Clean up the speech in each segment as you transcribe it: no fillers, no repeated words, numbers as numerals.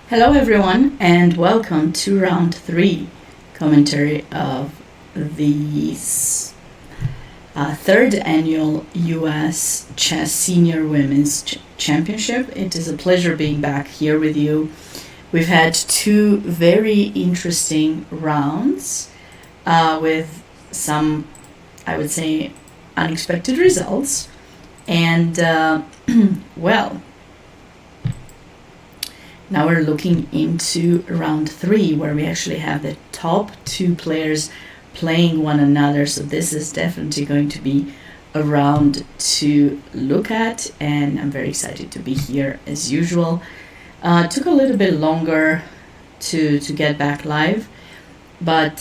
Hello, everyone, and welcome to round 3 commentary of the third annual U.S. Chess Senior Women's Championship. It is a pleasure being back here with you. We've had 2 very interesting rounds with some, I would say, unexpected results. And, well, now we're looking into round 3, where we actually have the top 2 players playing one another. So this is definitely going to be a round to look at, and I'm very excited to be here as usual. Took a little bit longer to get back live, but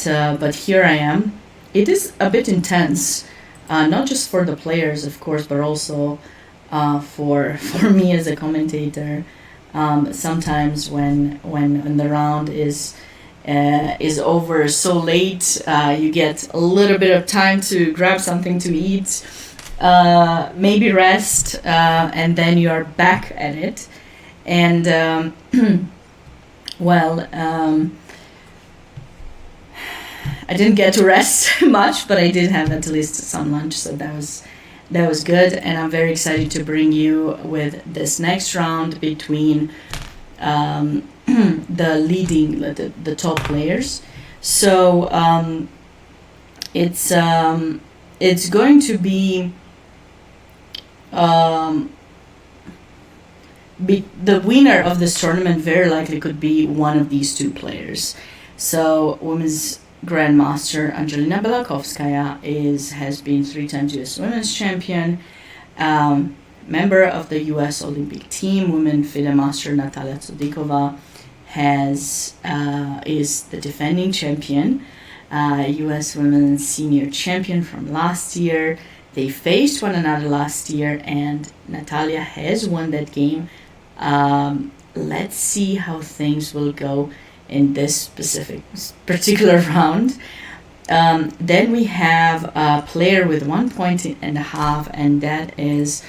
here I am. It is a bit intense, not just for the players, of course, but also for me as a commentator. Sometimes when the round is over so late, you get a little bit of time to grab something to eat, maybe rest, and then you are back at it. And I didn't get to rest much, but I did have at least some lunch, so that was good. And I'm very excited to bring you with this next round between the top players. So it's going to be the winner of this tournament very likely could be one of these 2 players. So women's Grandmaster Angelina Belakovskaya has been 3 times U.S. Women's Champion, member of the U.S. Olympic team. Women FIDE Master Natalia Tsodikova is the defending champion, U.S. Women's Senior Champion from last year. They faced one another last year, and Natalia has won that game. Let's see how things will go in this particular round. Then we have a player with 1.5 points, and that is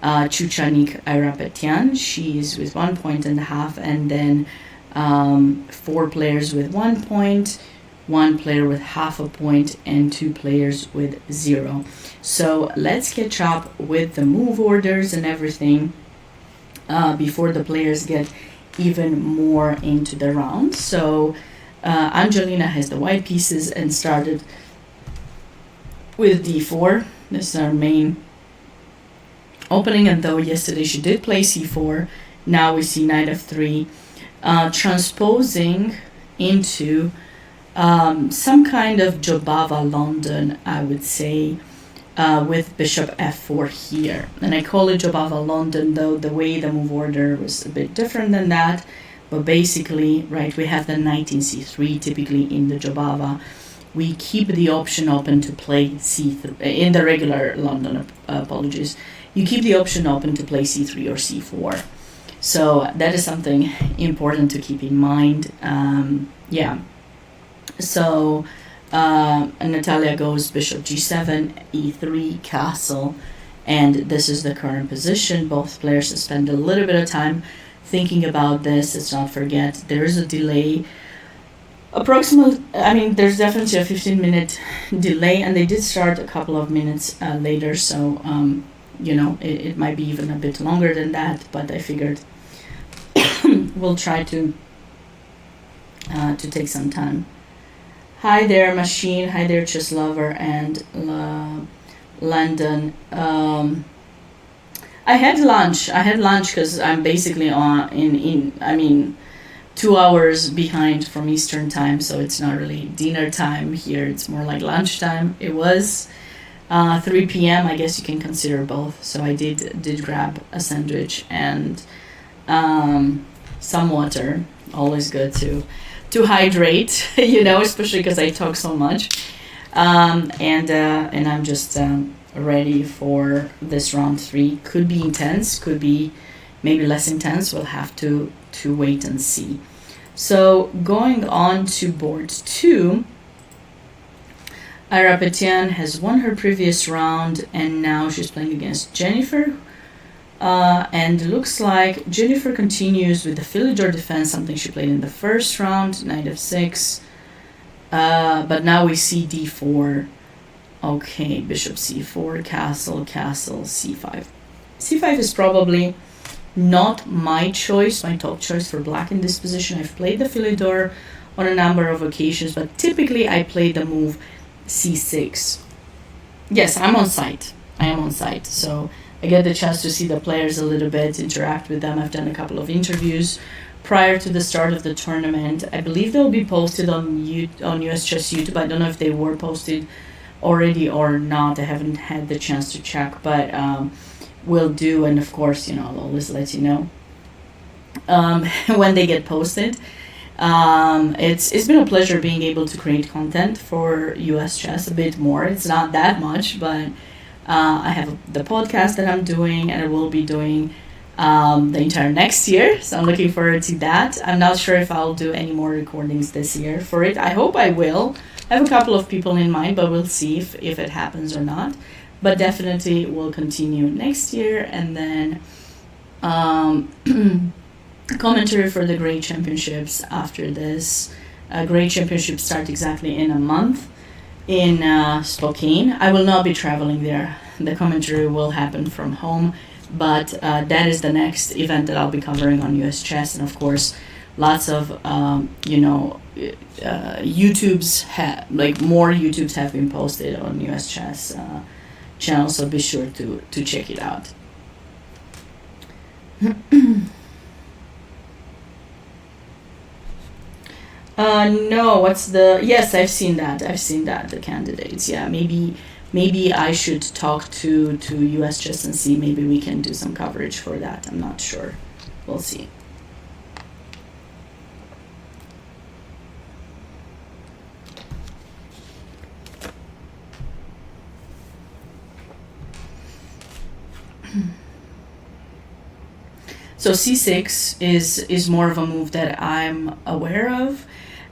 Chuchanik Airapetyan. She's with 1.5 points, and then 4 players with 1 point, 1 player with half a point, and 2 players with 0. So let's catch up with the move orders and everything before the players get even more into the round. So Angelina has the white pieces and started with d4. This is our main opening, and though yesterday she did play c4, now we see knight f3, transposing into some kind of Jobava London, I would say, with bishop f4 here. And I call it Jobava London, though the way the move order was a bit different than that. But basically, right, we have the knight in c3. Typically in the Jobava, we keep the option open to play c3. In the regular London, apologies, you keep the option open to play c3 or c4. So that is something important to keep in mind. So Natalia goes bishop g7, e3, castle, and this is the current position. Both players spend a little bit of time thinking about this. Let's not forget there is a delay. There's definitely a 15-minute delay, and they did start a couple of minutes later, so it might be even a bit longer than that, but I figured we'll try to take some time. Hi there, Machine. Hi there, Chess Lover and London. I had lunch because I'm basically in 2 hours behind from Eastern time, so it's not really dinner time here. It's more like lunchtime. It was 3 p.m. I guess you can consider both. So I did grab a sandwich and some water. Always good to hydrate, especially because I talk so much. And I'm just ready for this round 3. Could be intense, could be maybe less intense. We'll have to wait and see. So going on to board 2, Airapetyan has won her previous round, and now she's playing against Jennifer, And looks like Jennifer continues with the Philidor defense, something she played in the first round, knight f6. But now we see d4. Okay, bishop c4, castle, castle, c5. c5 is probably not my choice, my top choice for black in this position. I've played the Philidor on a number of occasions, but typically I play the move c6. Yes, I'm on site. I am on site, so I get the chance to see the players a little bit, interact with them. I've done a couple of interviews prior to the start of the tournament. I believe they'll be posted on US Chess YouTube. I don't know if they were posted already or not. I haven't had the chance to check, but will do, and of course, I'll always let you know when they get posted. It's been a pleasure being able to create content for US Chess a bit more. It's not that much, but I have the podcast that I'm doing, and I will be doing the entire next year, so I'm looking forward to that. I'm not sure if I'll do any more recordings this year for it. I hope I will. I have a couple of people in mind, but we'll see if it happens or not. But definitely we'll continue next year, and then commentary for the Great Championships after this. Great Championships start exactly in a month in Spokane. I will not be traveling there. The commentary will happen from home, but that is the next event that I'll be covering on US Chess, and of course lots of YouTubes more YouTubes have been posted on US Chess channel, so be sure to check it out. No, yes, I've seen that, the candidates. Yeah, maybe I should talk to US Chess and see, maybe we can do some coverage for that. I'm not sure. We'll see. So c6 is more of a move that I'm aware of,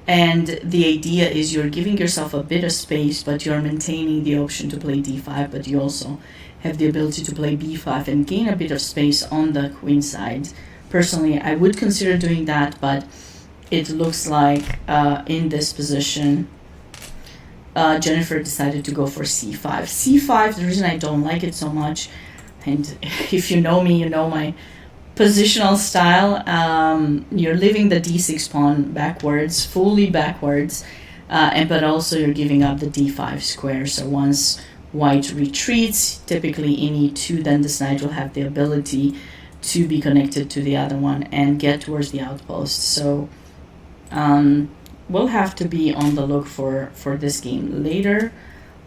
and the idea is you're giving yourself a bit of space, but you're maintaining the option to play d5, but you also have the ability to play b5 and gain a bit of space on the queen side. Personally, I would consider doing that, but it looks like in this position, Jennifer decided to go for c5. c5, the reason I don't like it so much, and if you know me, you know my positional style, you're leaving the d6 pawn backwards, fully backwards, but also you're giving up the d5 square. So once white retreats, typically in e2, then this knight will have the ability to be connected to the other one and get towards the outpost. So we'll have to be on the look for this game later.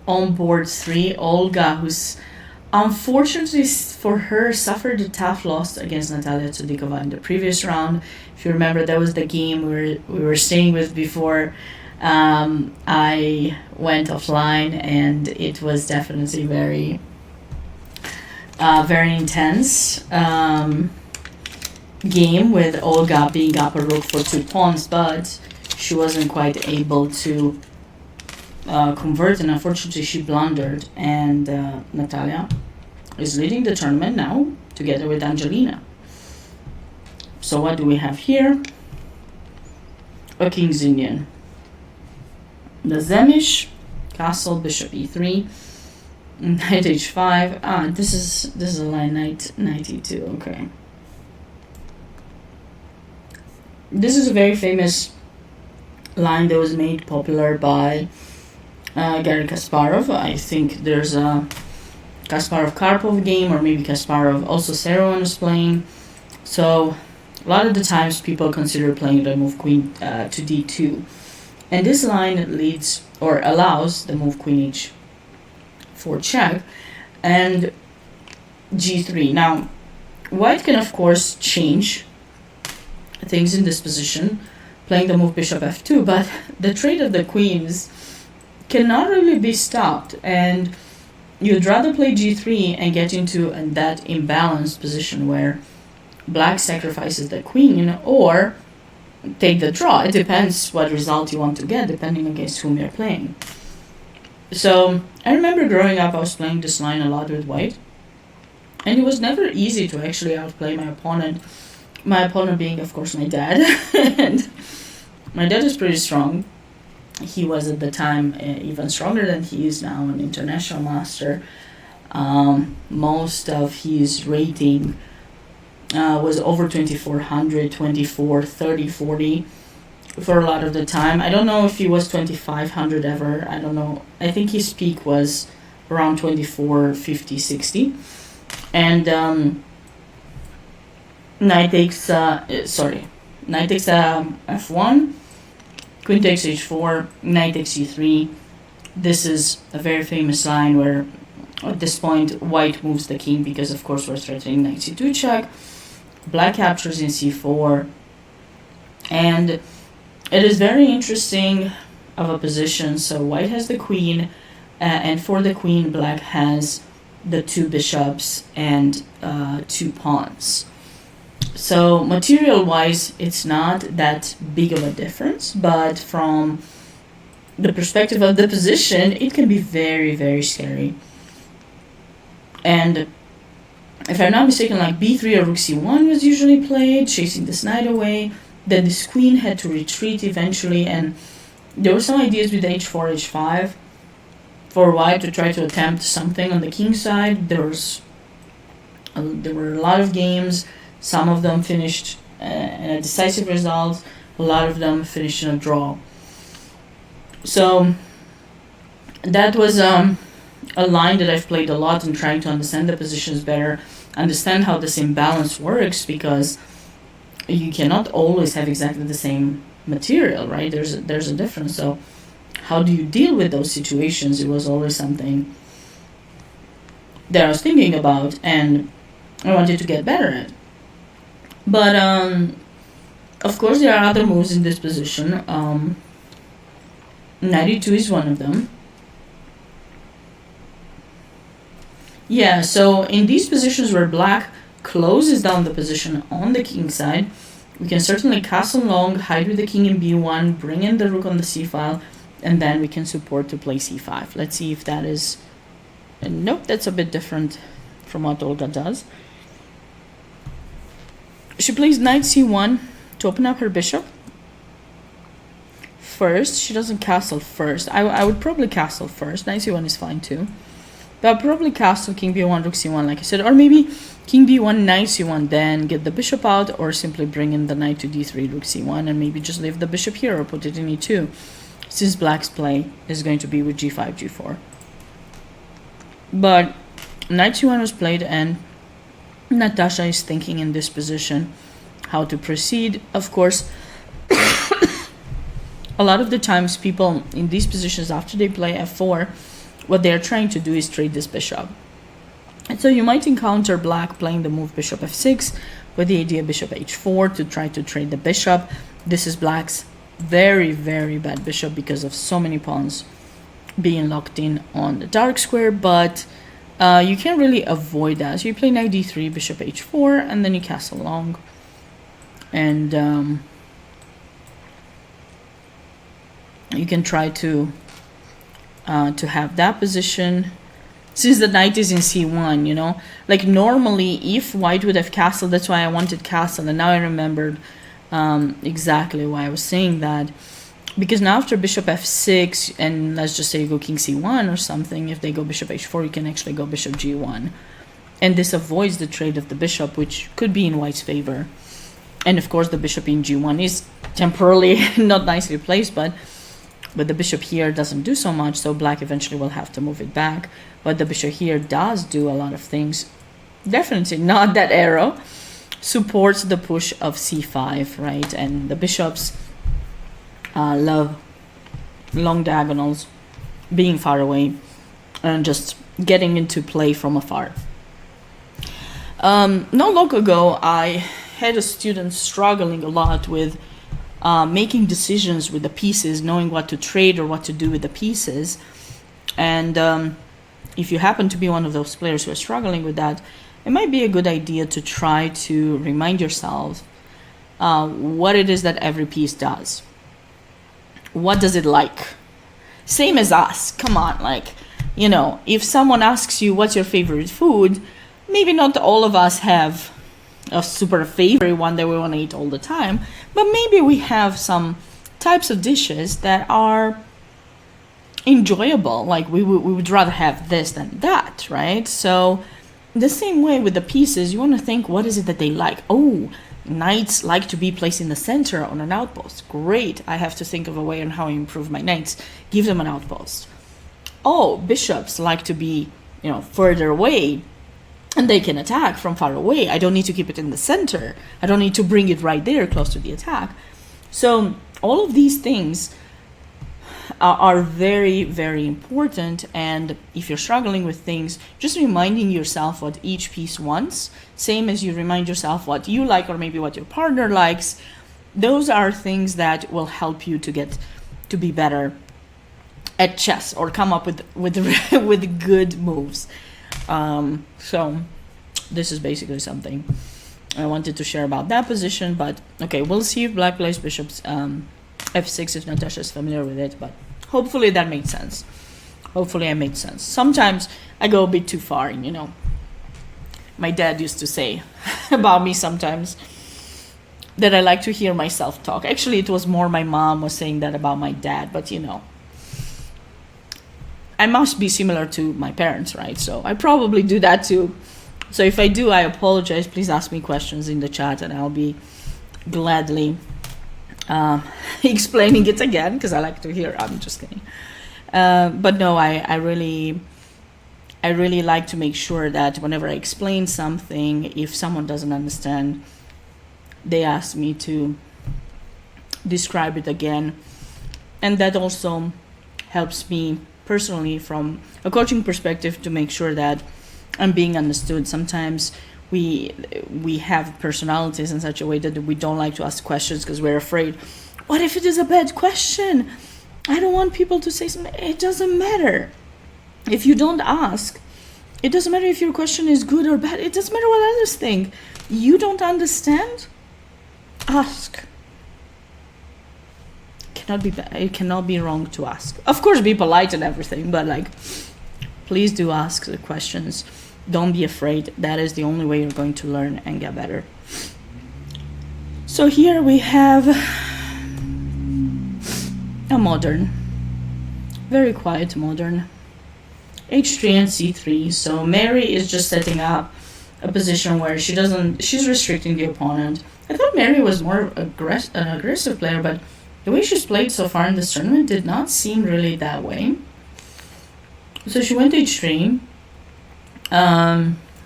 On board 3, Olga, who's unfortunately for her, suffered a tough loss against Natalia Tsudikova in the previous round. If you remember, that was the game we were staying with before I went offline, and it was definitely very, very intense game with Olga being up a rook for 2 pawns, but she wasn't quite able to convert, and unfortunately she blundered, and Natalia is leading the tournament now together with Angelina. So what do we have here? A King's Indian. The Zemish, castle, bishop e3, knight h5. This is a line, knight e2. Okay. This is a very famous line that was made popular by Garry Kasparov. I think there's a Kasparov-Karpov game, or maybe Kasparov, also Serowan was playing. So a lot of the times people consider playing the move queen to d2. And this line leads or allows the move queen h4 check and g3. Now, white can of course change things in this position, playing the move bishop f2, but the trade of the queens cannot really be stopped, and you'd rather play g3 and get into that imbalanced position where black sacrifices the queen, or take the draw. It depends what result you want to get, depending against whom you're playing. So I remember growing up, I was playing this line a lot with white, And it was never easy to actually outplay my opponent. My opponent being, of course, my dad. And my dad is pretty strong. He was at the time even stronger than he is now, an international master. Most of his rating was over 2400, 24, 30, 40 for a lot of the time. I don't know if he was 2500 ever. I don't know. I think his peak was around 24, 50, 60. And knight takes f1, queen takes h4, knight takes e3. This is a very famous line where at this point white moves the king because of course we're threatening knight c2 check. Black captures in c4, and it is very interesting of a position. So white has the queen, and for the queen black has the two bishops and two pawns. So material wise it's not that big of a difference, but from the perspective of the position it can be very, very scary. And if I'm not mistaken, like b3 or rook c1 was usually played, chasing this knight away. Then this queen had to retreat eventually, and there were some ideas with h4, h5 for white to try to attempt something on the king side. There were a lot of games. Some of them finished in a decisive result. A lot of them finished in a draw. So that was a line that I've played a lot in trying to understand the positions better, understand how this imbalance works, because you cannot always have exactly the same material, right? There's a difference. So how do you deal with those situations? It was always something that I was thinking about and I wanted to get better at. But of course there are other moves in this position. Knight e2 is one of them. Yeah, so in these positions where black closes down the position on the king side, we can certainly castle long, hide with the king in b1, bring in the rook on the c file, and then we can support to play c5. Let's see if that is... Nope, that's a bit different from what Olga does. She plays knight c1 to open up her bishop. First, she doesn't castle first. I would probably castle first. Knight c1 is fine too. But I'll probably castle king b1, rook c1 like I said. Or maybe king b1, knight c1, then get the bishop out, or simply bring in the knight to d3, rook c1, and maybe just leave the bishop here or put it in e2, since black's play is going to be with g5, g4. But knight c1 was played, and Natasha is thinking in this position how to proceed. Of course, a lot of the times people in these positions, after they play f4, what they're trying to do is trade this bishop. And so you might encounter black playing the move bishop f6 with the idea bishop h4 to try to trade the bishop. This is black's very, very bad bishop because of so many pawns being locked in on the dark square, but you can't really avoid that. So you play knight d3, bishop h4, and then you castle long. And you can try to have that position. Since the knight is in c1, you know, like normally if white would have castled, that's why I wanted castle, and now I remembered exactly why I was saying that. Because now after bishop f6, and let's just say you go king c1 or something, if they go bishop h4, you can actually go bishop g1. And this avoids the trade of the bishop, which could be in white's favor. And of course the bishop in g1 is temporarily not nicely placed, but the bishop here doesn't do so much, so black eventually will have to move it back. But the bishop here does do a lot of things. Definitely not that arrow. Supports the push of c5, right? And the bishops love long diagonals, being far away, and just getting into play from afar. Not long ago, I had a student struggling a lot with making decisions with the pieces, knowing what to trade or what to do with the pieces. And if you happen to be one of those players who are struggling with that, it might be a good idea to try to remind yourself what it is that every piece does. What does it like? Same as us. Come on, like, you know, if someone asks you what's your favorite food, maybe not all of us have a super favorite one that we want to eat all the time, but maybe we have some types of dishes that are enjoyable. Like we would rather have this than that, right? So the same way with the pieces, you want to think, what is it that they like? Oh, knights like to be placed in the center on an outpost. Great. I have to think of a way on how I improve my knights. Give them an outpost. Oh, bishops like to be, further away, and they can attack from far away. I don't need to keep it in the center. I don't need to bring it right there close to the attack. So all of these things are very, very important. And if you're struggling with things, just reminding yourself what each piece wants, same as you remind yourself what you like or maybe what your partner likes, those are things that will help you to be better at chess or come up with with good moves. So this is basically something I wanted to share about that position. But okay, we'll see if black plays bishops f6 if Natasha is familiar with it, but hopefully that made sense. Hopefully I made sense. Sometimes I go a bit too far, my dad used to say about me sometimes that I like to hear myself talk. Actually, it was more my mom was saying that about my dad, but I must be similar to my parents, right? So I probably do that too. So if I do, I apologize. Please ask me questions in the chat and I'll be gladly explaining it again, because I like to hear. I'm just kidding. But no, I really like to make sure that whenever I explain something, if someone doesn't understand, they ask me to describe it again. And that also helps me personally from a coaching perspective to make sure that I'm being understood. Sometimes we have personalities in such a way that we don't like to ask questions because we're afraid, what if it is a bad question? I don't want people to say something. It doesn't matter. If you don't ask, it doesn't matter if your question is good or bad. It doesn't matter what others think. You don't understand? Ask. It cannot be wrong to ask. Of course, be polite and everything, but please do ask the questions. Don't be afraid. That is the only way you're going to learn and get better. So here we have a modern, very quiet modern, h3 and c3. So Mary is just setting up a position where she's restricting the opponent. I thought Mary was more an aggressive player, but the way she's played so far in this tournament did not seem really that way. So she went h3.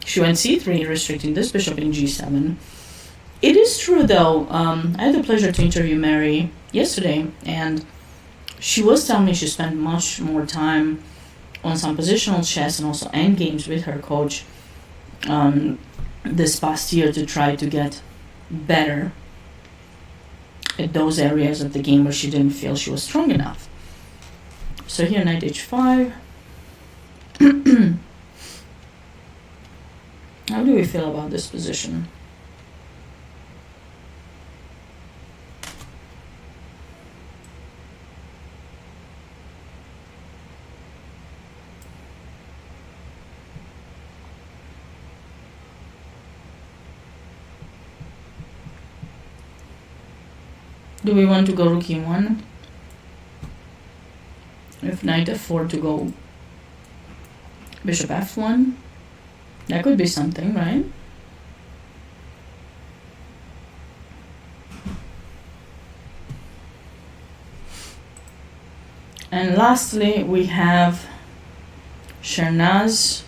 She went c3, restricting this bishop in g7. It is true, though, I had the pleasure to interview Mary yesterday, and she was telling me she spent much more time on some positional chess and also endgames with her coach this past year to try to get better at those areas of the game where she didn't feel she was strong enough. So here, knight h5. How do we feel about this position? Do we want to go rook e1? If knight f4 to go bishop f1? That could be something, right? And lastly, we have Shernaz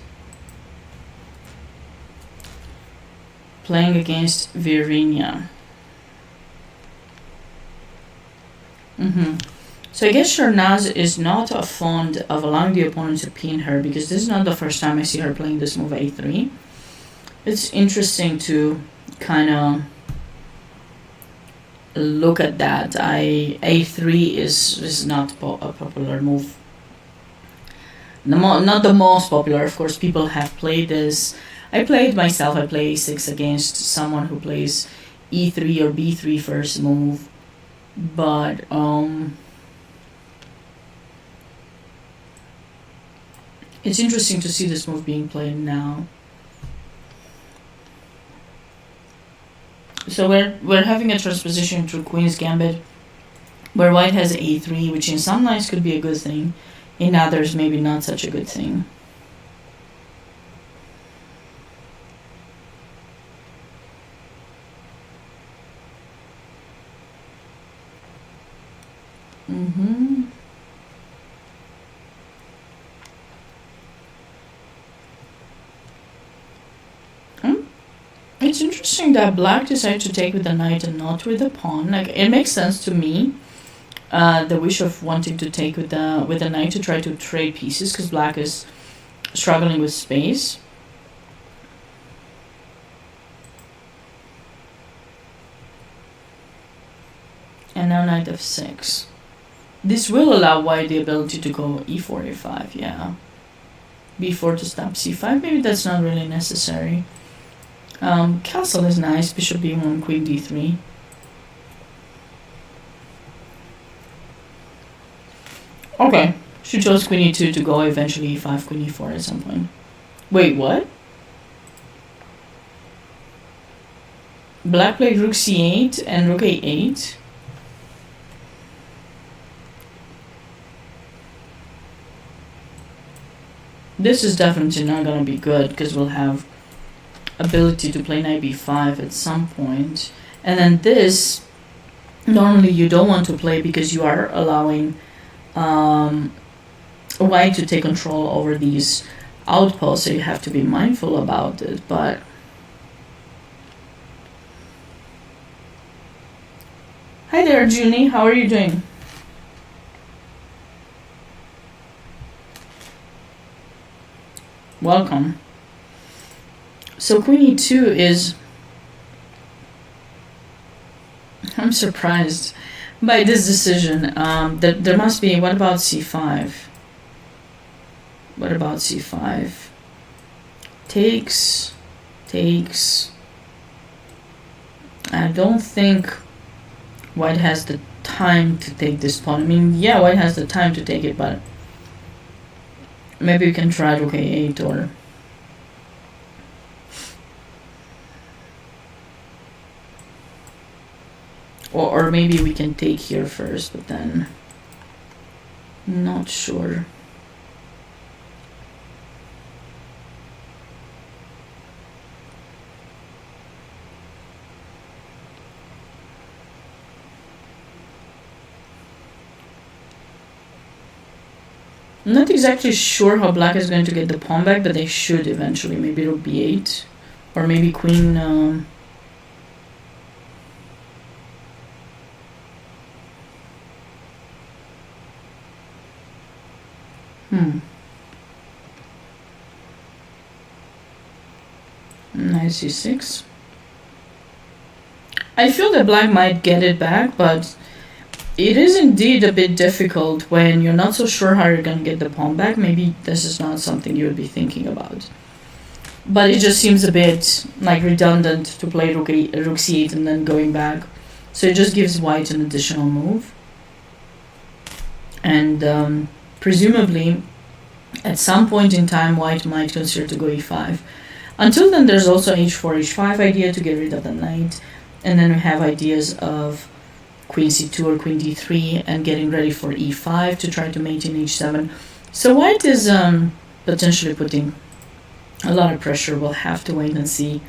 playing against Virginia. So I guess Shernaz is not fond of allowing the opponent to pin her, because this is not the first time I see her playing this move a3. It's interesting to kind of look at that. A3 is not a popular move. Not the most popular, of course. People have played this. I played myself. I play a6 against someone who plays e3 or b3 first move, but it's interesting to see this move being played now. So we're having a transposition through Queen's Gambit, where white has a3, which in some lines could be a good thing, in others maybe not such a good thing. It's interesting that black decided to take with the knight and not with the pawn. Like, it makes sense to me, the wish of wanting to take with the knight to try to trade pieces, because black is struggling with space. And now knight f6. This will allow white the ability to go e4, a5, yeah. b4 to stop c5, maybe that's not really necessary. Castle is nice, bishop b1, queen d3. Okay, she chose queen e2 to go eventually e5, queen e4 at some point. Wait, what? Black played rook c8 and rook a8. This is definitely not gonna be good, because we'll have ability to play knight b5 at some point. And then this, normally you don't want to play, because you are allowing white to take control over these outposts, so you have to be mindful about it. But hi there, Junie, how are you doing? Welcome. So queen e2 is... I'm surprised by this decision. There must be... What about c5? What about c5? Takes. I don't think white has the time to take this pawn. I mean, yeah, white has the time to take it, but maybe we can try rook a8 or maybe we can take here first, but then not sure. I'm not exactly sure how black is going to get the pawn back, but they should eventually. Maybe rook b8, or maybe queen... Knight c6. I feel that black might get it back, but it is indeed a bit difficult when you're not so sure how you're going to get the pawn back. Maybe this is not something you would be thinking about. But it just seems a bit like redundant to play rook c8 and then going back. So it just gives white an additional move. And presumably, at some point in time, white might consider to go e5. Until then, there's also h4, h5 idea to get rid of the knight. And then we have ideas of queen c2 or queen d3 and getting ready for e5 to try to mate in h7. So white is potentially putting a lot of pressure. We'll have to wait and see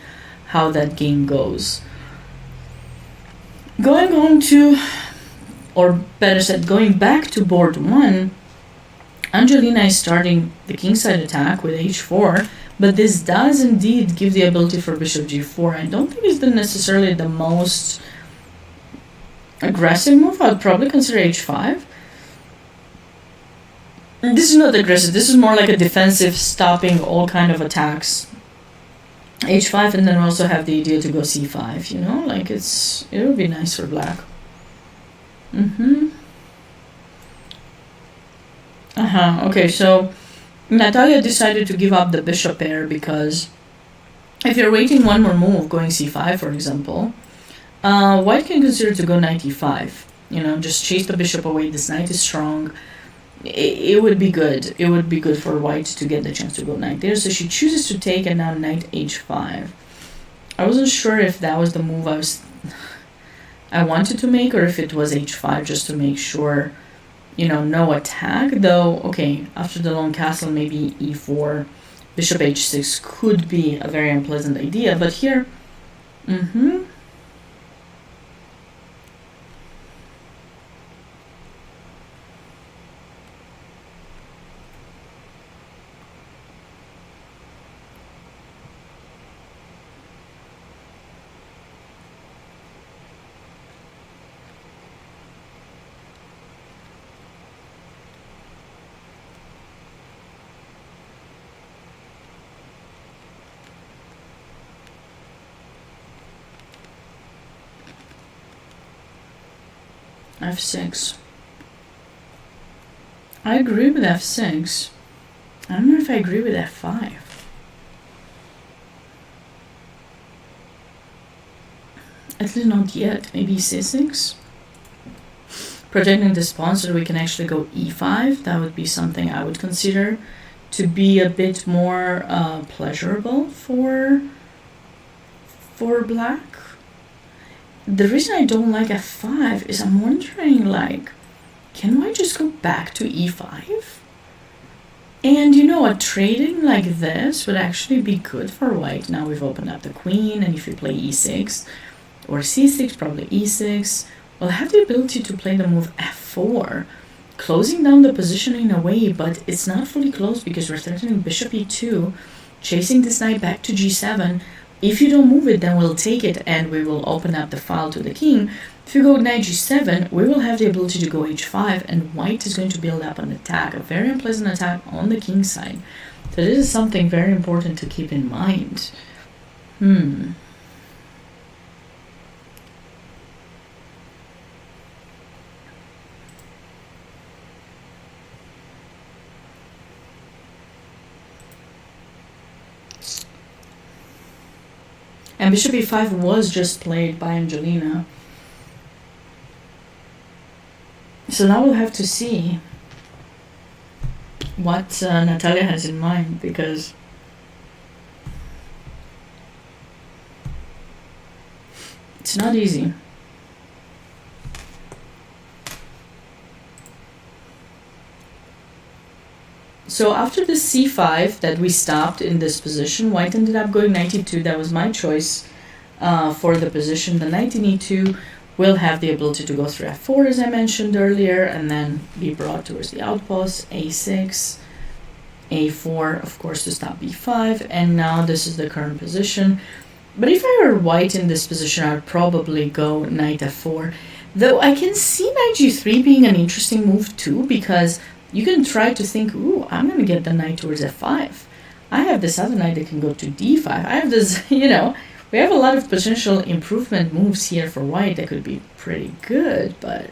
how that game goes. Going on to, or better said, going back to board 1, Angelina is starting the kingside attack with h4, but this does indeed give the ability for bishop g4. I don't think it's necessarily the most aggressive move. I'd probably consider h5. This is not aggressive. This is more like a defensive, stopping all kind of attacks. h5, and then we also have the idea to go c5. You know, like it would be nice for black. Okay, so Natalia decided to give up the bishop pair because if you're waiting one more move, going c5, for example, white can consider to go knight e5. You know, just chase the bishop away. This knight is strong. It would be good. It would be good for white to get the chance to go knight there. So she chooses to take, and now knight h5. I wasn't sure if that was the move I was I wanted to make, or if it was h5 just to make sure, no attack. Though, okay, after the long castle, maybe e4, bishop h6 could be a very unpleasant idea, but here, f6. I agree with f6. I don't know if I agree with f5. At least not yet. Maybe c6. Protecting the pawn so we can actually go e5. That would be something I would consider to be a bit more pleasurable for black. The reason I don't like f5 is I'm wondering, like, can I just go back to e5? And a trading like this would actually be good for white. Now we've opened up the queen, and if you play e6 or c6, probably e6, we'll have the ability to play the move f4, closing down the position in a way, but it's not fully closed because we're threatening bishop e2, chasing this knight back to g7. If you don't move it, then we'll take it and we will open up the file to the king. If you go knight g7, we will have the ability to go h5, and white is going to build up an attack, a very unpleasant attack on the king side. So this is something very important to keep in mind. And bishop e5 was just played by Angelina. So now we'll have to see what Natalia has in mind, because it's not easy. So after the c5 that we stopped in this position, white ended up going knight e2. That was my choice for the position. The knight in e2 will have the ability to go through f4, as I mentioned earlier, and then be brought towards the outpost, a6, a4, of course, to stop b5, and now this is the current position. But if I were white in this position, I would probably go knight f4, though I can see knight g3 being an interesting move too, because you can try to think, ooh, I'm going to get the knight towards f5. I have this other knight that can go to d5. I have this, we have a lot of potential improvement moves here for white that could be pretty good, but,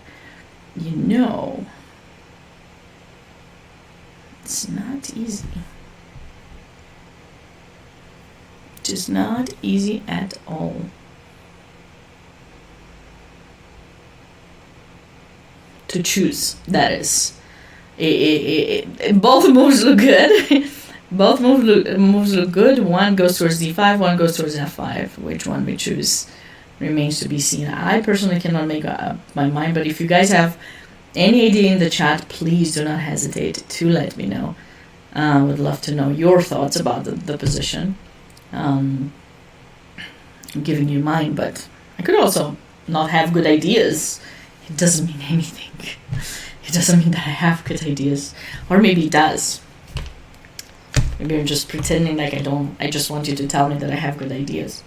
it's not easy. Just not easy at all. To choose, that is. Both moves look good. Both moves look good. One goes towards d5, one goes towards f5. Which one we choose remains to be seen. I personally cannot make up my mind, but if you guys have any idea in the chat, please do not hesitate to let me know. I would love to know your thoughts about the position. I'm giving you mine, but I could also not have good ideas. It doesn't mean anything. It doesn't mean that I have good ideas. Or maybe it does. Maybe I'm just pretending like I don't. I just want you to tell me that I have good ideas.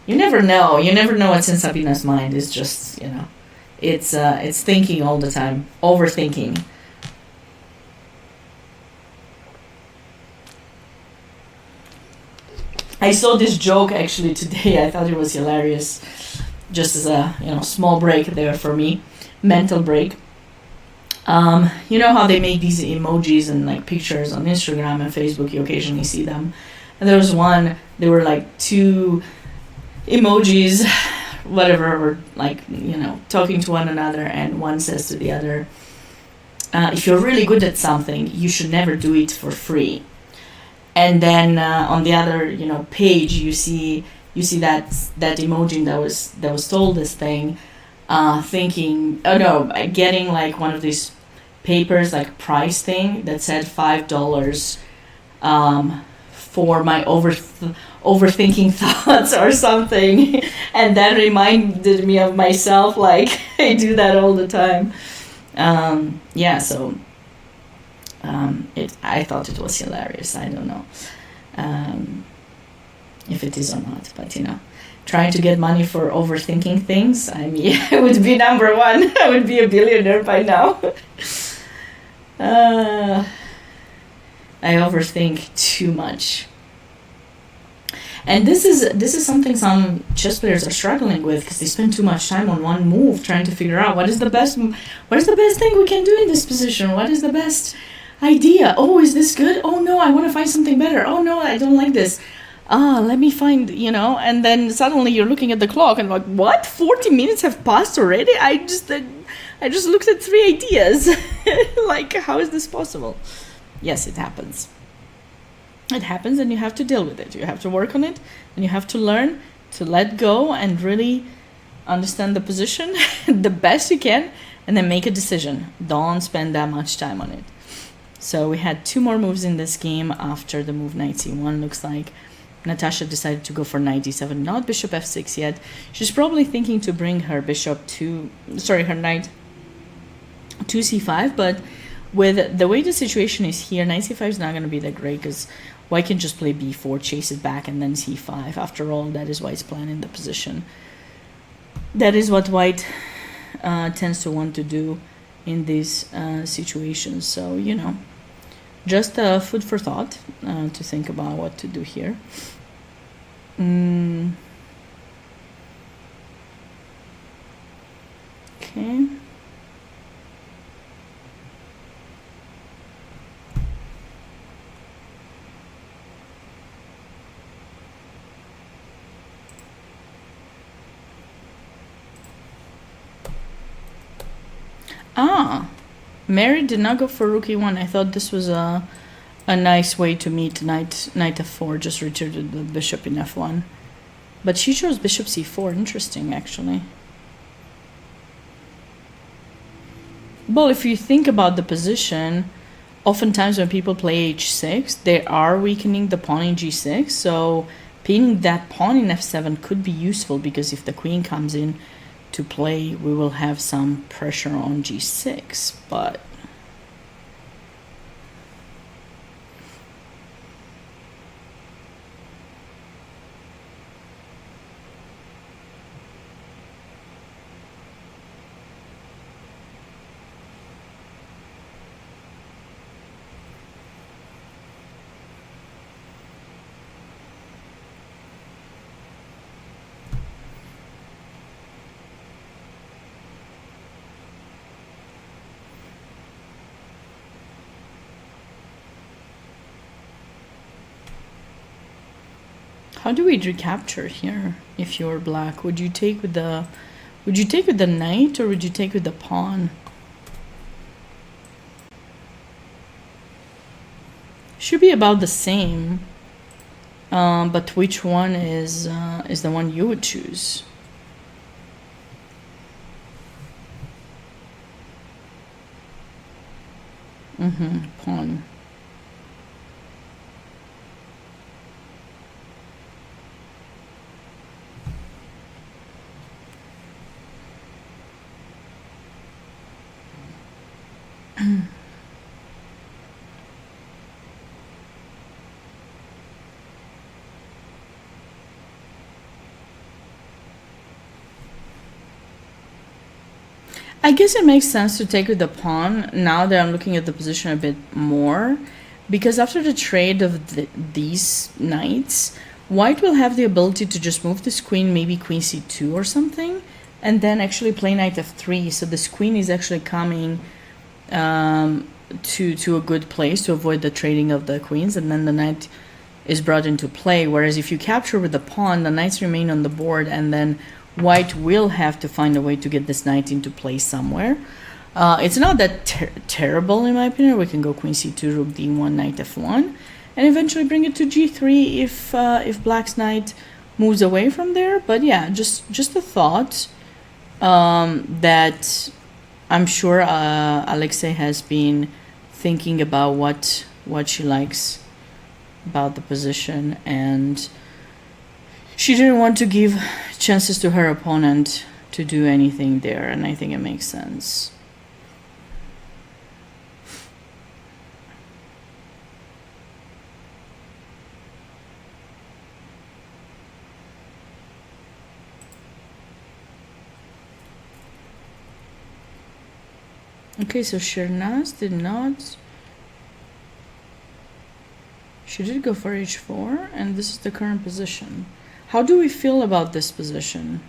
You never know. You never know what's in Sabina's mind. It's just, it's thinking all the time. Overthinking. I saw this joke actually today. I thought it was hilarious. Just as a, small break there for me. Mental break. You know how they make these emojis and like pictures on Instagram and Facebook, you occasionally see them. And there was one, there were like two emojis, whatever, were like, talking to one another, and one says to the other, if you're really good at something, you should never do it for free. And then on the other, page, you see you see that emoji that was told this thing, thinking, oh no, getting like one of these papers, like price thing that said $5 for my overthinking thoughts or something, and that reminded me of myself. Like I do that all the time. So I thought it was hilarious. I don't know if it is or not, but trying to get money for overthinking things, I mean, I would be number one. I would be a billionaire by now. I overthink too much. And this is something some chess players are struggling with, because they spend too much time on one move trying to figure out what is the best thing we can do in this position. What is the best idea? Oh, is this good? Oh no, I want to find something better. Oh no, I don't like this. Let me find, and then suddenly you're looking at the clock and like, what? 40 minutes have passed already? I just looked at 3 ideas. Like, how is this possible? Yes, it happens. It happens, and you have to deal with it. You have to work on it, and you have to learn to let go and really understand the position the best you can, and then make a decision. Don't spend that much time on it. So we had 2 more moves in this game after the move knight c1. Looks like Natasha decided to go for knight d7, not bishop f6 yet. She's probably thinking to bring her her knight to c5, but with the way the situation is here, knight c5 is not going to be that great, because white can just play b4, chase it back, and then c5. After all, that is white's plan in the position. That is what white tends to want to do in these situations. So, just food for thought to think about what to do here. Okay. Marriott did not go for rook e1. I thought this was a nice way to meet knight f4, just retreated the bishop in f1. But she chose bishop c4. Interesting, actually. Well, if you think about the position, oftentimes when people play h6, they are weakening the pawn in g6. So pinning that pawn in f7 could be useful, because if the queen comes in to play, we will have some pressure on g6, but how do we recapture here? If you're black, would you take with the knight, or would you take with the pawn? Should be about the same, but which one is the one you would choose? Pawn. I guess it makes sense to take with the pawn now that I'm looking at the position a bit more, because after the trade of these knights, white will have the ability to just move this queen, maybe queen c2 or something, and then actually play knight f3. So this queen is actually coming to a good place to avoid the trading of the queens, and then the knight is brought into play. Whereas if you capture with the pawn, the knights remain on the board, and then white will have to find a way to get this knight into place somewhere. It's not that terrible in my opinion. We can go queen c2, rook d1, knight f1, and eventually bring it to g3 if black's knight moves away from there. But yeah, just a thought that I'm sure Alexey has been thinking about what she likes about the position, and she didn't want to give chances to her opponent to do anything there, and I think it makes sense. Okay, so Shernaz did not. She did go for h4, and this is the current position. How do we feel about this position?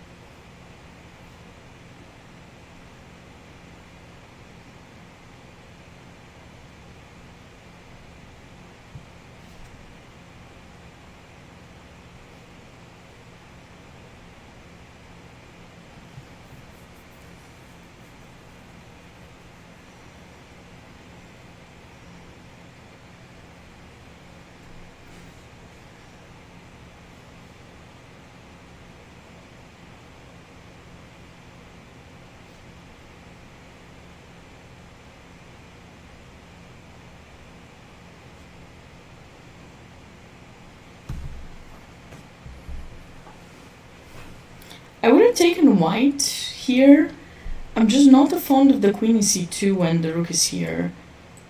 I would have taken white here. I'm just not a fond of the queen in c2 when the rook is here.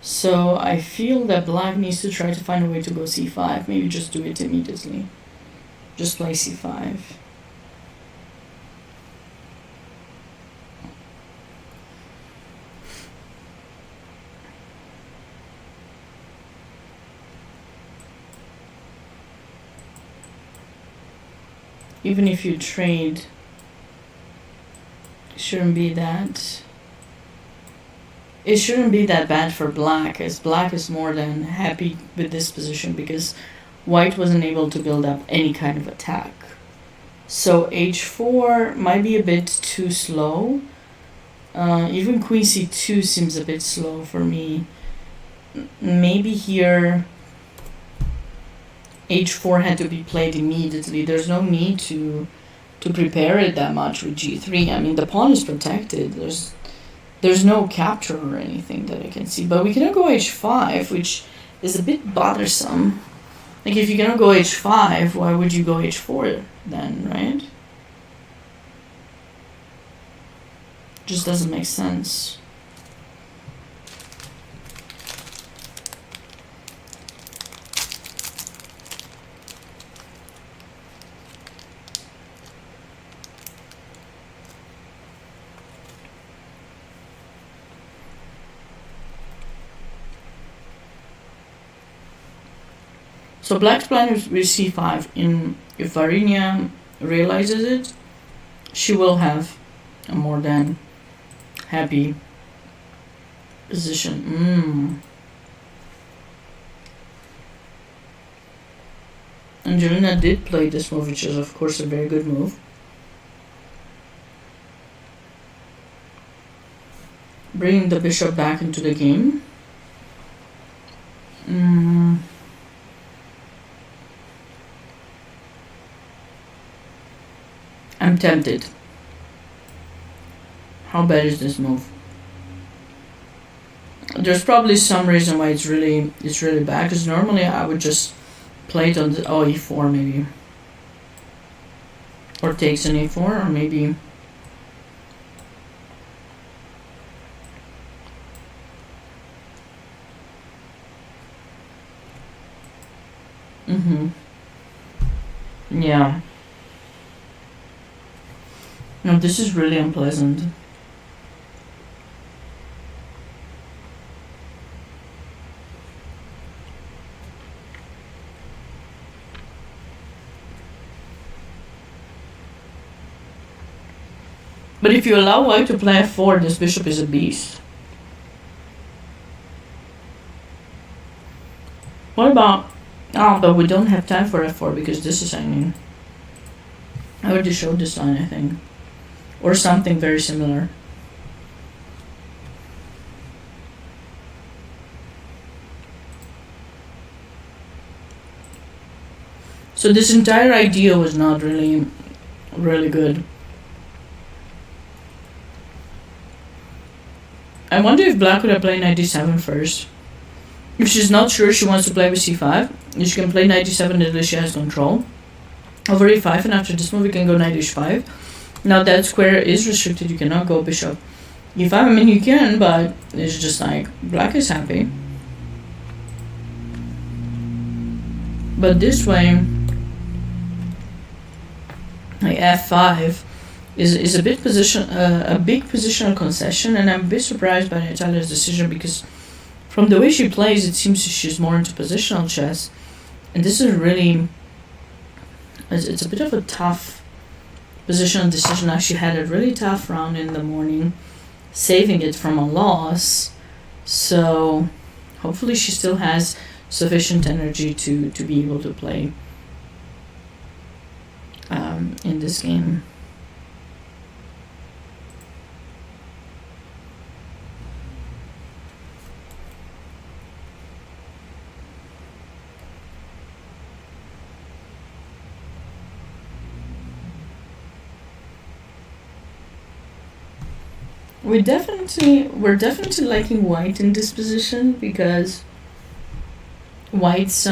So I feel that black needs to try to find a way to go c5. Maybe just do it immediately. Just play c5. Even if you trade, it shouldn't be that bad for black, as black is more than happy with this position because white wasn't able to build up any kind of attack. So h4 might be a bit too slow. Even queen c2 seems a bit slow for me. Maybe here h4 had to be played immediately. There's no need to prepare it that much with g3. I mean, the pawn is protected. There's no capture or anything that I can see. But we cannot go h5, which is a bit bothersome. Like, if you cannot go h5, why would you go h4 then, right? Just doesn't make sense. So black's plan is with c5. If Varinia realizes it, she will have a more than happy position. Angelina did play this move, which is of course a very good move. Bringing the bishop back into the game. I'm tempted. How bad is this move? There's probably some reason why it's really bad, because normally I would just play it on the e4 maybe. Or takes an e4, or maybe yeah. No, this is really unpleasant. But if you allow white to play f4, this bishop is a beast. What about... Oh, but we don't have time for f4 because this is hanging. I already showed this line, I think. Or something very similar. So this entire idea was not really, really good. I wonder if black would have played knight d7 first. If she's not sure she wants to play with c5, she can play knight d7 until she has control over e5, and after this move we can go knight h5. Now that square is restricted, you cannot go bishop e5. I mean, you can, but it's just like black is happy. But this way, like f5 is a big positional concession, and I'm a bit surprised by Natalia's decision, because from the way she plays, it seems she's more into positional chess, and this is really, it's a bit of a tough positional decision. Now, she had a really tough round in the morning, saving it from a loss, so hopefully she still has sufficient energy to be able to play in this game. We're definitely liking white in this position, because white's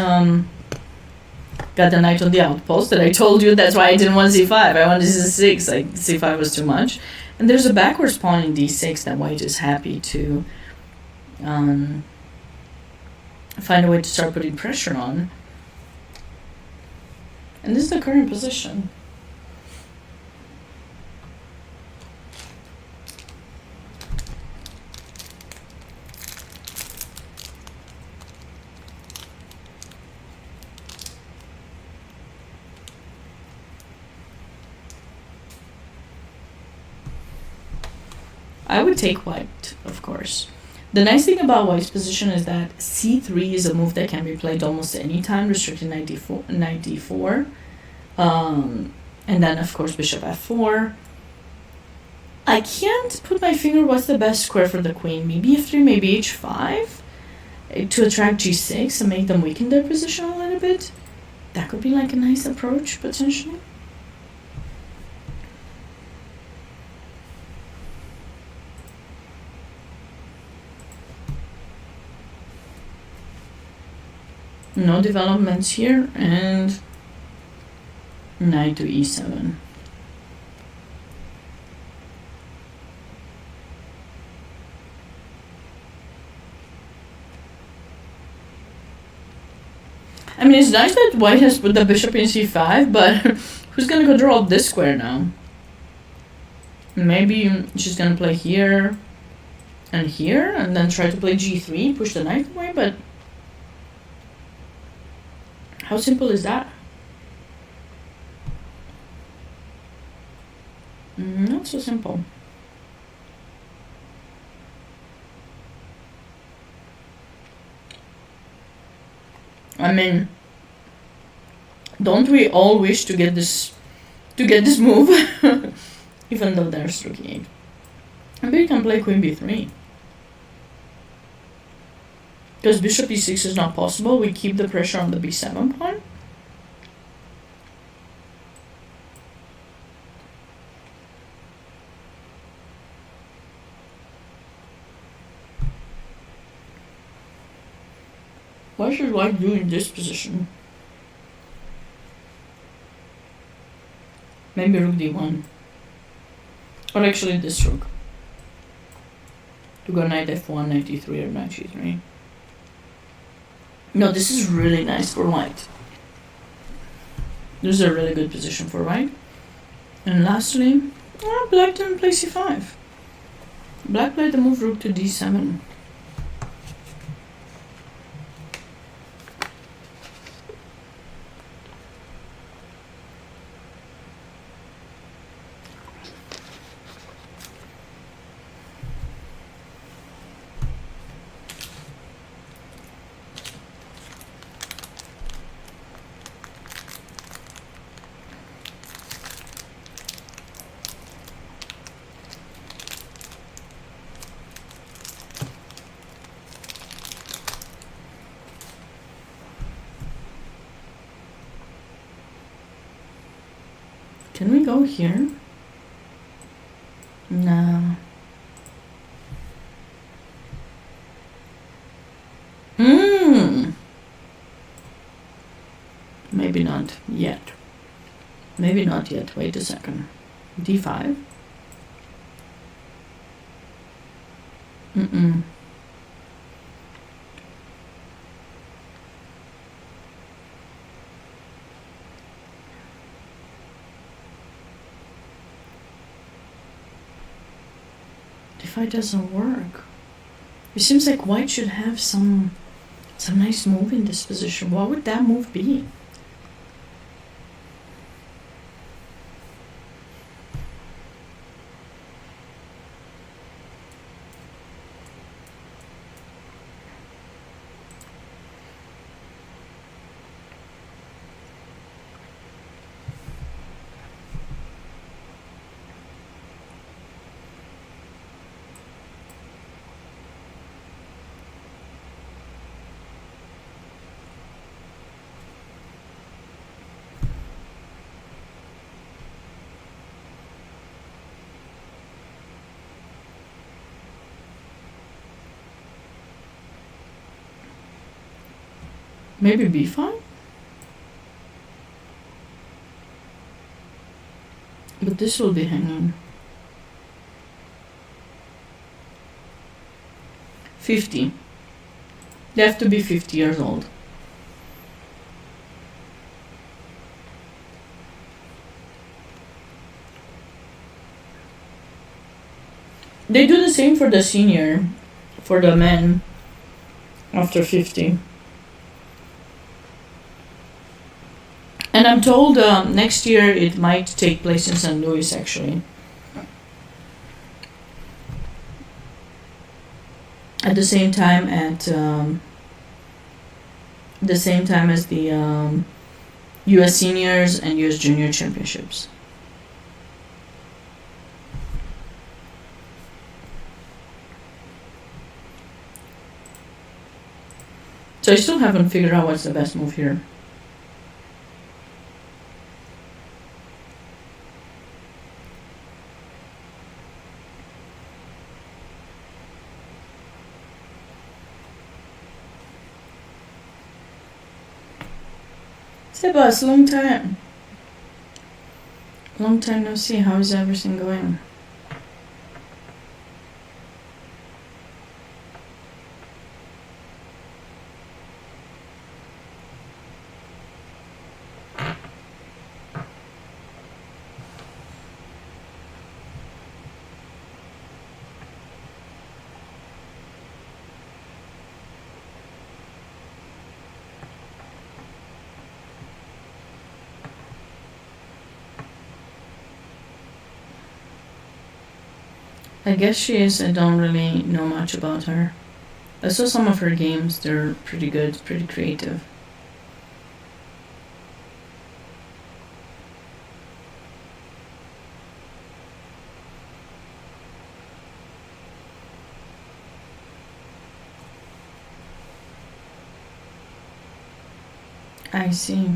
got the knight on the outpost that I told you. That's why I didn't want c5. I wanted c6. Like, c5 was too much. And there's a backwards pawn in d6 that white is happy to find a way to start putting pressure on. And this is the current position. I would take white, of course. The nice thing about white's position is that c3 is a move that can be played almost any time, restricting knight d4. And then, of course, bishop f4. I can't put my finger what's the best square for the queen. Maybe f3, maybe h5, to attract g6 and make them weaken their position a little bit. That could be like a nice approach, potentially. No developments here, and knight to e7. I mean, it's nice that white has put the bishop in c5, but who's gonna control this square now? Maybe she's gonna play here and here, and then try to play g3, push the knight away, but how simple is that? Not so simple. I mean, don't we all wish to get this move? Even though there's rook e8. Maybe you can play queen b3. Because bishop e6 is not possible, we keep the pressure on the b7 pawn. What should white do in this position? Maybe rook d1. Or actually this rook. To go knight f1, knight e3, or knight g3. No, this is really nice for white. This is a really good position for white. And lastly, black didn't play c5. Black played the move rook to d7. Can we go here? No. Maybe not yet. Maybe not yet. Wait a second. D5. D5 doesn't work. It seems like white should have some nice move in this position. What would that move be? Maybe B5? But this will be hanging. 50. They have to be 50 years old. They do the same for the senior, for the men after 50. And I'm told next year it might take place in St. Louis, actually. At the same time as the U.S. Seniors and U.S. Junior Championships. So I still haven't figured out what's the best move here. Sebas, long time. Long time no see. How is everything going? I guess she is. I don't really know much about her. I saw some of her games. They're pretty good, pretty creative. I see.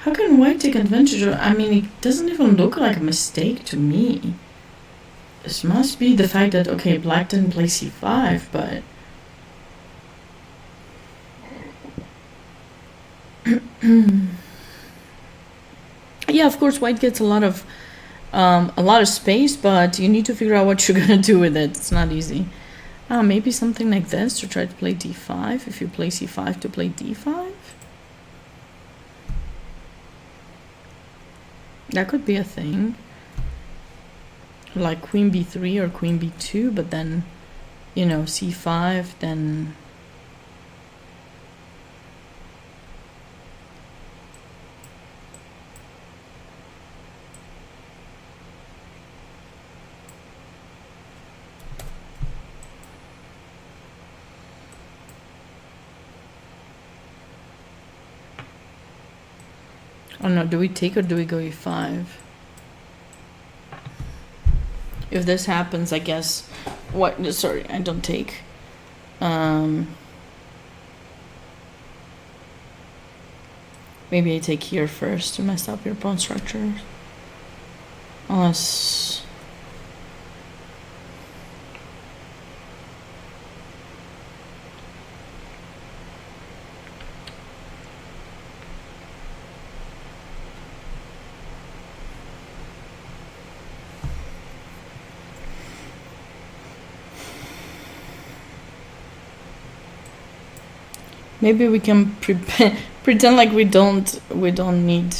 How can white take advantage of? I mean, it doesn't even look like a mistake to me. This must be the fact that, okay, black didn't play c5, but... yeah, of course, white gets a lot of space, but you need to figure out what you're gonna do with it. It's not easy. Maybe something like this to try to play d5. If you play c5 to play d5, that could be a thing. Like queen b3 or queen b2, but then you know, c5, then I don't know, do we take or do we go e5? If this happens, I guess, what, sorry, I don't take. Maybe I take here first to mess up your pawn structure. Unless... maybe we can pretend like we don't need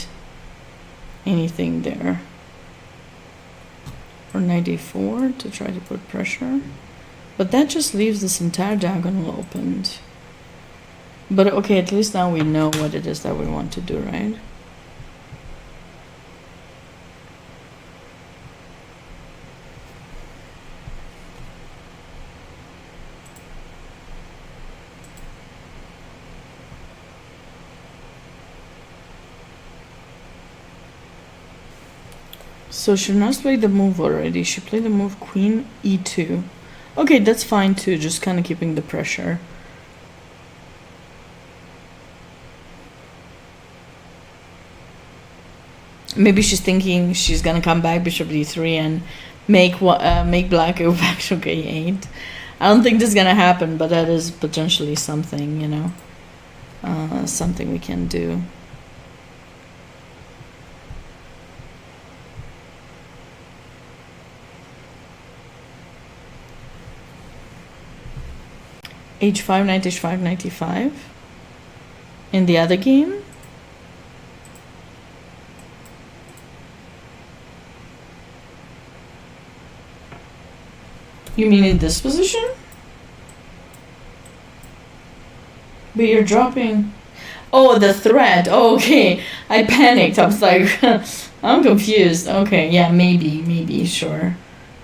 anything there. Or knight a4 to try to put pressure. But that just leaves this entire diagonal opened. But okay, at least now we know what it is that we want to do, right? So she not played the move already. She played the move queen e2. Okay, that's fine too, just kind of keeping the pressure. Maybe she's thinking she's gonna come back bishop d3 and make black go back to a8. I don't think this is gonna happen, but that is potentially something, you know, something we can do. h5, knight h5, knight e5. In the other game, you mean in this position? But you're dropping. Oh, the threat. Oh, okay. I panicked. I was like, I'm confused. Okay, yeah, maybe, sure.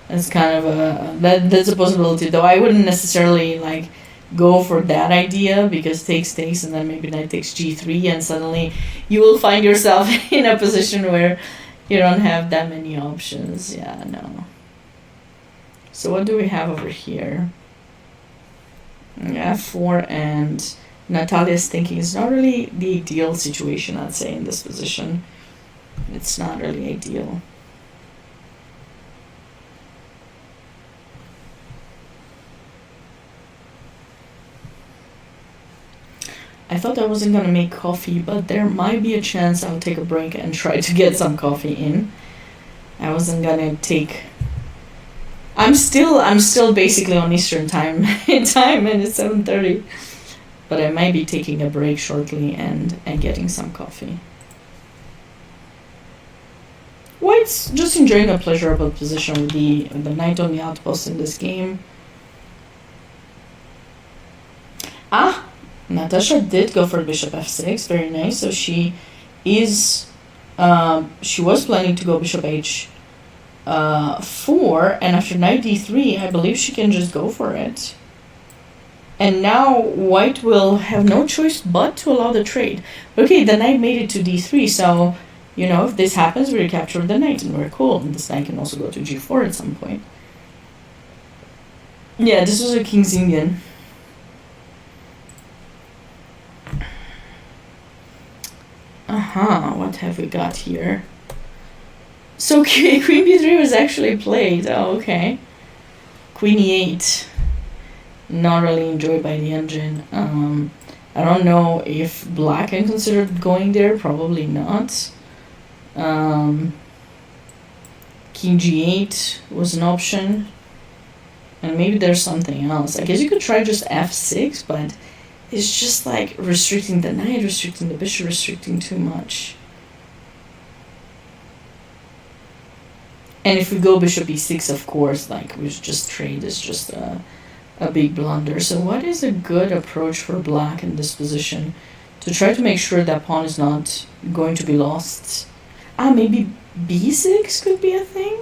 That's kind of that's a possibility, though. I wouldn't necessarily like go for that idea, because takes and then maybe knight takes g3, and suddenly you will find yourself in a position where you don't have that many options. Yeah, no. So what do we have over here? f4, and Natalia's thinking it's not really the ideal situation, I'd say, in this position. It's not really ideal. I thought I wasn't gonna make coffee, but there might be a chance I'll take a break and try to get some coffee in. I wasn't gonna take... I'm still basically on Eastern time, and it's 7:30. But I might be taking a break shortly and getting some coffee. White's just enjoying a pleasurable position with the knight on the outpost in this game. Ah! Natasha did go for bishop f6, very nice. So she is, she was planning to go bishop h4, and after knight d3, I believe she can just go for it. And now white will have no choice but to allow the trade. Okay, the knight made it to d3, so, you know, if this happens, we recapture the knight, and we're cool. And this knight can also go to g4 at some point. Yeah, this was a King's Indian. What have we got here? So Queen b3 was actually played. Oh, okay. Queen e8. Not really enjoyed by the engine. I don't know if black can consider going there. Probably not. King g8 was an option. And maybe there's something else. I guess you could try just f6, but it's just like restricting the knight, restricting the bishop, restricting too much. And if we go bishop e6, of course, like we just trade is just a a big blunder. So what is a good approach for black in this position to try to make sure that pawn is not going to be lost? Maybe b6 could be a thing.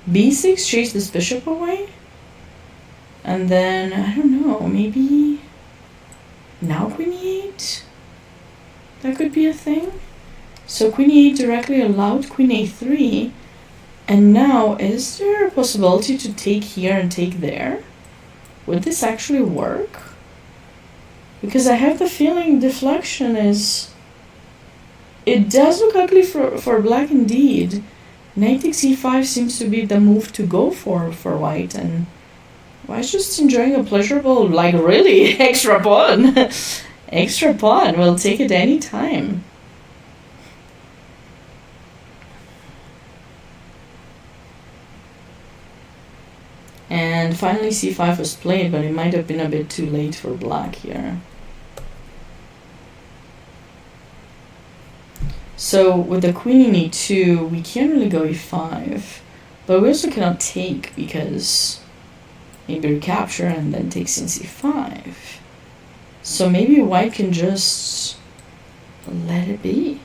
b6, chase this bishop away. And then, I don't know, maybe now queen e8? That could be a thing. So queen e8 directly allowed queen a3. And now, is there a possibility to take here and take there? Would this actually work? Because I have the feeling deflection is... It does look ugly for black indeed. Knight takes e5 seems to be the move to go for white. And white's just enjoying a pleasurable, like really, extra pawn. Extra pawn, we'll take it any time. And finally c5 was played, but it might have been a bit too late for black here. So with the queen in e2, we can't really go e5. But we also cannot take because maybe recapture and then takes in c5. So maybe white can just let it be.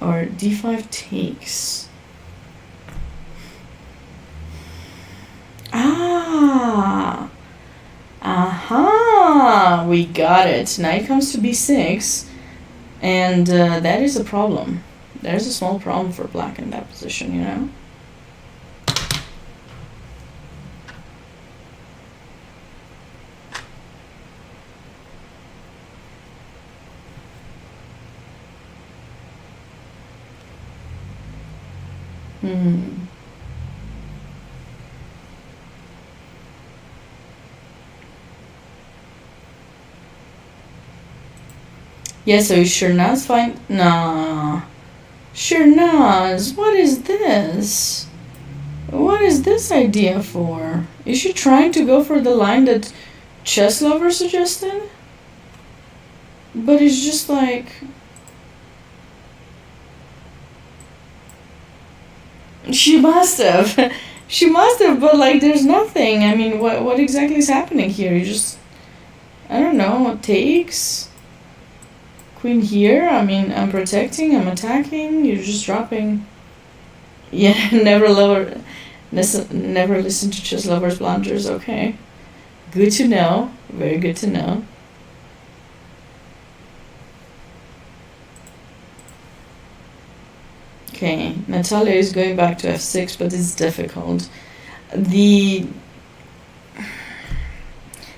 Or d5 takes. Aha! We got it. Knight comes to b6. And that is a problem. There's a small problem for black in that position, you know? Yeah, so Shernaz fine. Nah. Shernaz, what is this? What is this idea for? Is she trying to go for the line that Chess Lover suggested? But it's just like... She must have. She must have, but like there's nothing. I mean, what exactly is happening here? You just... I don't know, takes... Queen here, I mean, I'm protecting, I'm attacking, you're just dropping. Yeah, never listen to Chess Lover's blunders, okay. Good to know, very good to know. Okay, Natalia is going back to f6, but it's difficult. The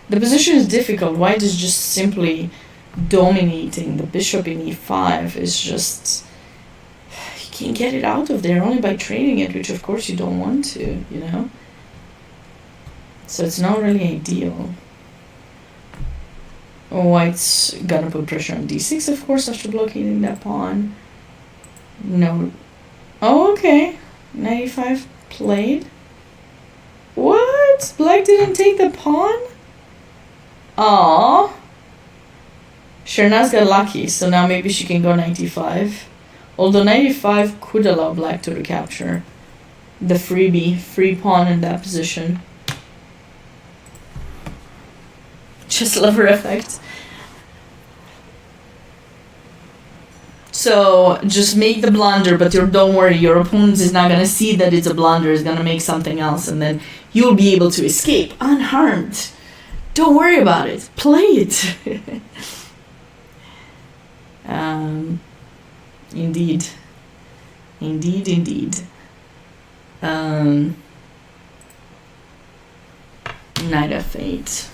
position is difficult. White is just simply dominating. The bishop in e5 is just... You can't get it out of there only by training it, which of course you don't want to, you know? So it's not really ideal. White's gonna put pressure on d6, of course, after blockading that pawn. No. Oh, okay. Knight e5 played. What? Black didn't take the pawn? Aww. Shernaz got lucky, so now maybe she can go knight e5. Although knight e5 could allow black to recapture the free pawn in that position. Just Lover effect. So just make the blunder, but don't worry, your opponent is not gonna see that it's a blunder, is gonna make something else, and then you'll be able to escape unharmed. Don't worry about it. Play it. Indeed. Indeed. Knight f8.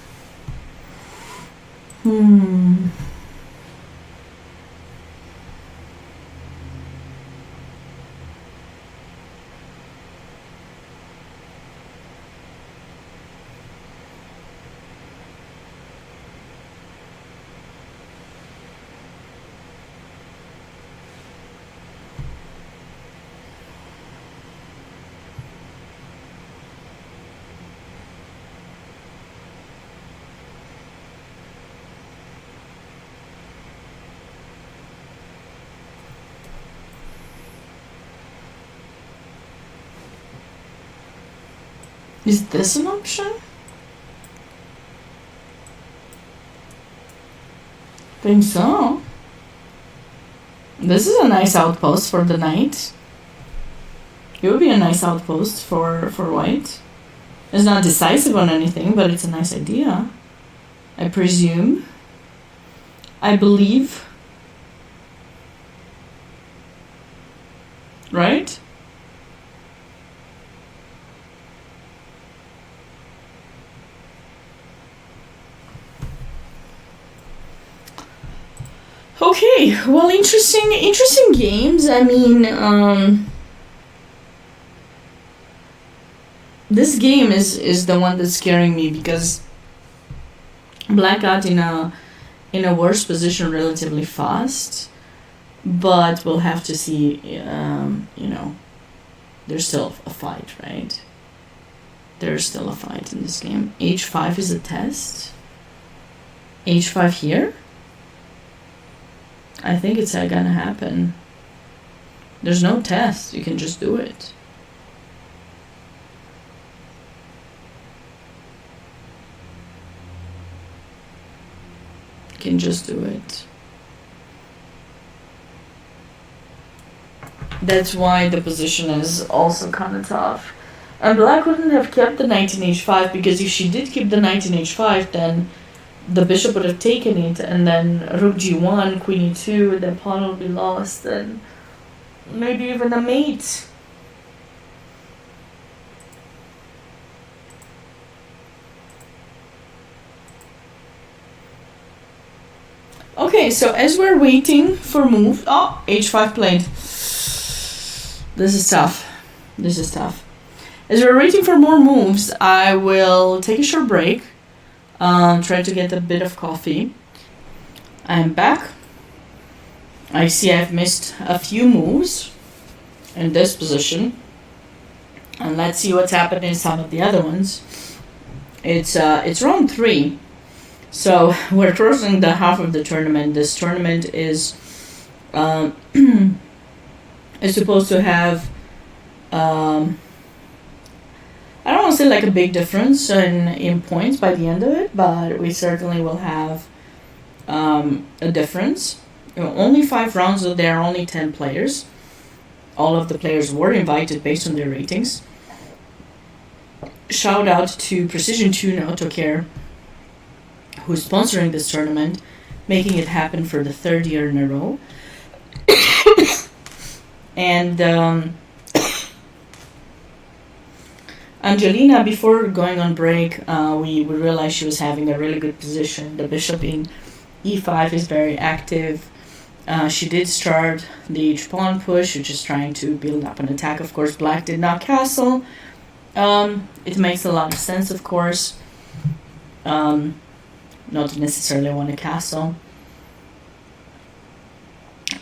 Is this an option? Think so. This is a nice outpost for the knight. It would be a nice outpost for white. It's not decisive on anything, but it's a nice idea. I presume. I believe. Right? Okay, well, interesting games. I mean, this game is the one that's scaring me because black got in a worse position relatively fast, but we'll have to see. There's still a fight, right? There's still a fight in this game. H5 is a test. H5 here. I think it's gonna happen. There's no test. You can just do it. You can just do it. That's why the position is also kind of tough. And black wouldn't have kept the knight in h5 because if she did keep the knight in h5, then the bishop would have taken it, and then rook g1, queen e2, the pawn would be lost, and maybe even a mate. Okay, so as we're waiting for move, h5 played. This is tough. This is tough. As we're waiting for more moves, I will take a short break. Try to get a bit of coffee. I'm back. I see I've missed a few moves in this position. And let's see what's happened in some of the other ones. It's round 3. So we're crossing the half of the tournament. This tournament is is supposed to have I don't want to say like a big difference in points by the end of it, but we certainly will have a difference. Only 5 rounds, so there are only 10 players. All of the players were invited based on their ratings. Shout out to Precision Tune AutoCare, who's sponsoring this tournament, making it happen for the 3rd year in a row. And Angelina, before going on break, we realized she was having a really good position. The bishop in e5 is very active. She did start the h-pawn push, which is trying to build up an attack. Of course, black did not castle. It makes a lot of sense, of course. Not necessarily want to castle.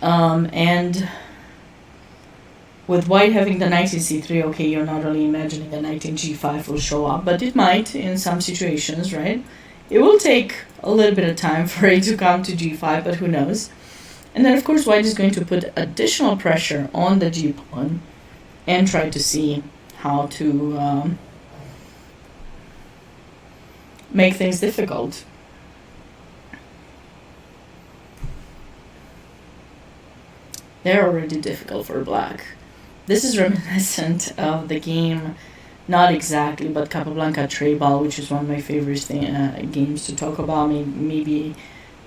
And with white having the knight in c3, okay, you're not really imagining the knight in g5 will show up, but it might in some situations, right? It will take a little bit of time for it to come to g5, but who knows? And then, of course, white is going to put additional pressure on the g-pawn and try to see how to make things difficult. They're already difficult for black. This is reminiscent of the game, not exactly, but Capablanca Treball, which is one of my favorite games to talk about. Maybe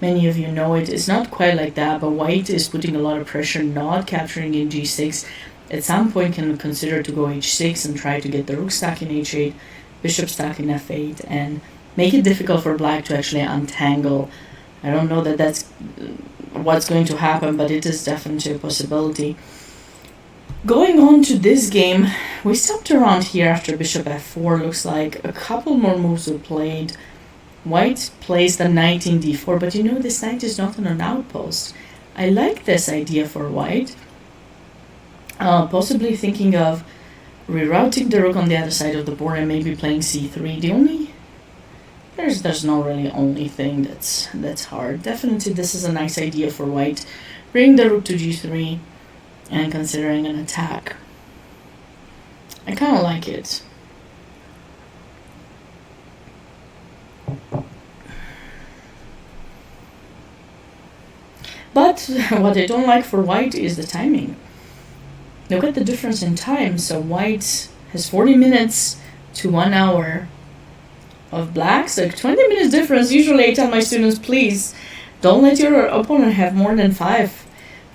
many of you know it. It's not quite like that, but white is putting a lot of pressure, not capturing in g6. At some point can consider to go h6 and try to get the rook stuck in h8, bishop stuck in f8, and make it difficult for black to actually untangle. I don't know that that's what's going to happen, but it is definitely a possibility. Going on to this game, we stopped around here after bishop f4. Looks like a couple more moves were played. White plays the knight in d4, but you know this knight is not on an outpost. I like this idea for white. Possibly thinking of rerouting the rook on the other side of the board and maybe playing c3. The only there's no really only thing that's hard. Definitely this is a nice idea for white. Bring the rook to g3 and considering an attack. I kind of like it. But what I don't like for white is the timing. Look at the difference in time. So white has 40 minutes to 1 hour of black. So 20 minutes difference. Usually I tell my students, please don't let your opponent have more than 5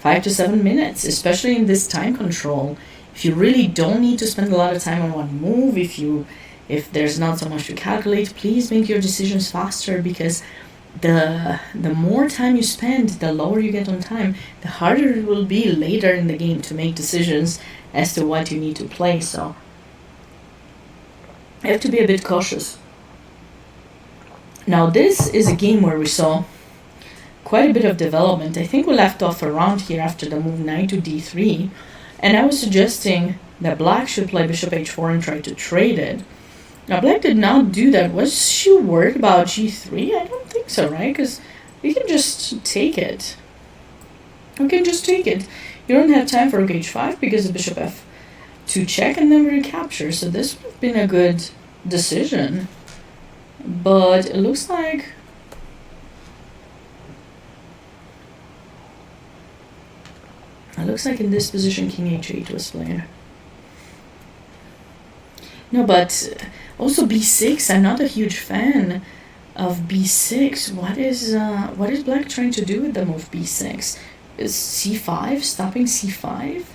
to 7 minutes, especially in this time control. If you really don't need to spend a lot of time on one move, if there's not so much to calculate, please make your decisions faster, because the more time you spend, the lower you get on time, the harder it will be later in the game to make decisions as to what you need to play. So you have to be a bit cautious. Now this is a game where we saw quite a bit of development. I think we left off around here after the move knight to d3, and I was suggesting that black should play bishop h4 and try to trade it. Now black did not do that. Was she worried about g3? I don't think so, right? Because we can just take it. We can just take it. You don't have time for rook h5 because of bishop f2 check and then recapture. So this would have been a good decision. But it looks like in this position king h8 was played. No, but also b6. I'm not a huge fan of b6. What is black trying to do with the move b6? Is c5 stopping c5?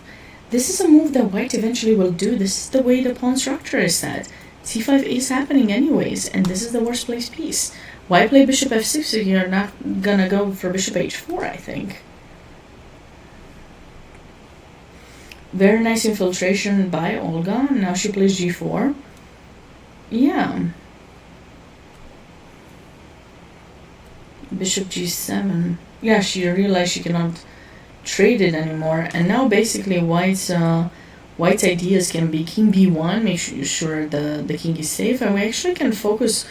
This is a move that white eventually will do. This is the way the pawn structure is set. c5 is happening anyways, and this is the worst placed piece. Why play bishop f6 if you're not gonna go for bishop h4, I think. Very nice infiltration by Olga. Now she plays g4. Yeah. Bishop g7. Yeah, she realized she cannot trade it anymore. And now basically white's ideas can be king b1, make sure the king is safe. And we actually can focus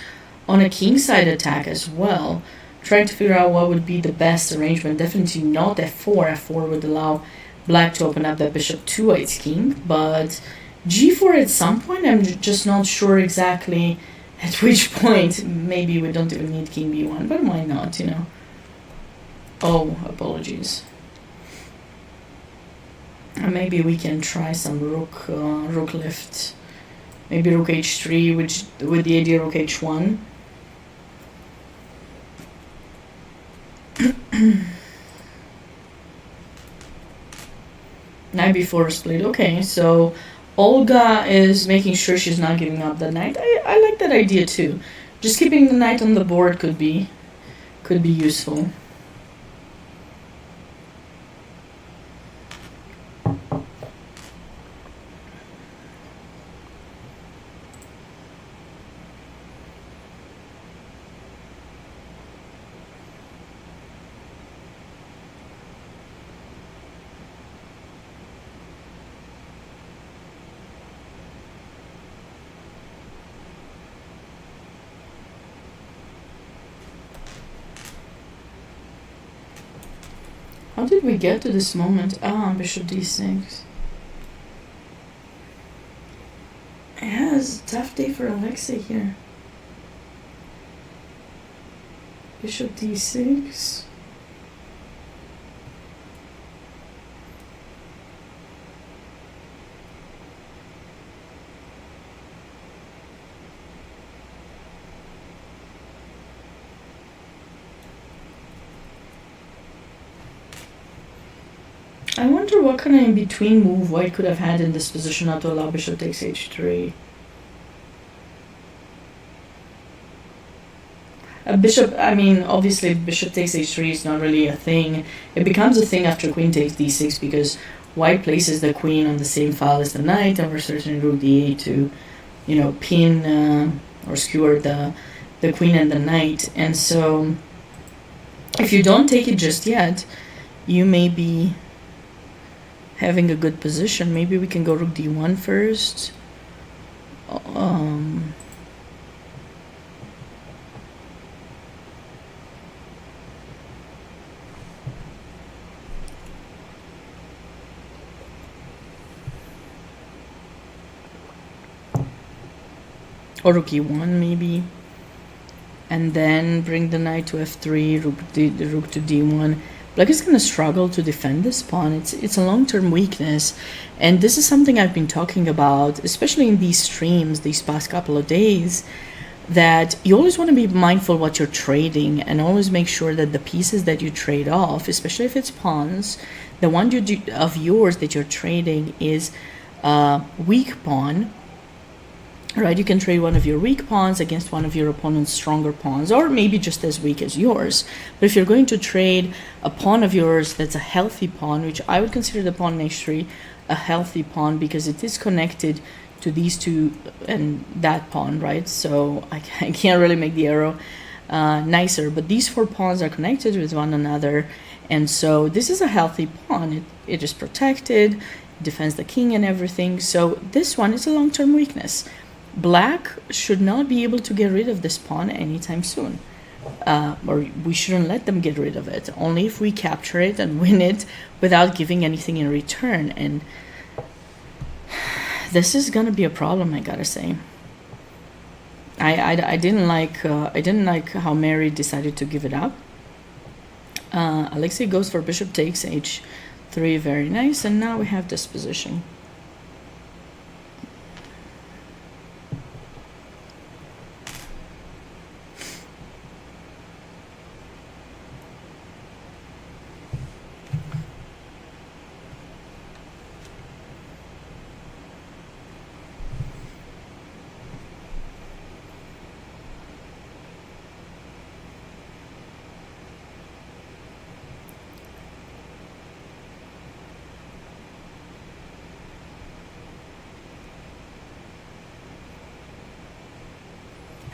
on a kingside attack as well. Trying to figure out what would be the best arrangement. Definitely not f4. f4 would allow black to open up that bishop to white's king, but g4 at some point, I'm just not sure exactly at which point. Maybe we don't even need king b1, but why not, you know? Oh, apologies. Maybe we can try some rook lift. Maybe rook h3, which with the idea rook h1. Knight b4 split. Okay, so Olga is making sure she's not giving up the knight. I like that idea too. Just keeping the knight on the board could be useful. How did we get to this moment? Ah, bishop d6. Yeah, it's a tough day for Alexey here. Bishop d6. I wonder what kind of in-between move white could have had in this position not to allow bishop takes h3. Obviously bishop takes h3 is not really a thing. It becomes a thing after queen takes d6 because white places the queen on the same file as the knight, and we're certain rook d8 to, pin or skewer the queen and the knight. And so if you don't take it just yet, you may be having a good position. Maybe we can go rook d1 first. Or rook e1 maybe. And then bring the knight to f3, rook to d1. Black is going to struggle to defend this pawn. It's a long-term weakness, and this is something I've been talking about, especially in these streams these past couple of days, that you always want to be mindful what you're trading, and always make sure that the pieces that you trade off, especially if it's pawns, the one of yours that you're trading is a weak pawn, right? You can trade one of your weak pawns against one of your opponent's stronger pawns, or maybe just as weak as yours. But if you're going to trade a pawn of yours that's a healthy pawn, which I would consider the pawn in h3 a healthy pawn because it is connected to these two and that pawn, right? So I can't really make the arrow nicer, but these four pawns are connected with one another, and so this is a healthy pawn. It is protected, defends the king and everything. So this one is a long-term weakness. Black should not be able to get rid of this pawn anytime soon, or we shouldn't let them get rid of it, only if we capture it and win it without giving anything in return. And this is gonna be a problem, I gotta say. I didn't like how Mary decided to give it up. Alexey goes for bishop takes h3, very nice, and now we have this position.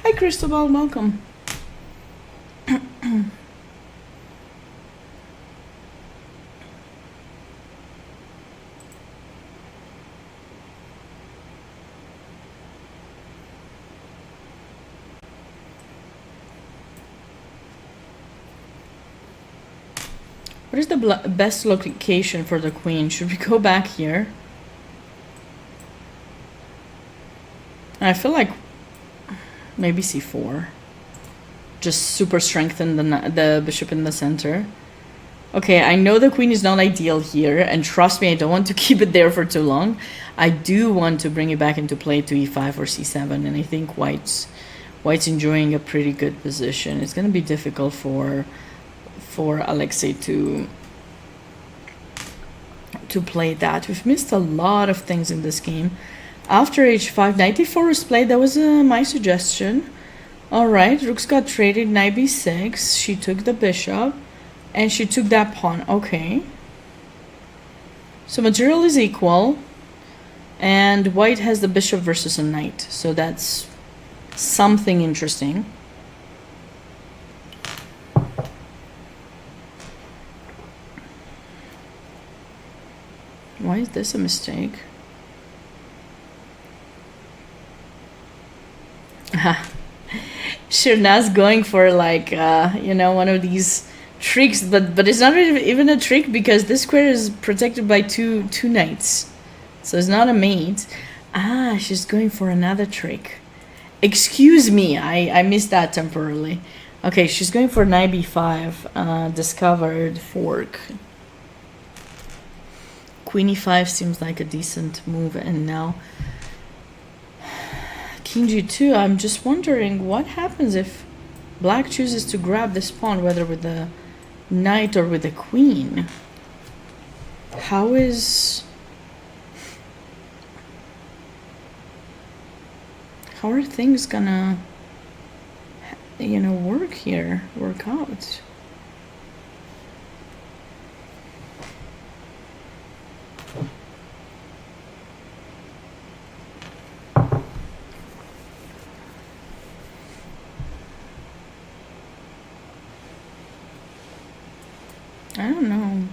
Hi, Cristobal, welcome. What is the best location for the queen? Should we go back here? I feel like maybe c4. Just super strengthen the bishop in the center. Okay, I know the queen is not ideal here, and trust me, I don't want to keep it there for too long. I do want to bring it back into play to e5 or c7, and I think White's enjoying a pretty good position. It's going to be difficult for Alexey to play that. We've missed a lot of things in this game. After h5, knight e4 was played. That was my suggestion. All right, rooks got traded, knight b6. She took the bishop, and she took that pawn. Okay. So material is equal, and White has the bishop versus a knight. So that's something interesting. Why is this a mistake? Shirnaz going for like one of these tricks, but it's not even a trick because this square is protected by two knights, so it's not a mate. She's going for another trick. Excuse me, I missed that temporarily. Okay, she's going for knight b5, discovered fork. Queen e5 seems like a decent move, and now King g2. I'm just wondering what happens if Black chooses to grab this pawn, whether with the knight or with the queen. How are things gonna work out? I don't know.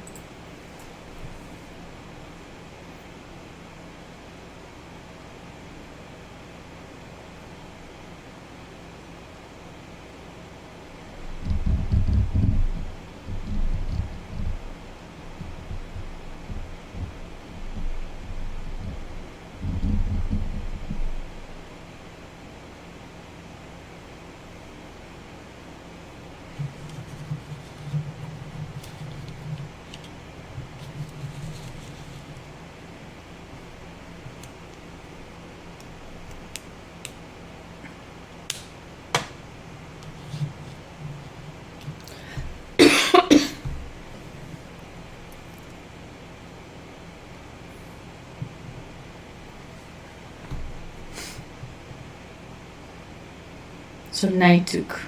So knight took.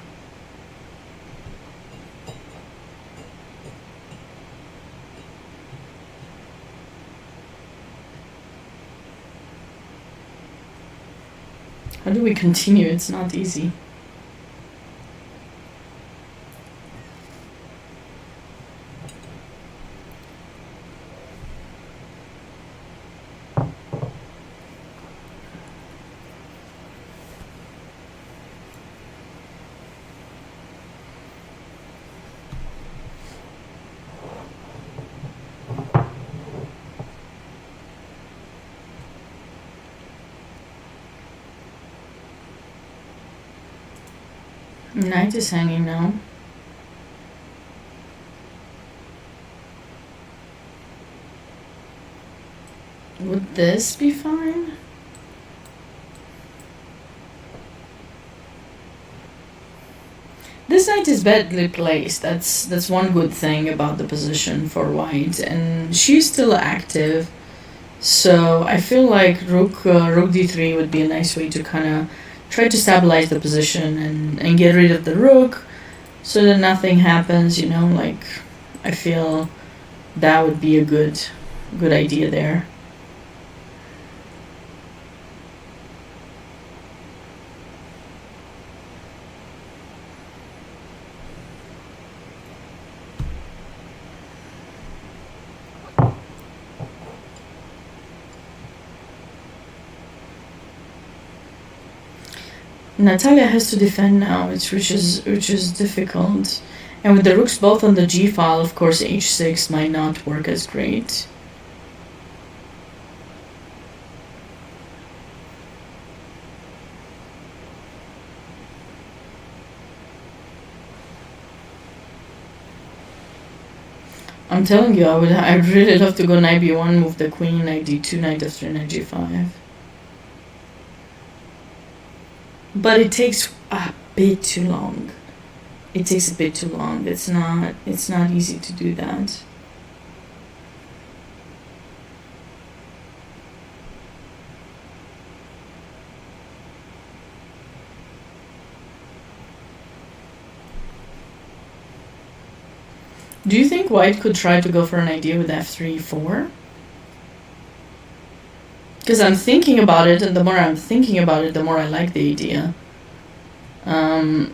How do we continue? It's not easy. Knight is hanging now. Would this be fine? This knight is badly placed. That's one good thing about the position for white, and she's still active. So I feel like rook d3 would be a nice way to kind of try to stabilize the position and get rid of the rook, so that nothing happens. You know, like I feel that would be a good idea there. Natalia has to defend now, which is difficult. And with the rooks both on the g file, of course, h6 might not work as great. I'm telling you, I'd really love to go knight b1, move the queen, knight d2, knight f3, knight g5. But it takes a bit too long. It takes a bit too long. It's not easy to do that. Do you think white could try to go for an idea with f3, 4? Because I'm thinking about it, and the more I'm thinking about it, the more I like the idea.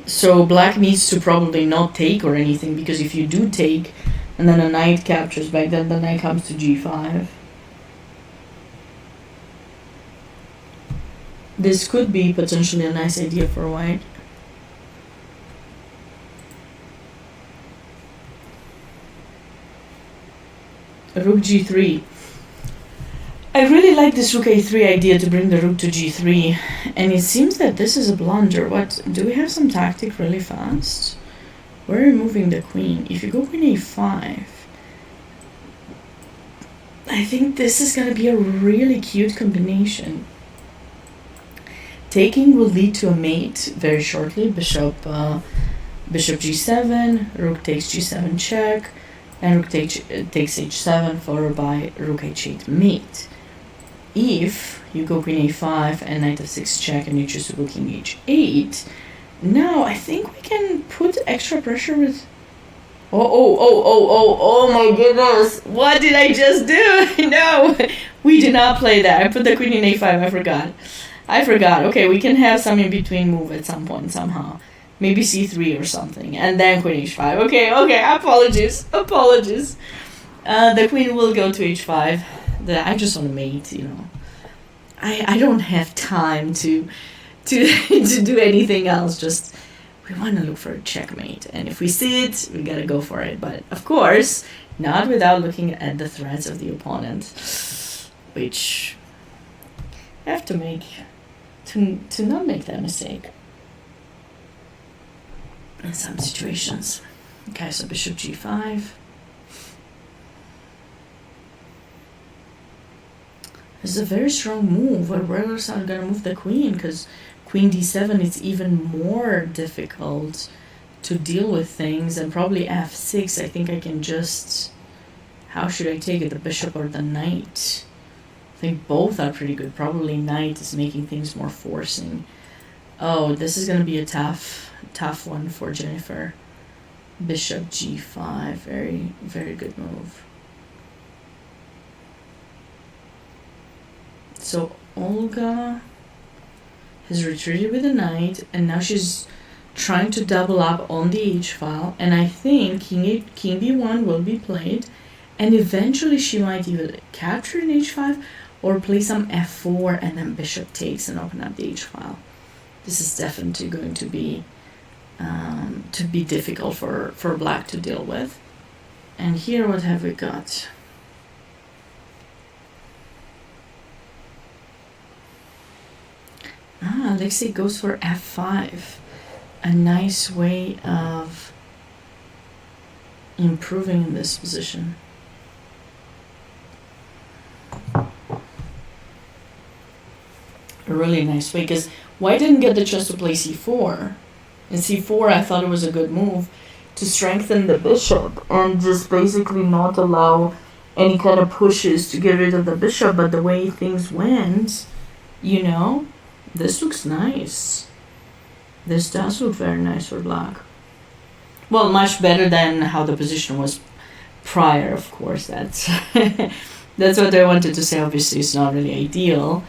So black needs to probably not take or anything, because if you do take, and then a knight captures back, then the knight comes to g5. This could be potentially a nice idea for white. Rook g3. I really like this rook a3 idea to bring the rook to g3, and it seems that this is a blunder. What, do we have some tactic really fast? Where are we moving the queen? If you go queen a5, I think this is gonna be a really cute combination. Taking will lead to a mate very shortly. Bishop g7, rook takes g7 check, and rook takes h7, followed by rook h8 mate. If you go queen a5 and knight f6 check, and you choose to go king h8, now I think we can put extra pressure with... Oh my goodness, what did I just do? No, we did not play that. I put the queen in a5, I forgot. Okay, we can have some in between move at some point somehow. Maybe c3 or something, and then queen h5. Okay, apologies. The queen will go to h5. I just want to mate, you know. I don't have time to do anything else. Just we want to look for a checkmate, and if we see it, we gotta go for it. But of course, not without looking at the threats of the opponent, which I have to make to not make that mistake in some situations. Okay, so bishop g5. This is a very strong move. Where else are gonna move the queen? Because queen d7 is even more difficult to deal with things, and probably f6. I think I can just... How should I take it? The bishop or the knight? I think both are pretty good. Probably knight is making things more forcing. Oh, this is gonna be a tough one for Jennifer. Bishop g5, very, very good move. So Olga has retreated with a knight, and now she's trying to double up on the h-file, and I think king b1 will be played, and eventually she might either capture an h5 or play some f4 and then bishop takes and open up the h-file. This is definitely going to be difficult for black to deal with. And here, what have we got? Alexey goes for f5. A nice way of improving in this position. A really nice way, because white didn't get the chance to play c4. And c4, I thought it was a good move to strengthen the bishop and just basically not allow any kind of pushes to get rid of the bishop. But the way things went, you know, this looks nice. This does look very nice for black. Well, much better than how the position was prior, of course. That's that's what I wanted to say. Obviously, it's not really ideal.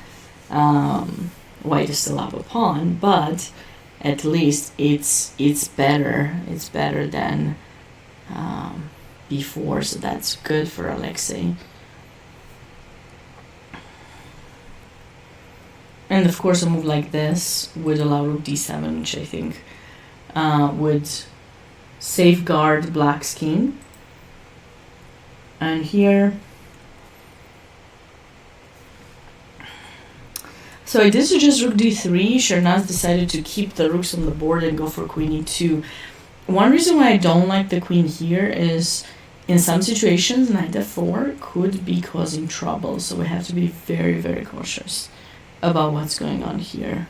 White is still up a pawn, but at least it's better. It's better than before, so that's good for Alexey. And of course, a move like this would allow rook d7, which I think would safeguard black's king. And here, so I did suggest rook d3. Shernaz decided to keep the rooks on the board and go for queen e2. One reason why I don't like the queen here is in some situations, knight f4 could be causing trouble. So we have to be very, very cautious about what's going on here.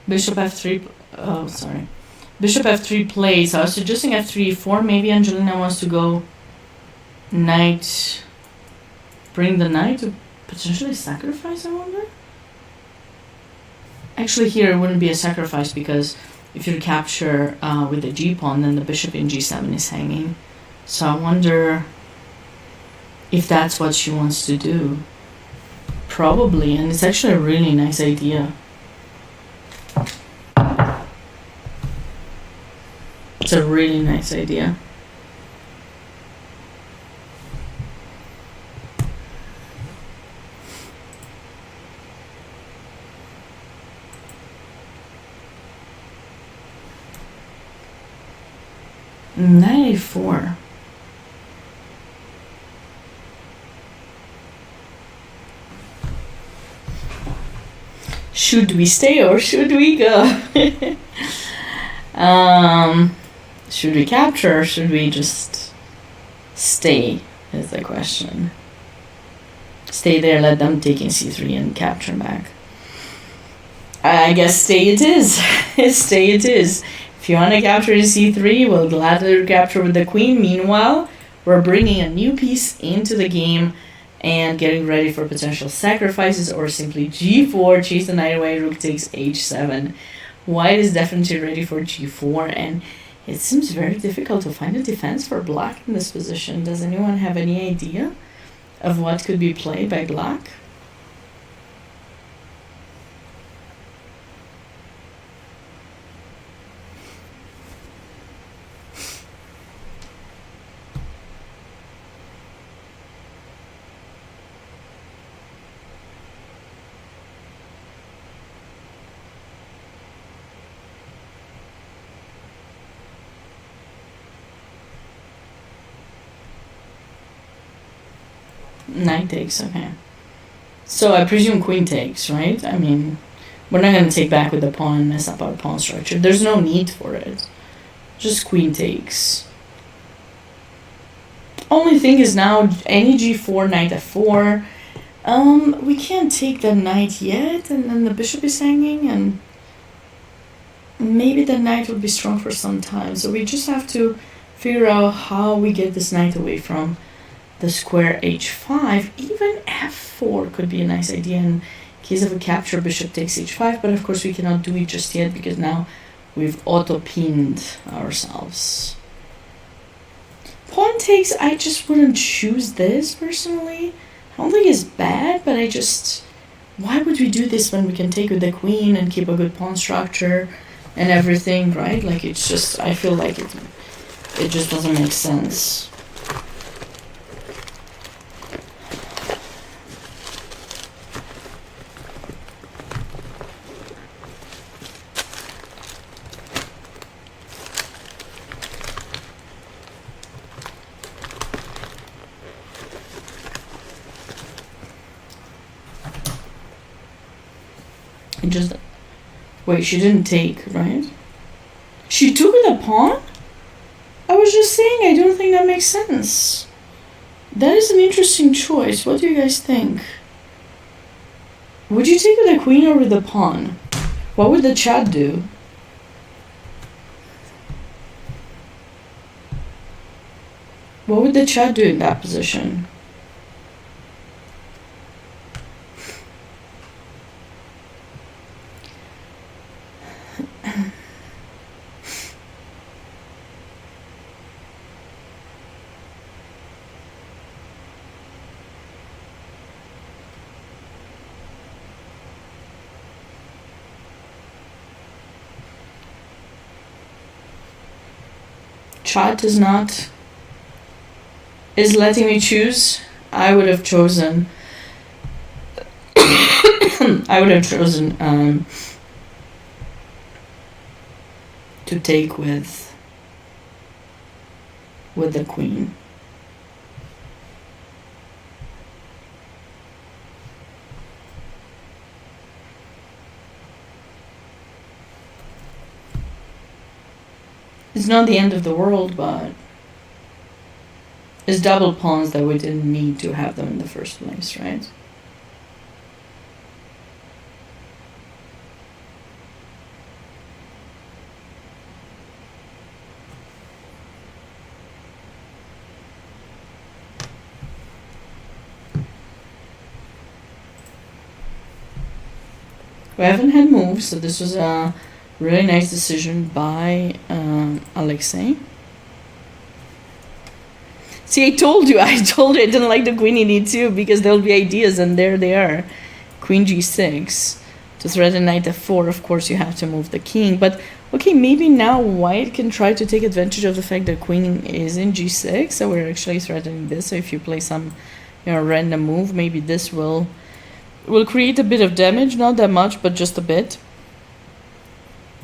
Bishop f3, oh, sorry. Bishop f3 plays. I was suggesting f3, e4. Maybe Angelina wants to go knight, bring the knight to potentially sacrifice, I wonder? Actually, here it wouldn't be a sacrifice, because if you capture with the g-pawn, then the bishop in g7 is hanging. So I wonder if that's what she wants to do. Probably, and it's actually a really nice idea. It's a really nice idea. Knight a4. Should we stay or should we go? Should we capture or should we just stay is the question. Stay there, let them take in c3 and capture back. I guess stay it is. Stay it is. If you want to capture c3, we'll gladly capture with the queen. Meanwhile, we're bringing a new piece into the game and getting ready for potential sacrifices, or simply g4, chase the knight away, rook takes h7. White is definitely ready for g4, and it seems very difficult to find a defense for black in this position. Does anyone have any idea of what could be played by black? Knight takes, okay. So I presume queen takes, right? I mean, we're not going to take back with the pawn and mess up our pawn structure. There's no need for it. Just queen takes. Only thing is now, any g4, knight f4. We can't take the knight yet, and then the bishop is hanging, and maybe the knight will be strong for some time. So we just have to figure out how we get this knight away from the square h5. Even f4 could be a nice idea in case of a capture. Bishop takes h5, but of course we cannot do it just yet because now we've auto-pinned ourselves. Pawn takes, I just wouldn't choose this personally. I don't think it's bad, but why would we do this when we can take with the queen and keep a good pawn structure and everything, right? Like, it's just, I feel like it just doesn't make sense. Wait, she didn't take, right? She took the pawn? I was just saying, I don't think that makes sense. That is an interesting choice. What do you guys think? Would you take with the queen or with the pawn? What would the chat do? What would the chat do in that position? Chat is letting me choose. I would have chosen to take with the queen. It's not the end of the world, but it's double pawns that we didn't need to have them in the first place, right? We haven't had moves, so this was a really nice decision by Alexey. See, I told you I didn't like the queen in e2 because there'll be ideas, and there they are. Queen g6. To threaten knight f4, of course, you have to move the king. But, okay, maybe now white can try to take advantage of the fact that queen is in g6, so we're actually threatening this. So if you play some, random move, maybe this will create a bit of damage. Not that much, but just a bit.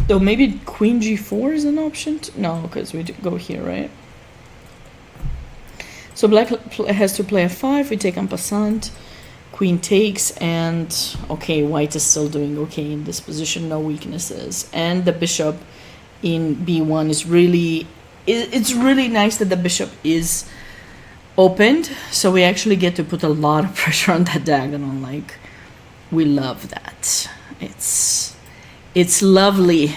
Though maybe queen g4 is an option. No, because we go here, right? So black has to play f5. We take en passant. Queen takes, and okay, white is still doing okay in this position. No weaknesses, and the bishop in b1 is really. It's really nice that the bishop is opened, so we actually get to put a lot of pressure on that diagonal. Like, we love that. It's lovely.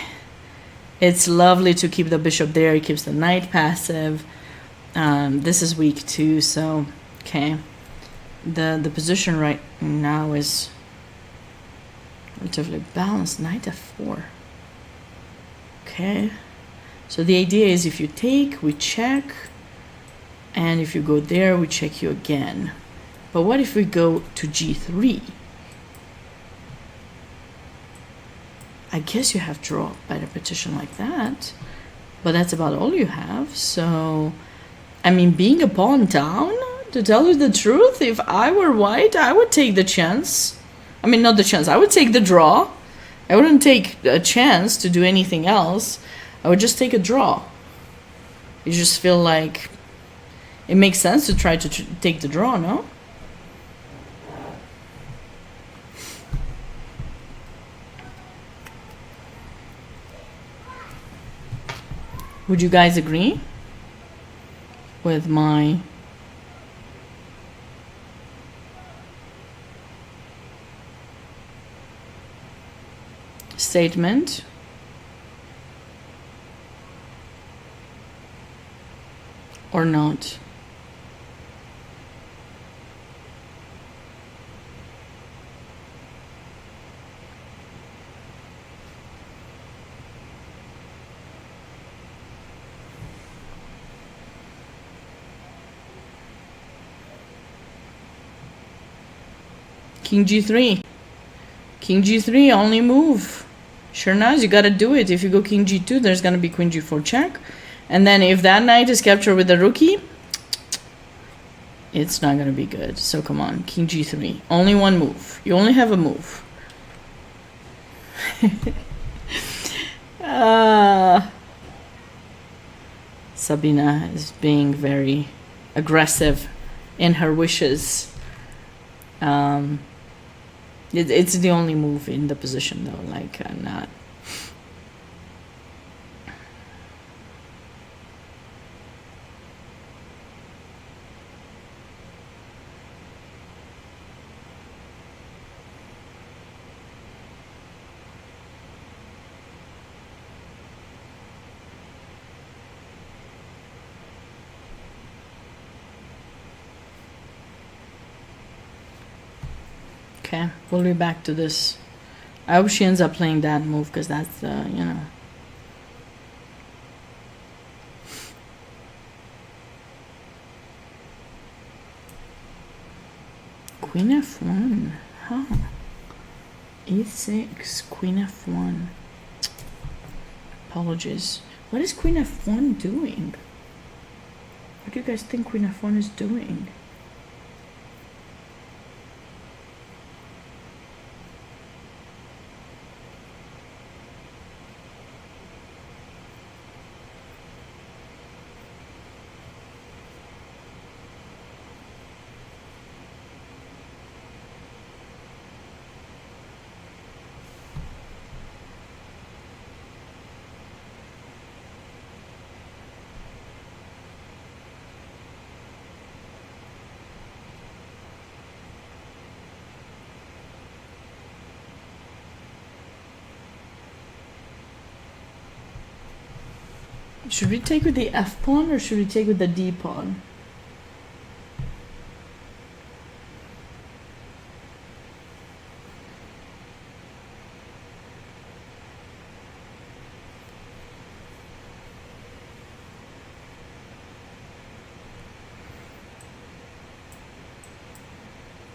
It's lovely to keep the bishop there. It keeps the knight passive. This is weak too, so okay. The position right now is relatively balanced. Knight f4. Okay. So the idea is if you take, we check, and if you go there, we check you again. But what if we go to g3? I guess you have draw by the petition like that, but that's about all you have. So, I mean, being a pawn down, to tell you the truth, if I were white, I would take the chance. I mean, not the chance, I would take the draw. I wouldn't take a chance to do anything else. I would just take a draw. You just feel like it makes sense to try to take the draw, no? Would you guys agree with my statement? or not? King g3. King g3, only move. Sure nice, you gotta do it. If you go king g2, there's gonna be queen g4 check. And then if that knight is captured with the rookie, it's not gonna be good. So come on, king g3. Only one move. You only have a move. Sabina is being very aggressive in her wishes. It's the only move in the position though, like not. Okay, we'll be back to this. I hope she ends up playing that move because that's you know. Queen f1. Huh. e6. Queen f1. Apologies. What is queen f1 doing? What do you guys think queen f1 is doing? Should we take with the f pawn or should we take with the d pawn?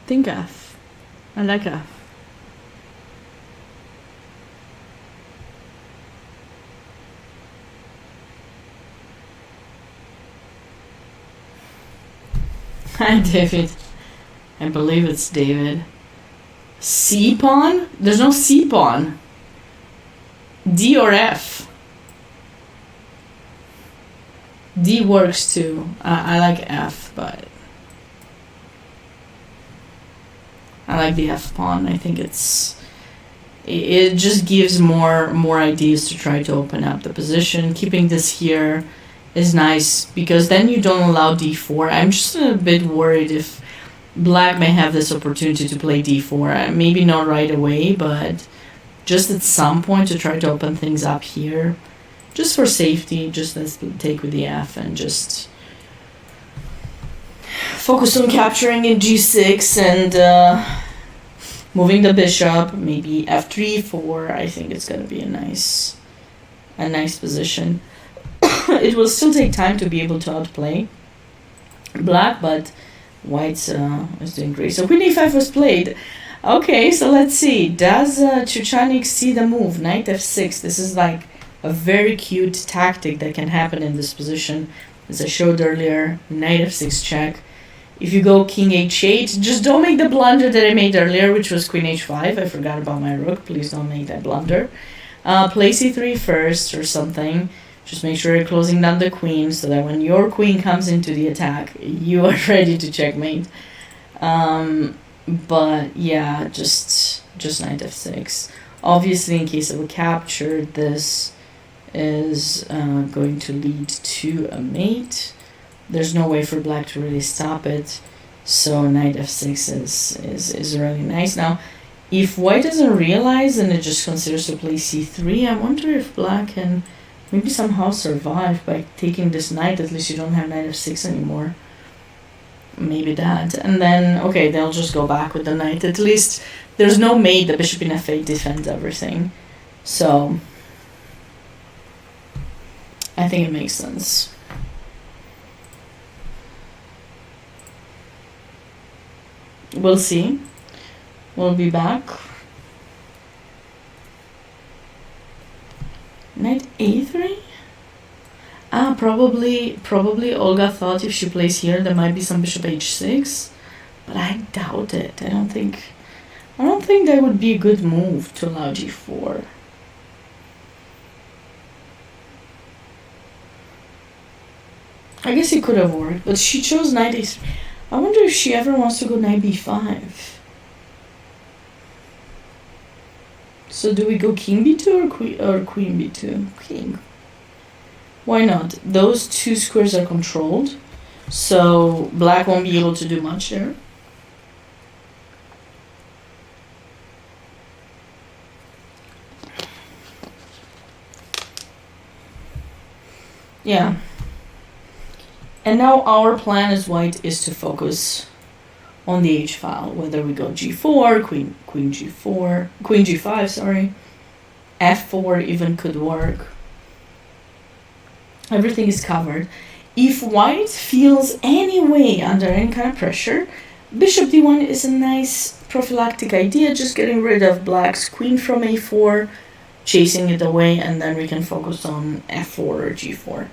Think f. I like f. Hi, David. I believe it's David. C pawn? There's no C pawn. D or F. D works too. I like F, but I like the F pawn. I think it just gives more ideas to try to open up the position. Keeping this here is nice because then you don't allow d4. I'm just a bit worried if black may have this opportunity to play d4. Maybe not right away, but just at some point to try to open things up here. Just for safety, just let's take with the f and just focus on capturing in g6 and moving the bishop, maybe f3, 4. I think it's going to be a nice position. It will still take time to be able to outplay black, but white's is doing great. So queen a5 was played. Okay, so let's see. Does Chuchanik see the move? Knight f6. This is like a very cute tactic that can happen in this position. As I showed earlier, knight f6 check. If you go king h8, just don't make the blunder that I made earlier, which was queen h5. I forgot about my rook. Please don't make that blunder. Play c3 first or something. Just make sure you're closing down the queen so that when your queen comes into the attack, you are ready to checkmate. But yeah, just knight f6. Obviously, in case of a capture, this is going to lead to a mate. There's no way for black to really stop it. So knight f6 is really nice. Now, if white doesn't realize and it just considers to play c3, I wonder if black can maybe somehow survive by taking this knight. At least you don't have knight f6 anymore. Maybe that. And then, okay, they'll just go back with the knight. At least there's no mate. The bishop in f8 defends everything. So I think it makes sense. We'll see. We'll be back. Knight a3? Ah, probably Olga thought if she plays here there might be some bishop h6, but I doubt it. I don't think that would be a good move to allow g4. I guess it could have worked, but she chose knight a3. I wonder if she ever wants to go knight b5. So do we go king b2 or queen b2? King. Why not? Those two squares are controlled, so black won't be able to do much there. Yeah. And now our plan as white is to focus on the H file, whether we go g4, queen g4, queen g5, sorry, f4 even could work. Everything is covered. If white feels any way under any kind of pressure, bishop d1 is a nice prophylactic idea, just getting rid of black's queen from a4, chasing it away, and then we can focus on f4 or g4.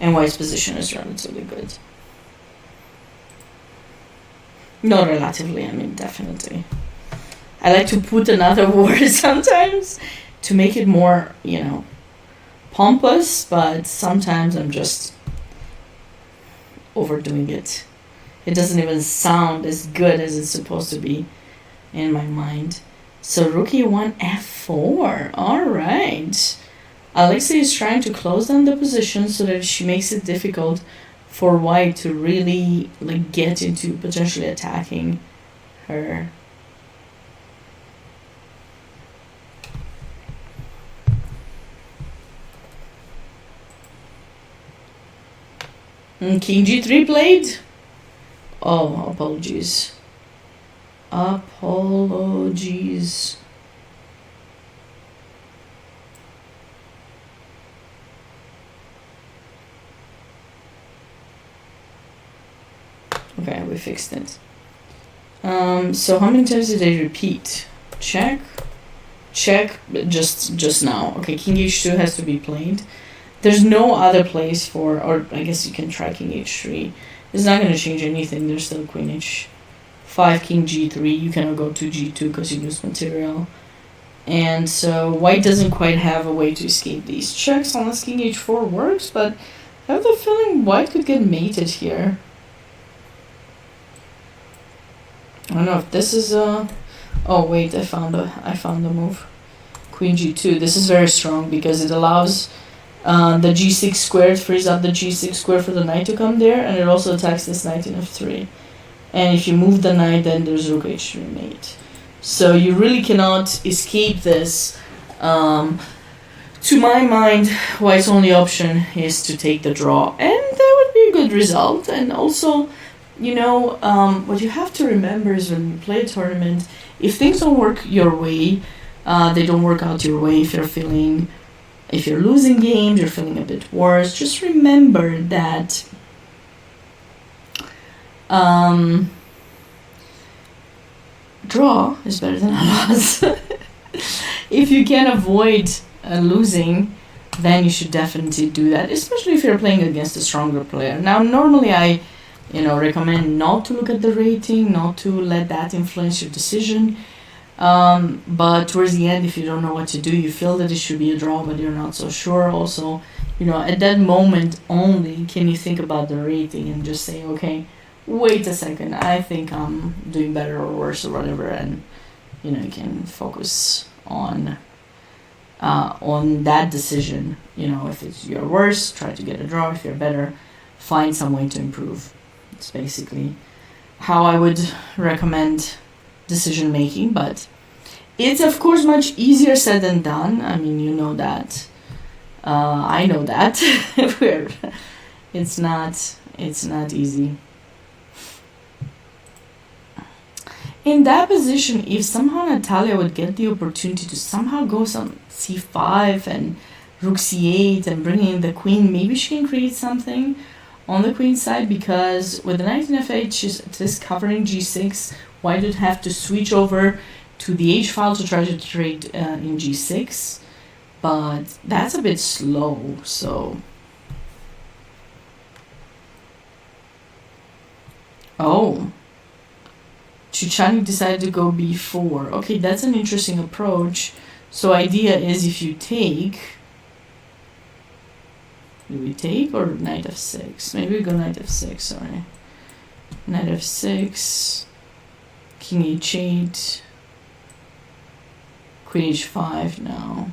And white's position is relatively good. Not relatively, I mean definitely. I like to put another word sometimes to make it more, you know, pompous, but sometimes I'm just overdoing it. It doesn't even sound as good as it's supposed to be in my mind. So rook e1 f4. All right. Alexey is trying to close down the position so that she makes it difficult for white to really like get into potentially attacking her. King g3 played. Oh, apologies. Apologies. Okay, we fixed it. So how many times did I repeat? Check. Check just now. Okay, king h2 has to be played. There's no other place for, or I guess you can try king h3. It's not going to change anything. There's still queen h5, king g3. You cannot go to g2 because you lose material. And so white doesn't quite have a way to escape these checks unless king h4 works, but I have the feeling white could get mated here. I don't know if this is a... Oh wait, I found the move. Queen g2. This is very strong because it allows the g6 square. It frees up the g6 square for the knight to come there, and it also attacks this knight in f3. And if you move the knight, then there's rook h3 mate. So you really cannot escape this. To my mind, white's only option is to take the draw, and that would be a good result. And also, you know, what you have to remember is when you play a tournament, if things don't work your way, they don't work out your way, if you're losing games, you're feeling a bit worse, just remember that draw is better than a loss. If you can avoid losing, then you should definitely do that, especially if you're playing against a stronger player. Now, normally I recommend not to look at the rating, not to let that influence your decision. But towards the end, if you don't know what to do, you feel that it should be a draw, but you're not so sure. Also, at that moment only can you think about the rating and just say, okay, wait a second, I think I'm doing better or worse or whatever, and you can focus on that decision. If you're worse, try to get a draw. If you're better, find some way to improve. It's basically how I would recommend decision making, but it's of course much easier said than done. I mean, that. I know that. It's not easy. In that position, if somehow Natalia would get the opportunity to somehow go some c5 and rook c8 and bring in the queen, maybe she can create something on the queen side, because with the knight in f8, it is covering g6. Why do it have to switch over to the h file to try to trade in g6? But that's a bit slow, so... Oh. Chichani decided to go b4. Okay, that's an interesting approach. So idea is if you take... Do we take or knight f6? Maybe we go knight f6, sorry. Knight f6, king h8, queen h5 now.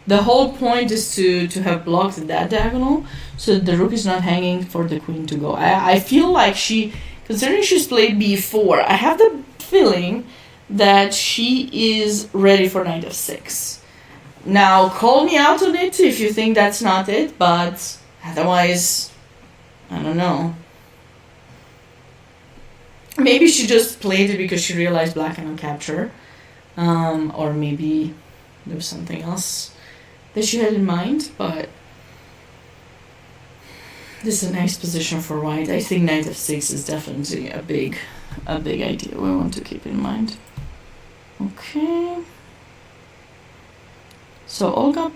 The whole point is to have blocked that diagonal so that the rook is not hanging for the queen to go. I feel like she, considering she's played b4, I have the feeling that she is ready for knight f6. Now, call me out on it if you think that's not it, but otherwise, I don't know. Maybe she just played it because she realized black cannot capture. Or maybe there was something else that she had in mind, but this is a nice position for white. I think knight f6 is definitely a big idea we want to keep in mind. Okay. So Olga,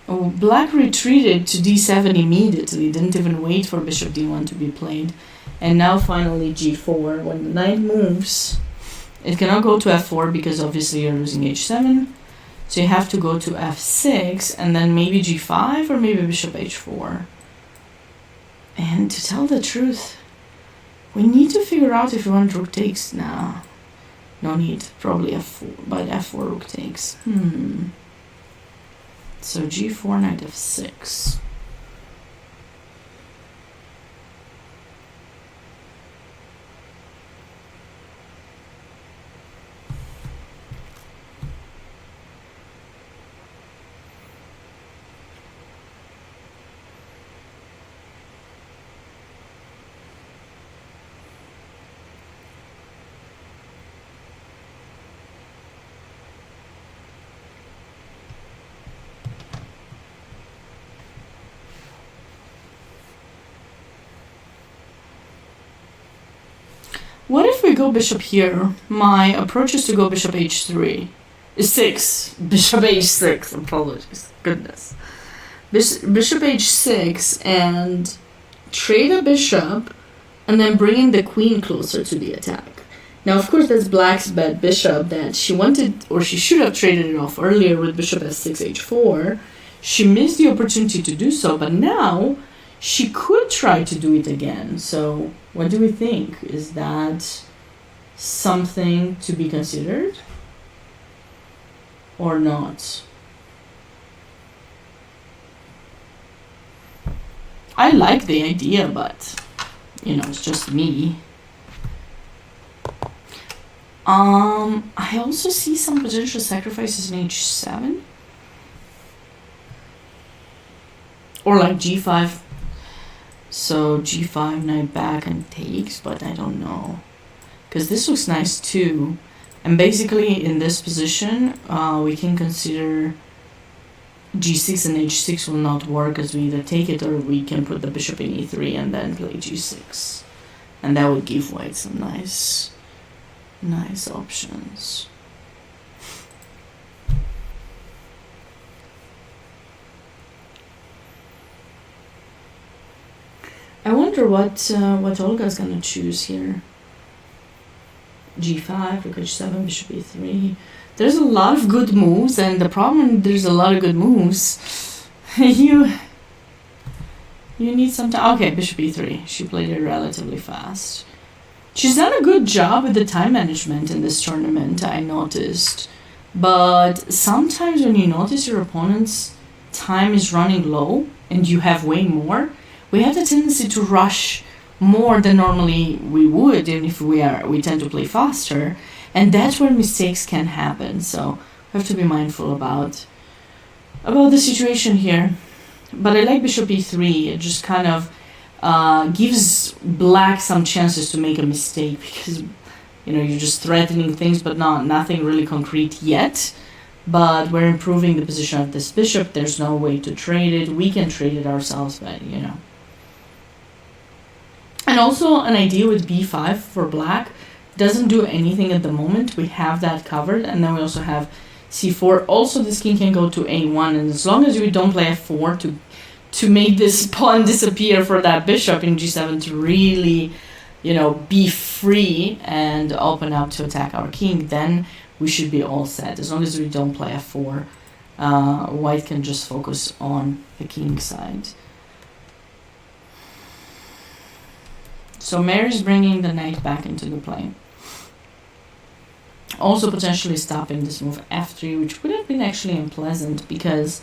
black retreated to d7 immediately, didn't even wait for bishop d1 to be played. And now finally g4, when the knight moves, it cannot go to f4 because obviously you're losing h7. So you have to go to f6 and then maybe g5 or maybe bishop h4. And to tell the truth, we need to figure out if we want rook takes now. No need, probably f4, but f4 rook takes. So g4, knight f6. What if we go bishop here? My approach is to go bishop h3. 6. Bishop h6. Apologies. Goodness. Bishop h6 and trade a bishop and then bring in the queen closer to the attack. Now, of course, that's black's bad bishop that she wanted, or she should have traded it off earlier with bishop s6, h4. She missed the opportunity to do so, but now she could try to do it again. So what do we think? Is that something to be considered or not? I like the idea, but it's just me. I also see some potential sacrifices in h7 or like g5. So g5, knight back and takes, but I don't know. Because this looks nice too. And basically in this position, we can consider g6 and h6 will not work, as we either take it or we can put the bishop in e3 and then play g6. And that would give white some nice options. I wonder what Olga's gonna choose here. G5, rook h7, bishop e3. There's a lot of good moves, and the problem, there's a lot of good moves. you need some time. Okay, bishop e3. She played it relatively fast. She's done a good job with the time management in this tournament, I noticed. But sometimes when you notice your opponent's time is running low and you have way more, we have the tendency to rush more than normally we would, and if we tend to play faster, and that's where mistakes can happen. So have to be mindful about the situation here. But I like bishop e3. It just kind of gives black some chances to make a mistake, because you're just threatening things, but nothing really concrete yet. But we're improving the position of this bishop. There's no way to trade it. We can trade it ourselves, but And also an idea with b5 for black doesn't do anything at the moment. We have that covered, and then we also have c4. Also, this king can go to a1, and as long as we don't play f4 to make this pawn disappear for that bishop in g7 to really, be free and open up to attack our king, then we should be all set. As long as we don't play f4, white can just focus on the king side. So Mary's bringing the knight back into the play. Also potentially stopping this move f3, which would have been actually unpleasant, because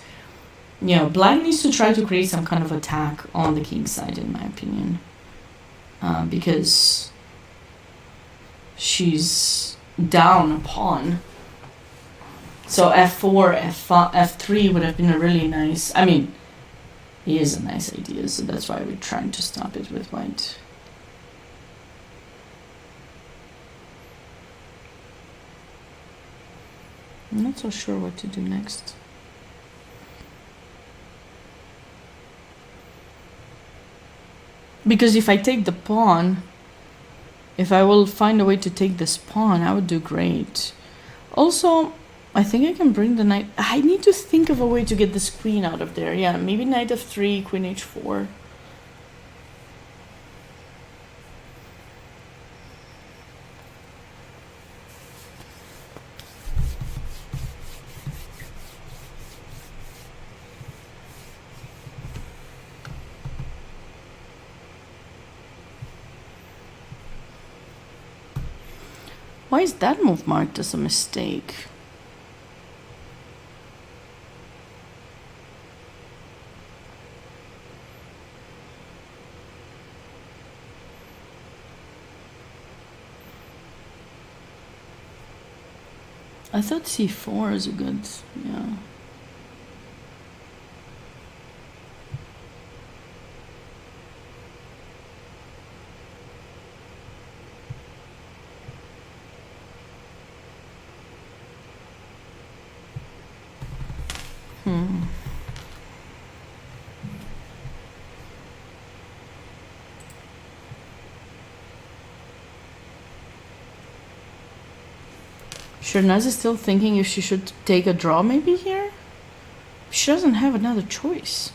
black needs to try to create some kind of attack on the king side, in my opinion, because she's down a pawn. So f4, f3 would have been a really nice, it is a nice idea, so that's why we're trying to stop it with white. I'm not so sure what to do next. Because if I take the pawn, if I will find a way to take this pawn, I would do great. Also, I think I can bring the knight. I need to think of a way to get this queen out of there. Yeah, maybe knight f3, queen h4. Why is that move marked as a mistake? I thought c4 is a good, yeah. Shernaz is still thinking if she should take a draw maybe here? She doesn't have another choice.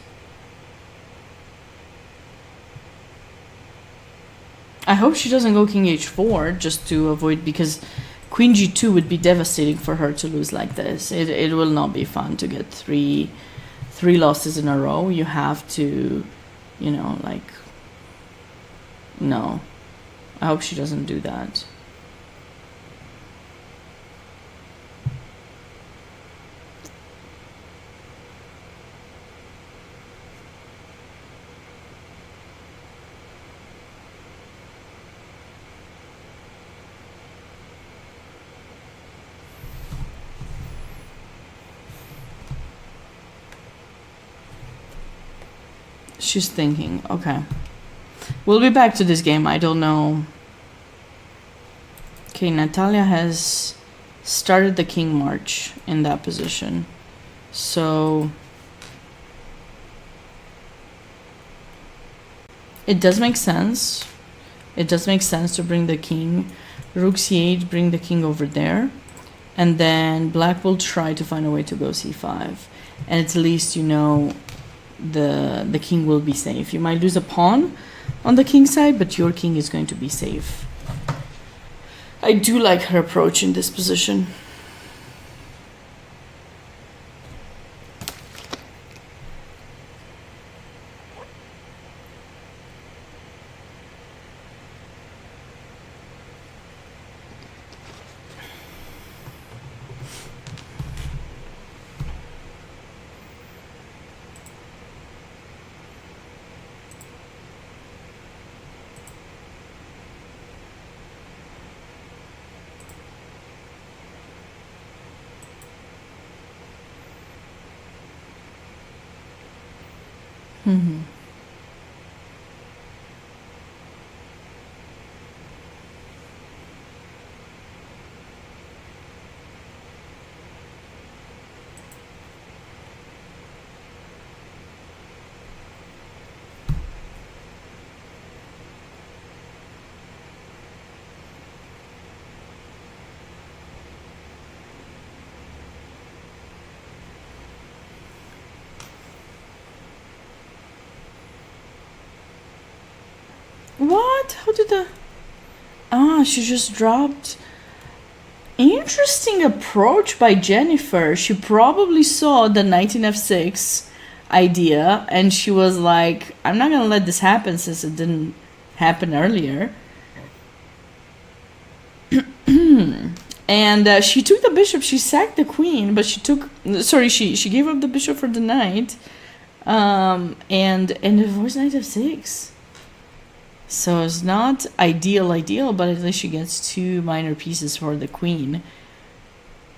I hope she doesn't go king h4 just to avoid, because queen g2 would be devastating for her to lose like this. It will not be fun to get three losses in a row. You have to, no. I hope she doesn't do that. She's thinking, okay. We'll be back to this game. I don't know. Okay, Natalia has started the king march in that position. So it does make sense. It does make sense to bring the king. Rook c8, bring the king over there. And then black will try to find a way to go c5. And at least the king will be safe. You might lose a pawn on the king side, but your king is going to be safe. I do like her approach in this position. What? How did the... Ah, she just dropped. Interesting approach by Jennifer. She probably saw the knight in f6 idea and she was like, I'm not gonna let this happen since it didn't happen earlier. And she took the bishop. She sacked the queen, but she took... Sorry, she gave up the bishop for the knight. And it was knight f6. So it's not ideal, but at least she gets 2 minor pieces for the queen.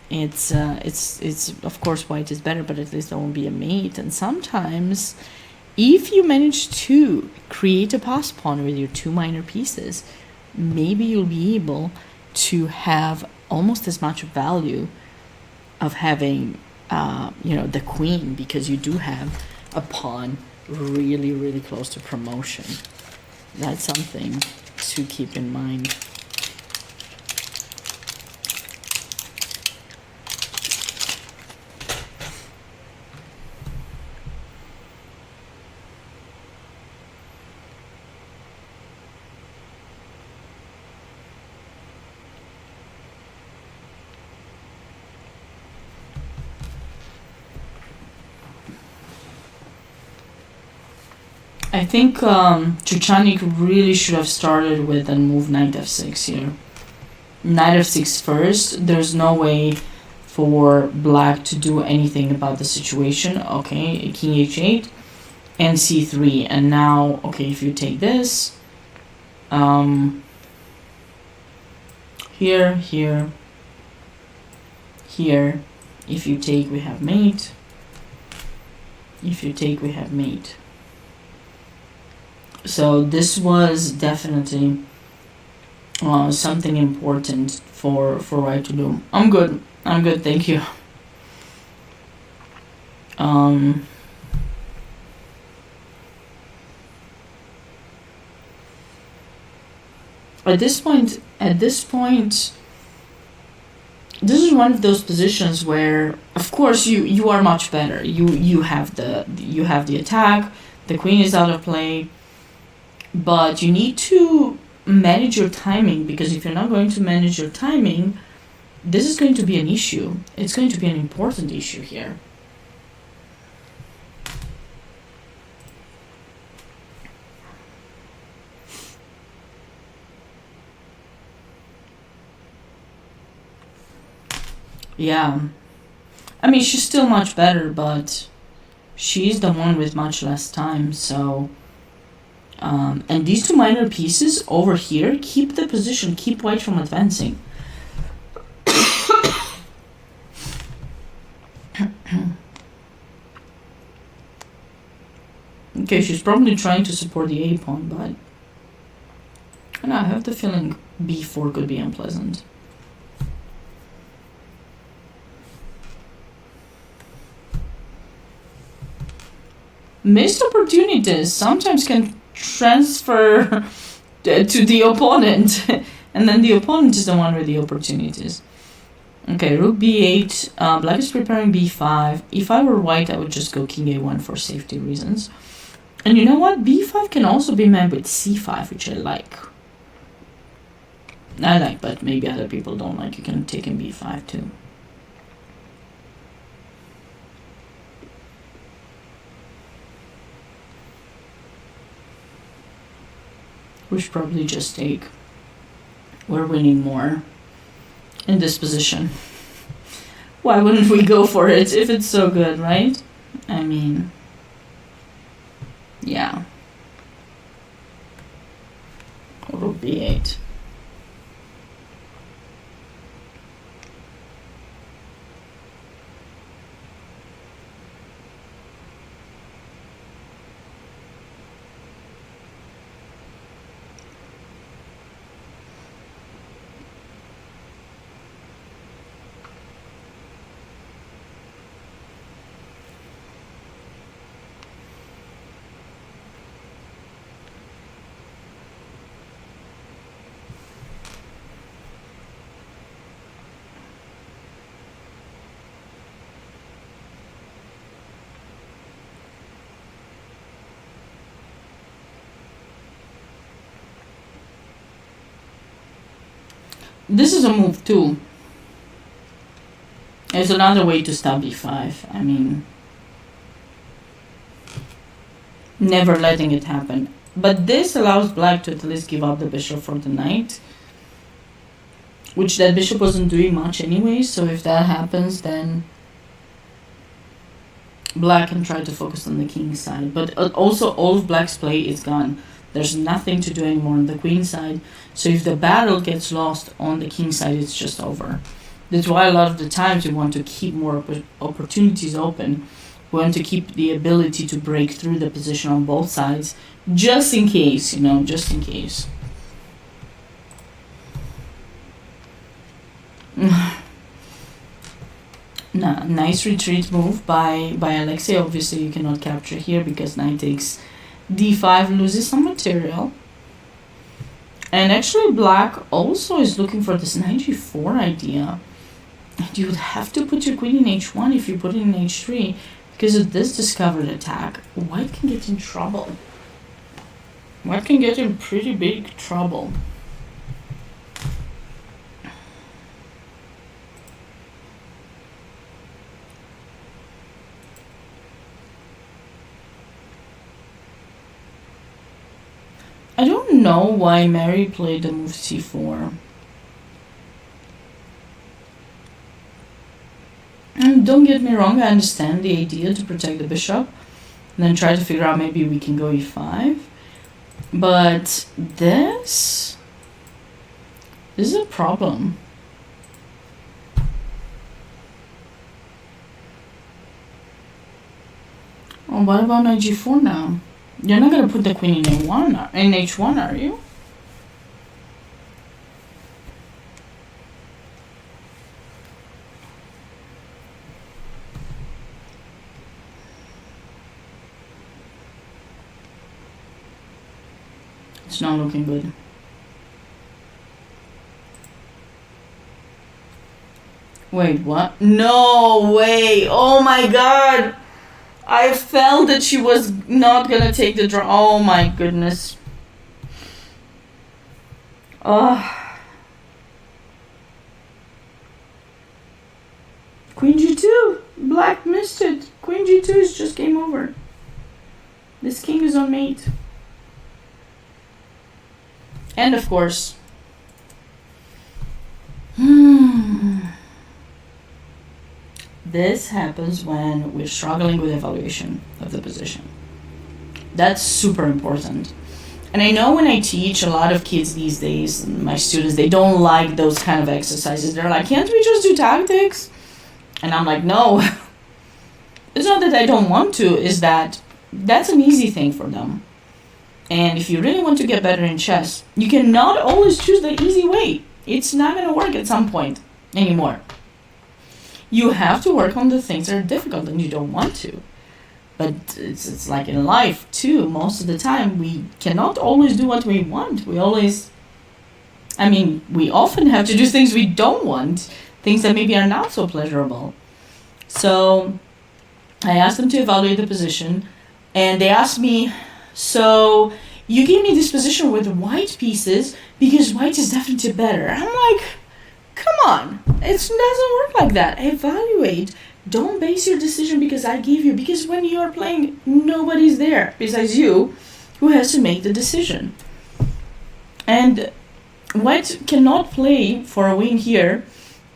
It's of course white is better, but at least there won't be a mate. And sometimes, if you manage to create a pass pawn with your 2 minor pieces, maybe you'll be able to have almost as much value of having, the queen, because you do have a pawn really, really close to promotion. That's something to keep in mind. I think Chuchanik really should have started with and moved knight f6 here. Knight f6 first. There's no way for black to do anything about the situation. Okay, king h8 and c3. And now, okay, if you take this, here, if you take, we have mate. If you take, we have mate. So this was definitely something important for white to do. I'm good, thank you. At this point, this is one of those positions where, of course, you are much better. You have the attack. The queen is out of play. But you need to manage your timing, because if you're not going to manage your timing, this is going to be an issue. It's going to be an important issue here. Yeah. I mean, she's still much better, but she's the one with much less time, so... and these 2 minor pieces over here keep the position, keep white from advancing. Okay, she's probably trying to support the A pawn, but I have the feeling b4 could be unpleasant. Missed opportunities sometimes can transfer to the opponent, and then the opponent is the one with the opportunities. Okay, rook b8. Black is preparing b5. If I were white, I would just go king a1 for safety reasons. And you know what? b5 can also be met with c5, which I like. But maybe other people don't like. You can take in b5 too. We should probably just take. We're winning more in this position. Why wouldn't we go for it if it's so good, right? I mean, yeah. Rook b8. This is a move too. It's another way to stop b5. I mean, never letting it happen. But this allows black to at least give up the bishop for the knight, which that bishop wasn't doing much anyway, so if that happens, then black can try to focus on the king side. But also all of black's play is gone. There's nothing to do anymore on the queen side, so if the battle gets lost on the king side, it's just over. That's why a lot of the times we want to keep more opportunities open. We want to keep the ability to break through the position on both sides, just in case, just in case. Nice retreat move by Alexey. Obviously, you cannot capture here because knight takes d5, loses some material. And actually, black also is looking for this knight g4 idea. And you would have to put your queen in h1 if you put it in h3. Because of this discovered attack, white can get in trouble. White can get in pretty big trouble. I don't know why Mary played the move c4. And don't get me wrong, I understand the idea to protect the bishop and then try to figure out maybe we can go e5. But this is a problem. Oh, what about knight g4 now? You're not going to put the queen in h1, are you? It's not looking good. Wait, what? No way! Oh my god! I felt that she was not gonna take the draw. Oh my goodness. Queen g2! Black missed it. Queen g2 is just game over. This king is on mate. And of course, this happens when we're struggling with evaluation of the position. That's super important. And I know when I teach a lot of kids these days, my students, they don't like those kind of exercises. They're like, can't we just do tactics? And I'm like, no. It's not that I don't want to, is that that's an easy thing for them. And if you really want to get better in chess, you cannot always choose the easy way. It's not going to work at some point anymore. You have to work on the things that are difficult and you don't want to. But it's like in life too. Most of the time, we cannot always do what we want. We often have to do things we don't want, things that maybe are not so pleasurable. So I asked them to evaluate the position, and they asked me, so you gave me this position with white pieces because white is definitely better. I'm like, come on, it doesn't work like that. Evaluate. Don't base your decision because I gave you, because when you are playing, nobody's there besides you who has to make the decision. And white cannot play for a win here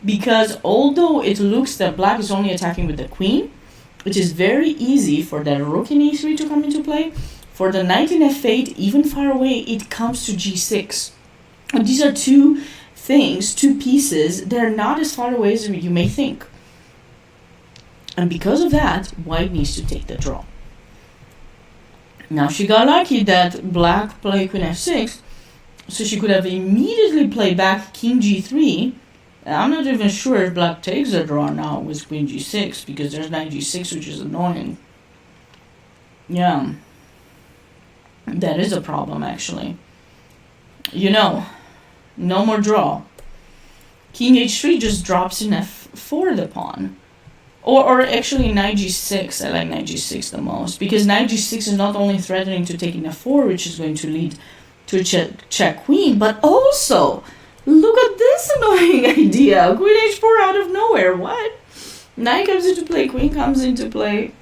because although it looks that black is only attacking with the queen, it is very easy for that rook in e3 to come into play. For the knight in f8, even far away, it comes to g6. And these are two pieces that are not as far away as you may think. And because of that, white needs to take the draw. Now she got lucky that black played queen f6, so she could have immediately played back king g3. I'm not even sure if black takes the draw now with queen g6, because there's knight g6, which is annoying. Yeah. That is a problem, actually. No more draw. King h3 just drops in f4 the pawn. Or actually knight g6. I like knight g6 the most. Because knight g6 is not only threatening to take in f4, which is going to lead to a check queen, but also Look at this annoying idea. Queen h4 out of nowhere. What? Knight comes into play. Queen comes into play.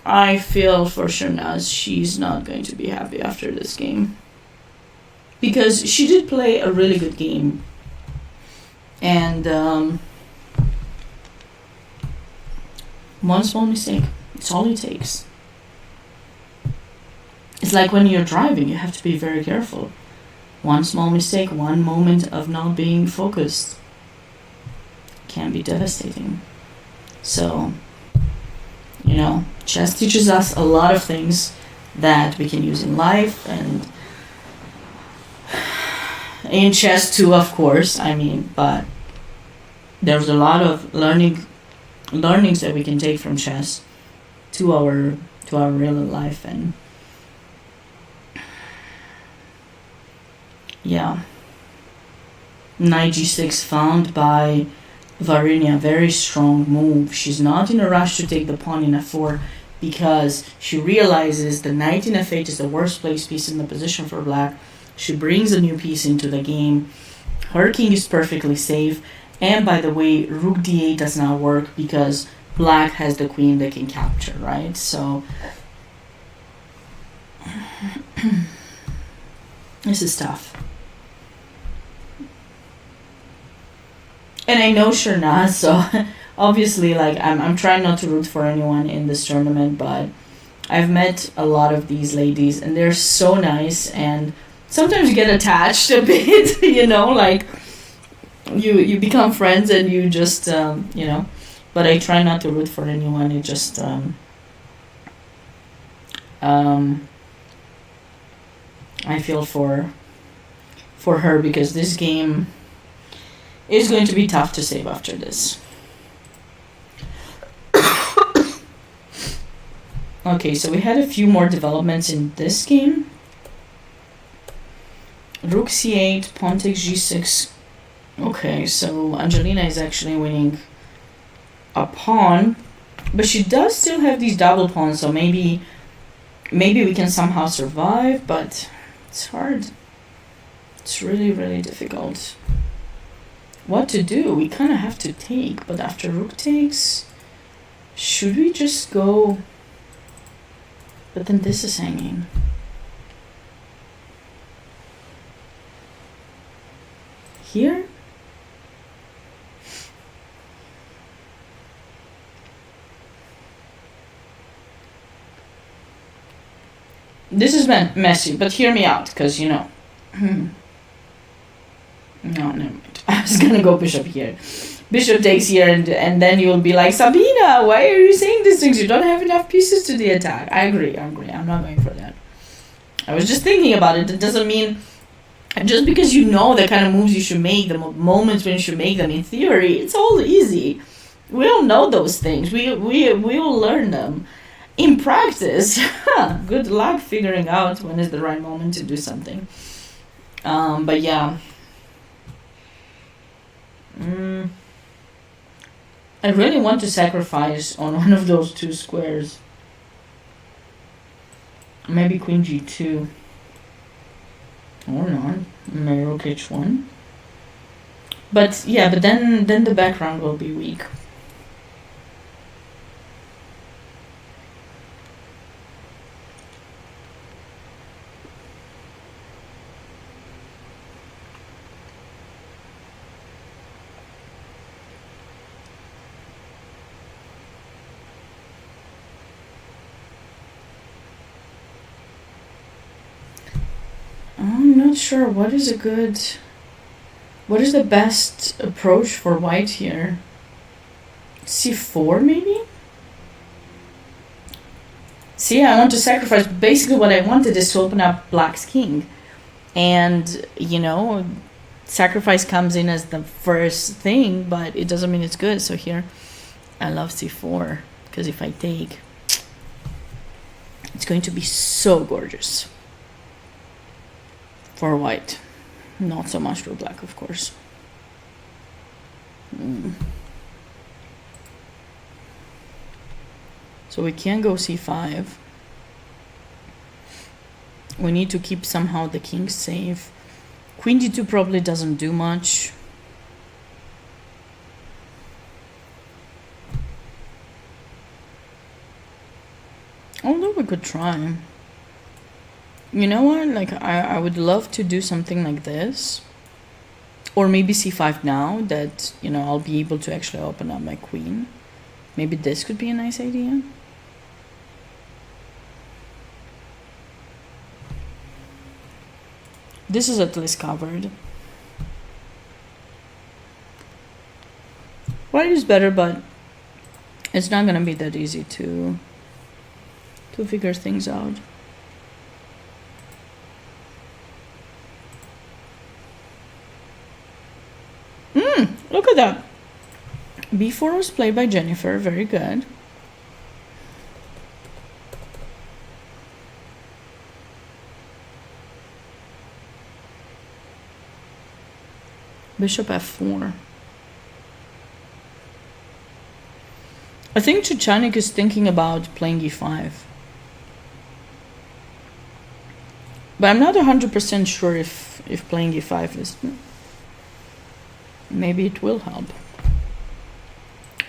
I feel for Shehnaz, she's not going to be happy after this game. Because she did play a really good game. And one small mistake. It's all it takes. It's like when you're driving, you have to be very careful. One small mistake, one moment of not being focused can be devastating. So, you know, chess teaches us a lot of things that we can use in life and in chess too, of course. I mean, but there's a lot of learnings that we can take from chess to our real life. And yeah, knight g6 found by Varinia, very strong move. She's not in a rush to take the pawn in f4 because she realizes the knight in f8 is the worst placed piece in the position for black. She brings a new piece into the game. Her king is perfectly safe. And by the way, rook d8 does not work because black has the queen that can capture, right? So this is tough. And I know Shehnaz, so obviously, like, I'm trying not to root for anyone in this tournament, but I've met a lot of these ladies, and they're so nice, and sometimes you get attached a bit, you know, like, you become friends, and you just, you know, but I try not to root for anyone. It just, I feel for her, because this game is going to be tough to save after this. Okay, so we had a few more developments in this game. Rook c8, pawn takes g6. Okay, so Angelina is actually winning a pawn, but she does still have these double pawns, so maybe we can somehow survive, but it's hard. It's really, really difficult. What to do? We kind of have to take, but after rook takes, should we just go? But then this is hanging. Here? This is messy, but hear me out, because, you know. No, never mind. I was gonna go bishop here. Bishop takes here, and then you'll be like, Sabina, why are you saying these things? You don't have enough pieces to the attack. I agree. I'm not going for that. I was just thinking about it. It doesn't mean, just because you know the kind of moves you should make, the moments when you should make them, in theory, it's all easy. We don't know those things. We will learn them. In practice, good luck figuring out when is the right moment to do something. But yeah. I really want to sacrifice on one of those two squares. Maybe queen g2. Or not. Maybe rook h1. But yeah, but then the background will be weak. I'm not sure what is the best approach for white here. c4 maybe? See, I want to sacrifice. Basically what I wanted is to open up black's king. And, you know, sacrifice comes in as the first thing, but it doesn't mean it's good. So here, I love c4, because if I take, it's going to be so gorgeous. For white, not so much for black, of course. So we can go c5. We need to keep somehow the king safe, Queen d2 probably doesn't do much. Although we could try. You know what? Like, I would love to do something like this. Or maybe c5 now that, you know, I'll be able to actually open up my queen. Maybe this could be a nice idea. This is at least covered. White is better, but it's not gonna be that easy to figure things out. Look at that. b4 was played by Jennifer, very good. Bishop f4. I think Chuchanik is thinking about playing e5. But I'm not 100% sure if playing e5 is... Maybe it will help.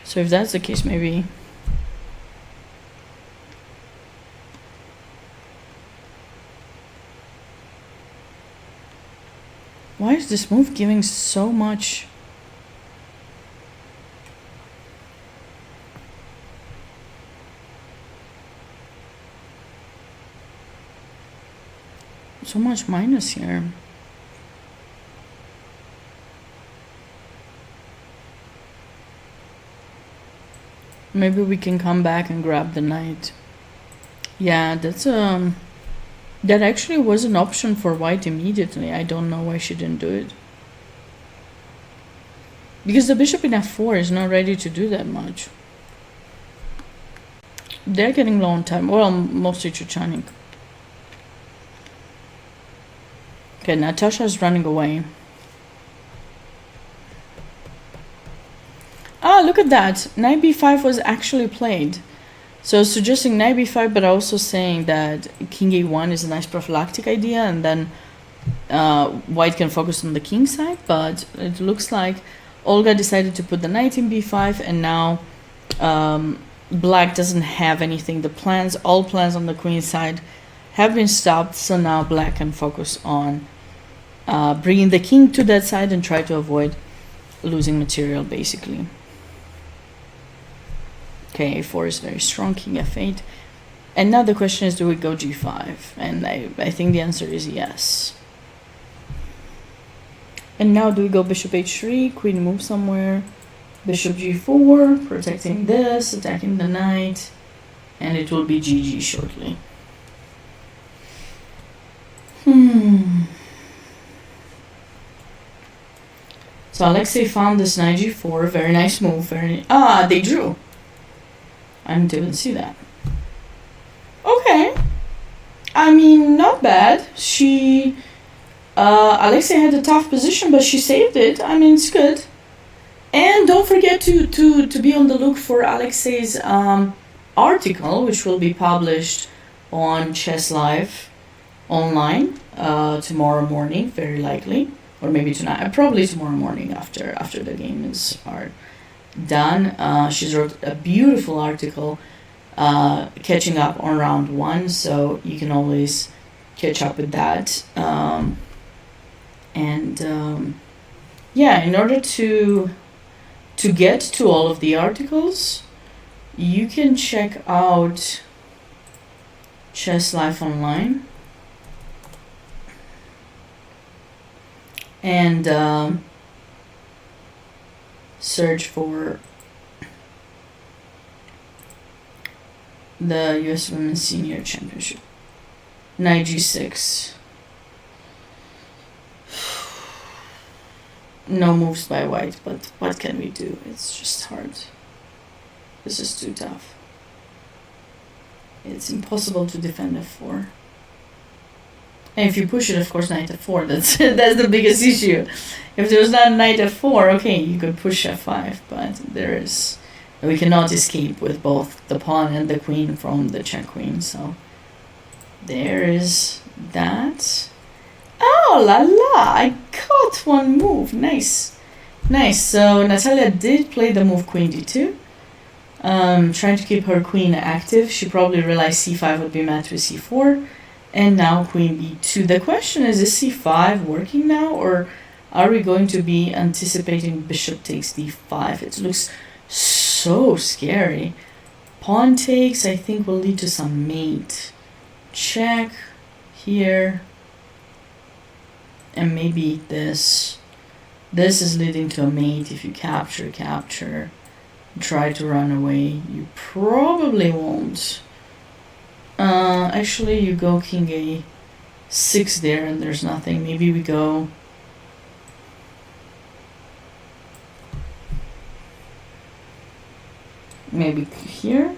So if that's the case, maybe... Why is this move giving so much? So much minus here. Maybe we can come back and grab the knight. Yeah, that's that actually was an option for white immediately. I don't know why she didn't do it. Because the bishop in f4 is not ready to do that much. They're getting low on time. Well, mostly Chuchanik. Okay, Natasha's running away. Ah, look at that. Knight b5 was actually played. So suggesting knight b5, but also saying that king a1 is a nice prophylactic idea, and then white can focus on the king side. But it looks like Olga decided to put the knight in b5, and now black doesn't have anything. The plans, all plans on the queen side have been stopped, so now black can focus on bringing the king to that side and try to avoid losing material, basically. Okay, a4 is very strong, king f8. And now the question is, do we go g5? And I think the answer is yes. And now do we go bishop h3, queen moves somewhere, bishop g4, protecting this, attacking the knight, and it will be GG shortly. So Alexey found this knight g4, very nice move, they drew. I didn't even see that. Okay. I mean, not bad. She... Alexey had a tough position, but she saved it. I mean, it's good. And don't forget to be on the look for Alexey's article, which will be published on Chess Live online tomorrow morning, very likely. Or maybe tonight. Probably tomorrow morning after the games are done. She's wrote a beautiful article catching up on round 1, so you can always catch up with that. Yeah, in order to get to all of the articles, you can check out Chess Life Online and search for the US Women's Senior Championship. Knight g6. No moves by white, but what can we do? It's just hard. This is too tough. It's impossible to defend f4. And if you push it, of course, knight f4, that's the biggest issue. If there was not knight f4, okay, you could push f5, but we cannot escape with both the pawn and the queen from the check queen, so there is that. Oh la la! I caught one move. Nice. Nice. So Natalia did play the move queen d2. Trying to keep her queen active. She probably realized c5 would be met with c4. And now queen b2. The question is c5 working now, or are we going to be anticipating bishop takes d5? It looks so scary. Pawn takes, I think, will lead to some mate. Check here. And maybe this. This is leading to a mate. If you capture, try to run away, you probably won't. Actually, you go king a6 there and there's nothing. Maybe we go maybe here.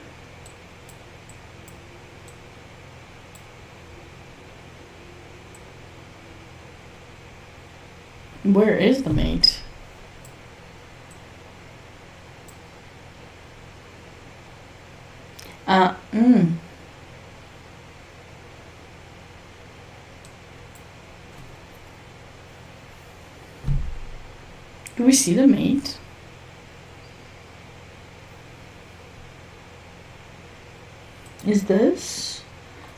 Where is the mate? Do we see the mate? Is this?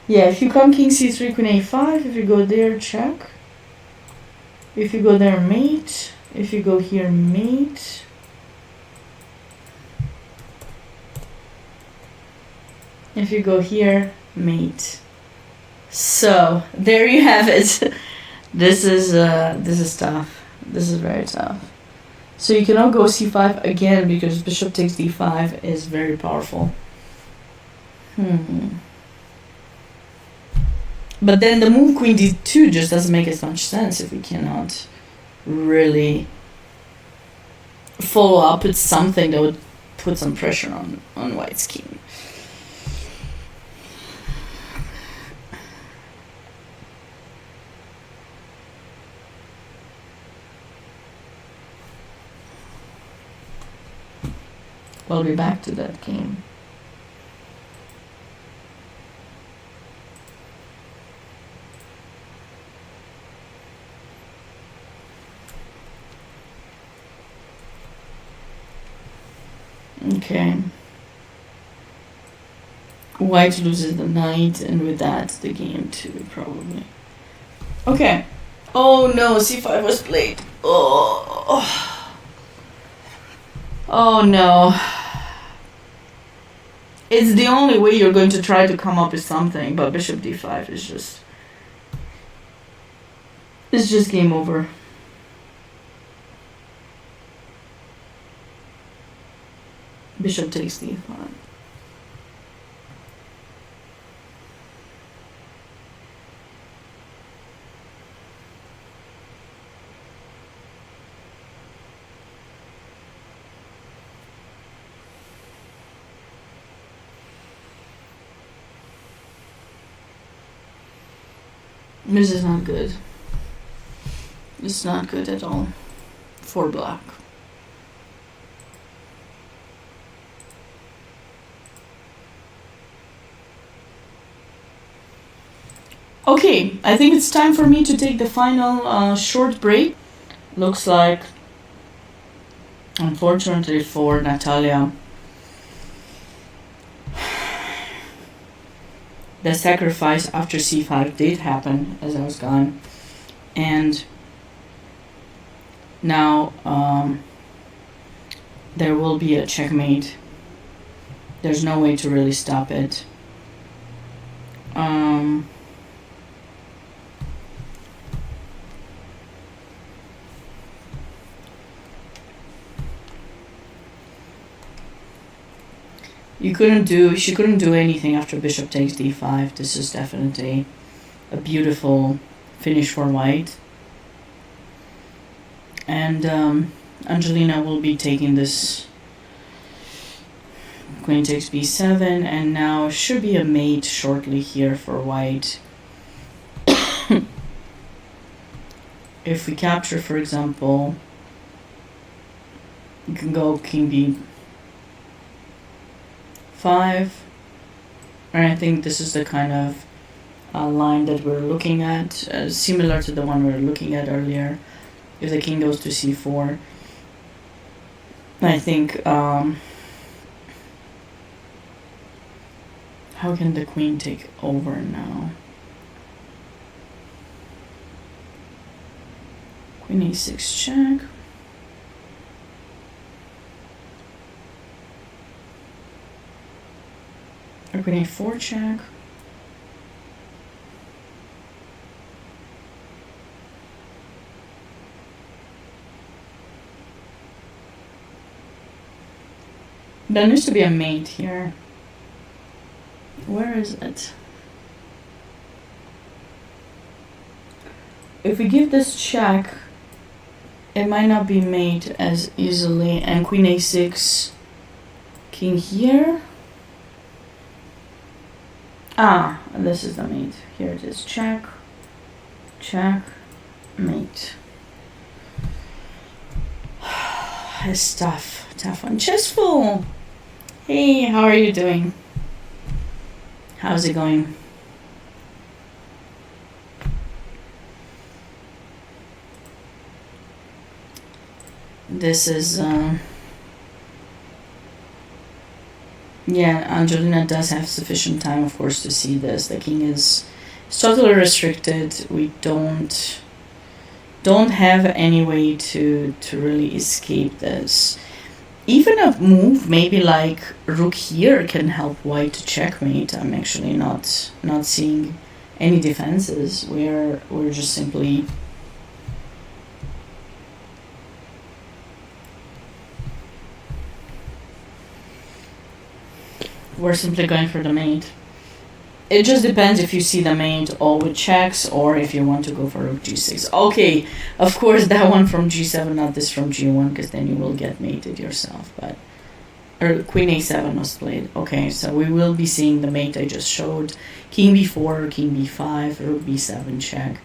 Yeah, if you come king c3, queen a5, if you go there, check. If you go there, mate. If you go here, mate. If you go here, mate. So there you have it. This is tough. This is very tough. So you cannot go c5 again because bishop takes d5 is very powerful. But then the move queen d2 just doesn't make as much sense if we cannot really follow up with something that would put some pressure on white's king. We'll be back to that game. Okay. White loses the knight, and with that, the game too, probably. Okay. Oh no, c5 was played. Oh. Oh no. It's the only way you're going to try to come up with something, but bishop d5 is just... It's just game over. Bishop takes d5. This is not good. It's not good at all for black. Okay, I think it's time for me to take the final short break. Looks like, unfortunately for Natalia, the sacrifice after c5 did happen as I was gone, and now there will be a checkmate. There's no way to really stop it. She couldn't do anything after bishop takes d5. This is definitely a beautiful finish for white. And Angelina will be taking this queen takes b7, and now should be a mate shortly here for white. If we capture, for example, you can go king b5, and I think this is the kind of line that we're looking at, similar to the one we were looking at earlier. If the king goes to c4, I think, how can the queen take over now? Queen a6 check. Or queen a4 check. There needs to be a mate here. Where is it? If we give this check, it might not be mate as easily. And queen a6, king here. Ah, this is the mate. Here it is. Check, check, mate. It's tough. Tough one. Chessful! Hey, how are you doing? How's it going? This is, yeah, Angelina does have sufficient time, of course, to see this. The king is totally restricted. We don't have any way to really escape this. Even a move maybe like rook here can help white to checkmate. I'm actually not seeing any defenses. We're just simply going for the mate. It just depends if you see the mate all with checks or if you want to go for rook g6. Okay, of course that one from g7, not this from g1, because then you will get mated yourself. But or queen a7 was played. Okay, so we will be seeing the mate I just showed. King b4, king b5, rook b7 check.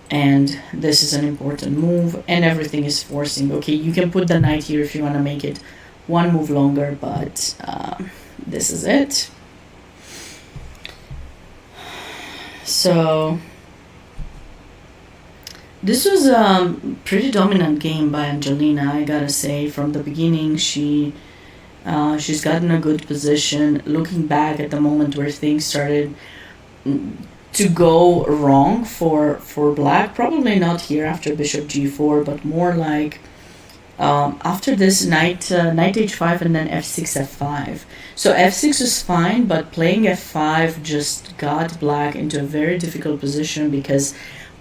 And this is an important move, and everything is forcing. Okay, you can put the knight here if you want to make it one move longer, but this is it. So this was a pretty dominant game by Angelina, I gotta say. From the beginning, she's gotten a good position. Looking back at the moment where things started to go wrong for black, probably not here after bishop g4, but more like after this knight h5 and then f6 f5. So f6 is fine, but playing f5 just got black into a very difficult position because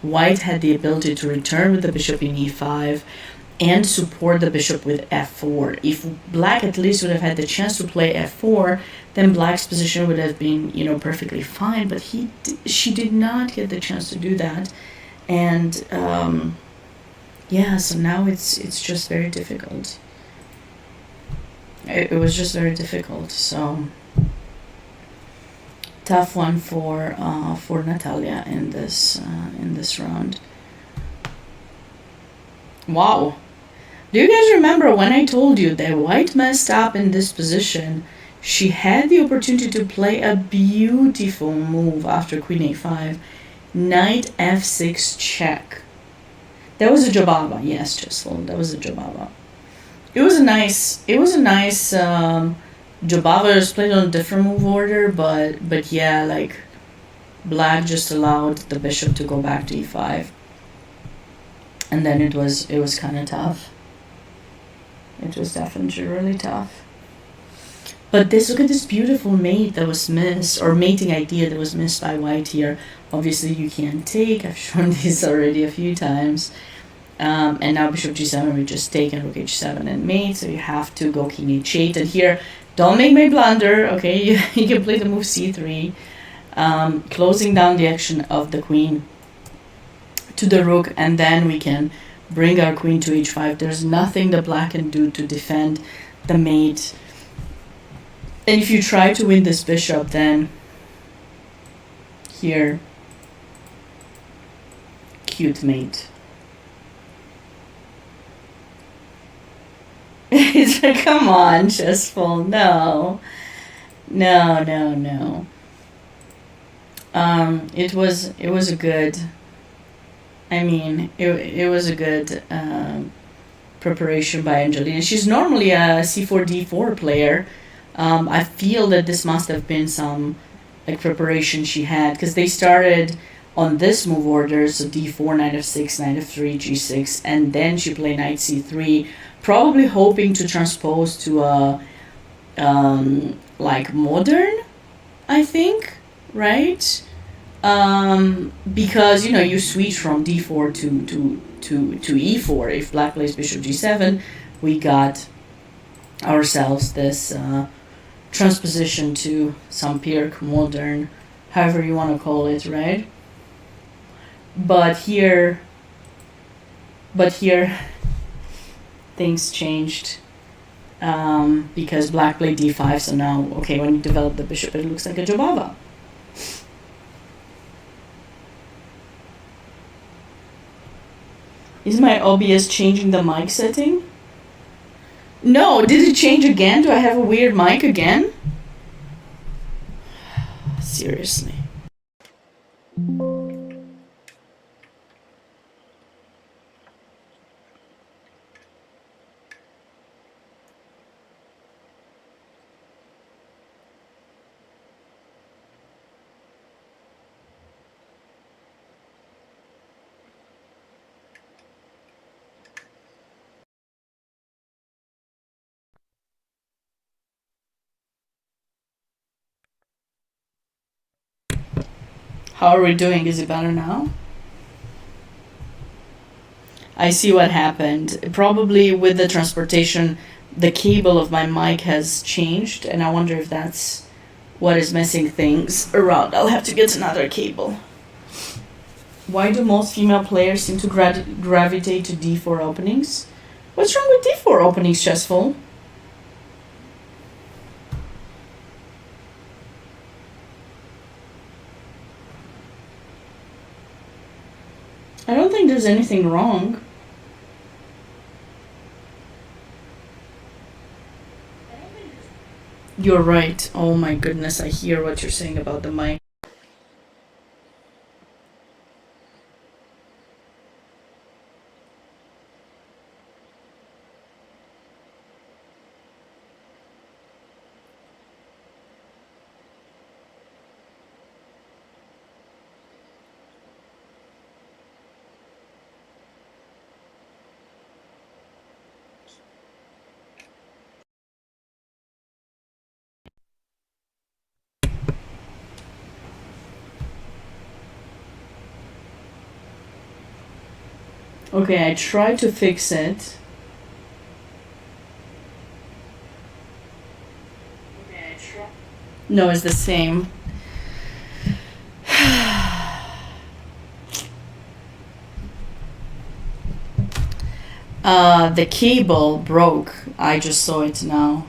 white had the ability to return with the bishop in e5 and support the bishop with f4. If black at least would have had the chance to play f4, then black's position would have been, perfectly fine, but she did not get the chance to do that. And yeah, so now it's just very difficult. It was just very difficult. So tough one for Natalia in this round. Wow. Do you guys remember when I told you that white messed up in this position? She had the opportunity to play a beautiful move after queen a5, knight f6 check. That was a jobava, yes, Chessful. That was a jobava. It was a nice jobava. It was played on a different move order, but yeah, like black just allowed the bishop to go back to e5, and then it was kind of tough. It was definitely really tough. But look at this beautiful mate that was missed, or mating idea that was missed by white here. Obviously you can't take. I've shown this already a few times. And now bishop g7, we just take and rook h7 and mate, so you have to go king h8. And here, don't make my blunder, okay? You can play the move c3, closing down the action of the queen to the rook, and then we can bring our queen to h5. There's nothing the black can do to defend the mate. And if you try to win this bishop, then here, cute mate. It's like, come on, Chessful. No. It was a good. I mean, it was a good preparation by Angelina. She's normally a c4 d4 player. I feel that this must have been some like preparation she had because they started on this move order, so d4, knight f6, knight f3, g6, and then she played knight c3, probably hoping to transpose to a like modern, I think, right? Because you know you switch from d4 to e4. If black plays bishop g7, we got ourselves this transposition to some Pirc modern, however you want to call it, right? But here things changed because black played d5. So now, okay, when you develop the bishop, it looks like a Jobava. Is my OBS changing the mic setting? No, did it change again? Do I have a weird mic again? Seriously. How are we doing? Is it better now? I see what happened. Probably with the transportation, the cable of my mic has changed, and I wonder if that's what is messing things around. I'll have to get another cable. Why do most female players seem to gravitate to d4 openings? What's wrong with d4 openings, Chessful? I don't think there's anything wrong. You're right. Oh my goodness, I hear what you're saying about the mic. Okay, I tried to fix it. No, it's the same. The cable broke. I just saw it now.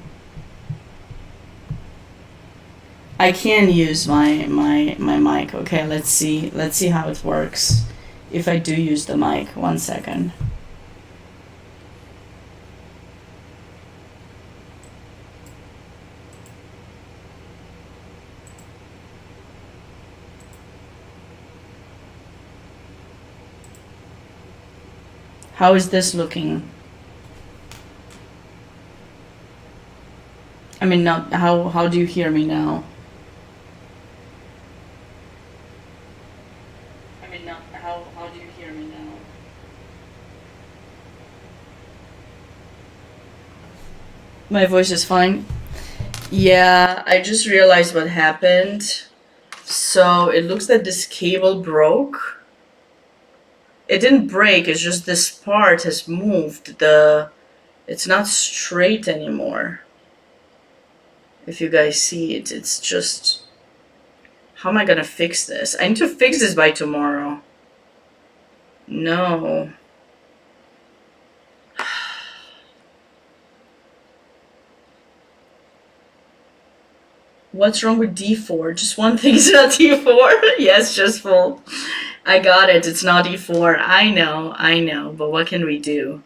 I can use my mic. Okay, let's see how it works. If I do use the mic, 1 second. How is this looking? I mean, not how do you hear me now? How do you hear me now? My voice is fine. Yeah, I just realized what happened. So it looks like this cable broke. It didn't break, it's just this part has moved. It's not straight anymore. If you guys see it, it's just... How am I gonna fix this? I need to fix this by tomorrow. No. What's wrong with d4? Just one thing is not d4? Yes, just full. I got it. It's not e4. I know. But what can we do?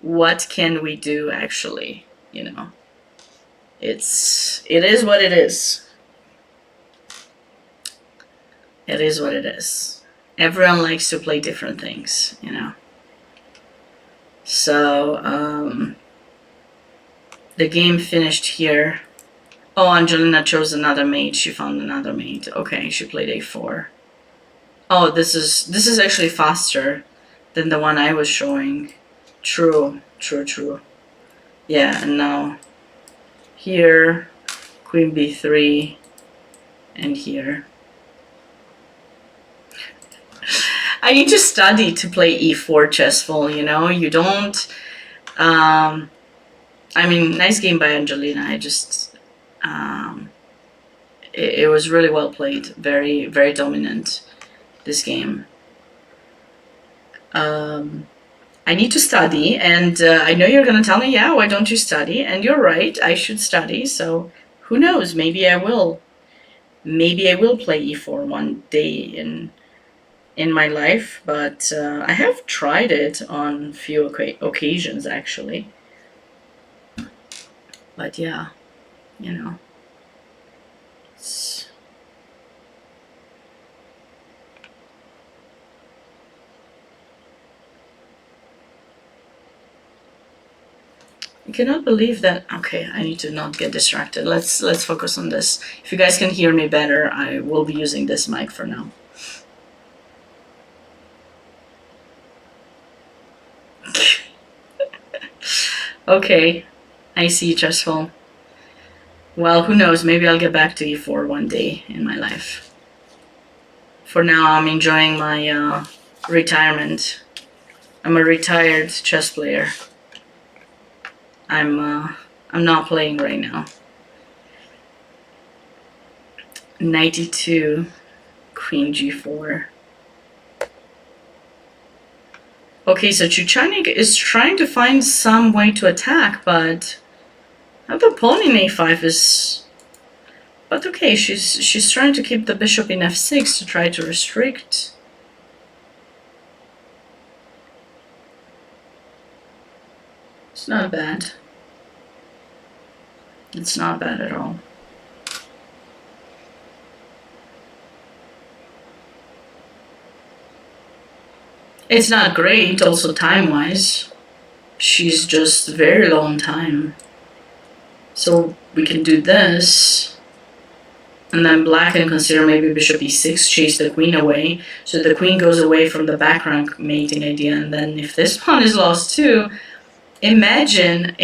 What can we do, actually? You know. It is what it is. It is what it is. Everyone likes to play different things, you know. So, the game finished here. Oh, Angelina chose another mate. She found another mate. Okay, she played a4. Oh, this is actually faster than the one I was showing. True. Yeah, and now here, queen b3, and here. I need to study to play e4 chessful, you know? You don't... I mean, nice game by Angelina. I just... it was really well played. Very, very dominant, this game. I need to study, and I know you're going to tell me, yeah, why don't you study? And you're right, I should study, so who knows? Maybe I will. Maybe I will play e4 one day in my life, but I have tried it on few occasions, actually. But yeah, you know. I cannot believe that. Okay, I need to not get distracted. Let's focus on this. If you guys can hear me better, I will be using this mic for now. Okay, I see, chessful. Well, who knows? Maybe I'll get back to e4 one day in my life. For now, I'm enjoying my retirement. I'm a retired chess player. I'm not playing right now. 92, queen g4. Okay, so Chuchanik is trying to find some way to attack, but the pawn in a5 is... But okay, she's trying to keep the bishop in f6 to try to restrict. It's not bad. It's not bad at all. It's not great, also time-wise. She's just very low on time. So we can do this. And then black can consider maybe bishop e6, chase the queen away. So the queen goes away from the back rank mating idea. And then if this pawn is lost too, imagine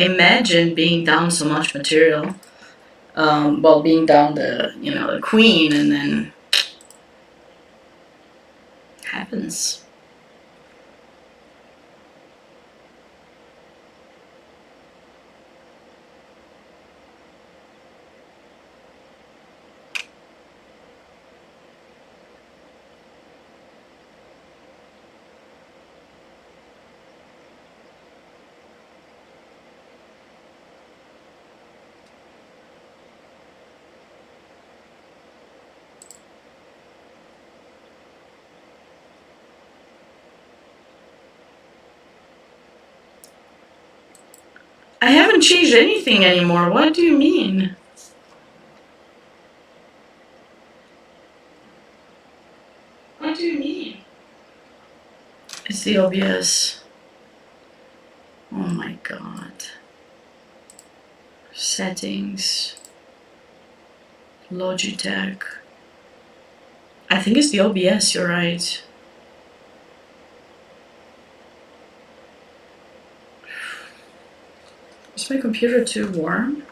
being down so much material. Well, being down the queen, and then happens. I haven't changed anything anymore. What do you mean? What do you mean? It's the OBS. Oh my god. Settings. Logitech. I think it's the OBS, you're right. Is my computer too warm?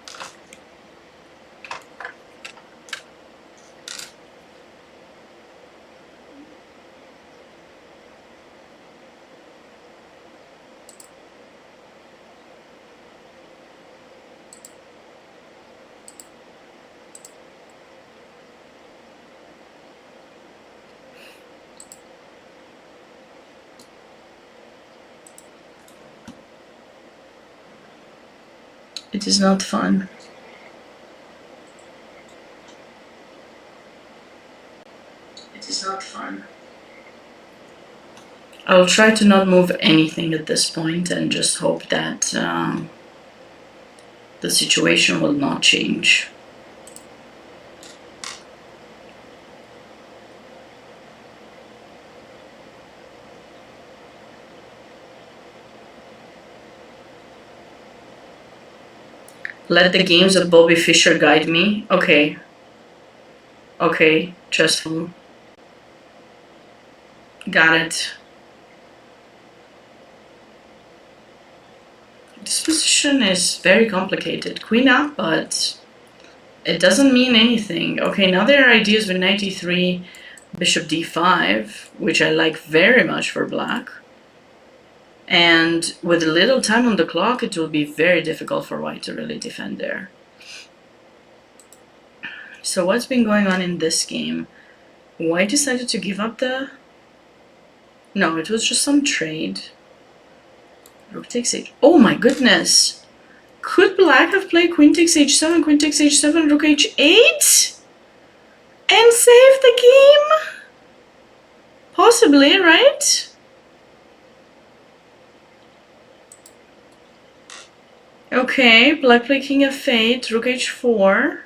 It is not fun. It is not fun. I will try to not move anything at this point and just hope that the situation will not change. Let the games of Bobby Fischer guide me. Okay. Okay, chessful. Got it. This position is very complicated. Queen up, but it doesn't mean anything. Okay, now there are ideas with knight e3, bishop d5, which I like very much for black. And with a little time on the clock, it will be very difficult for white to really defend there. So what's been going on in this game? White decided to give up the... No, it was just some trade. Rook takes h. Oh my goodness! Could black have played queen takes h7, queen takes h7, rook h8? And save the game? Possibly, right? Okay, black play king f8, rook h4.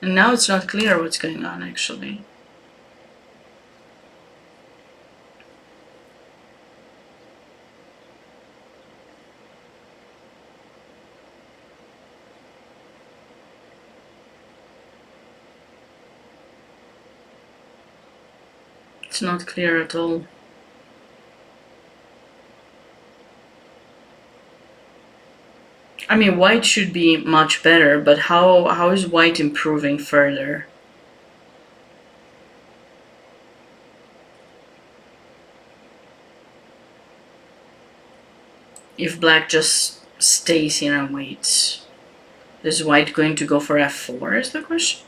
And now it's not clear what's going on, actually. It's not clear at all. I mean, white should be much better, but how is white improving further? If black just stays here and waits, is white going to go for f4 is the question?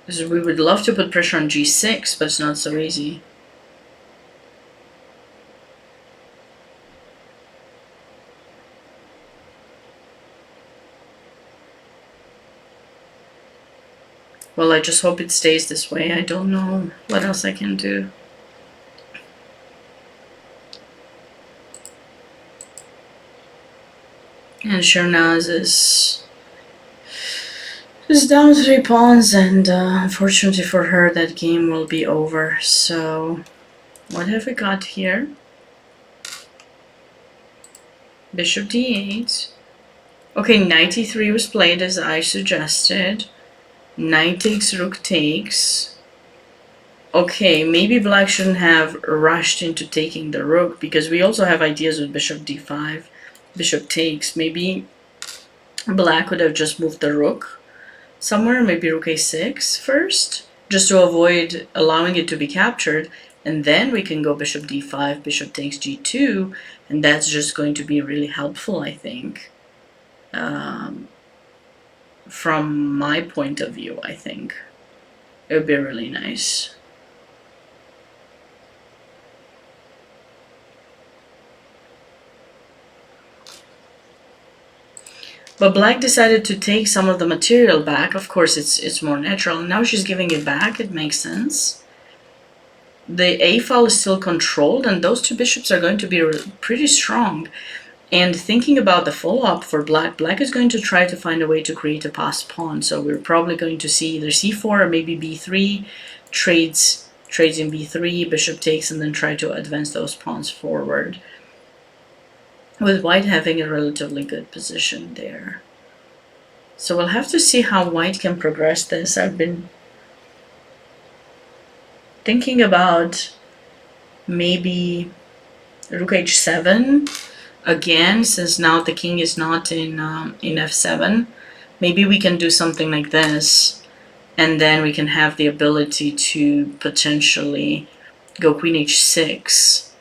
Because we would love to put pressure on g6, but it's not so easy. Well, I just hope it stays this way. I don't know what else I can do. And Shernaz is down 3 pawns, and unfortunately for her, that game will be over. So, what have we got here? Bishop d8. Okay, knight e3 was played as I suggested. Knight takes, rook takes. Okay, maybe black shouldn't have rushed into taking the rook, because we also have ideas with bishop d5, bishop takes. Maybe black could have just moved the rook somewhere, maybe rook a6 first, just to avoid allowing it to be captured, and then we can go bishop d5, bishop takes g2, and that's just going to be really helpful, I think. From my point of view, I think it would be really nice. But black decided to take some of the material back. Of course, it's more natural. Now she's giving it back. It makes sense. The a file is still controlled, and those two bishops are going to be pretty strong. And thinking about the follow-up for black, black is going to try to find a way to create a passed pawn. So we're probably going to see either c4 or maybe b3, trades in b3, bishop takes, and then try to advance those pawns forward, with white having a relatively good position there. So we'll have to see how white can progress this. I've been thinking about maybe rook h7 again, since now the king is not in f7. Maybe we can do something like this, and then we can have the ability to potentially go queen h6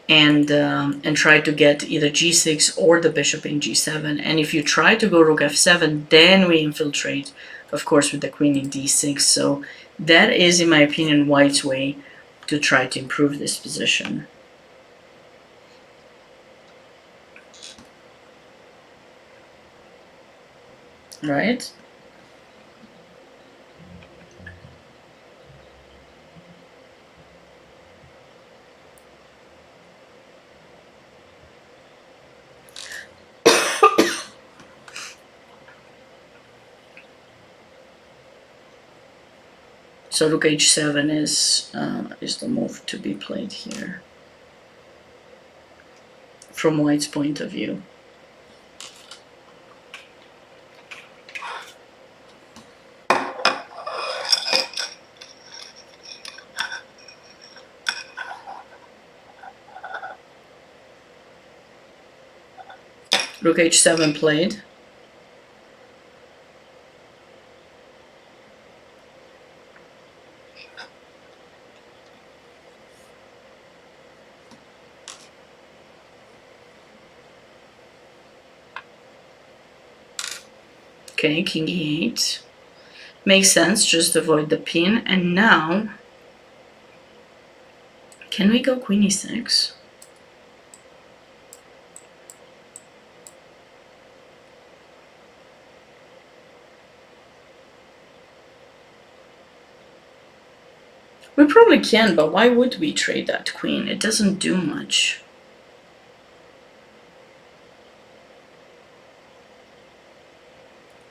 and try to get either g6 or the bishop in g7. And if you try to go rook f7, then we infiltrate, of course, with the queen in d6. So that is, in my opinion, white's way to try to improve this position. Right? So rook h7 is the move to be played here. from white's point of view. Rook h7 played. Okay, king e8. Makes sense, just avoid the pin. And now, can we go queen e6? We probably can, but why would we trade that queen? It doesn't do much.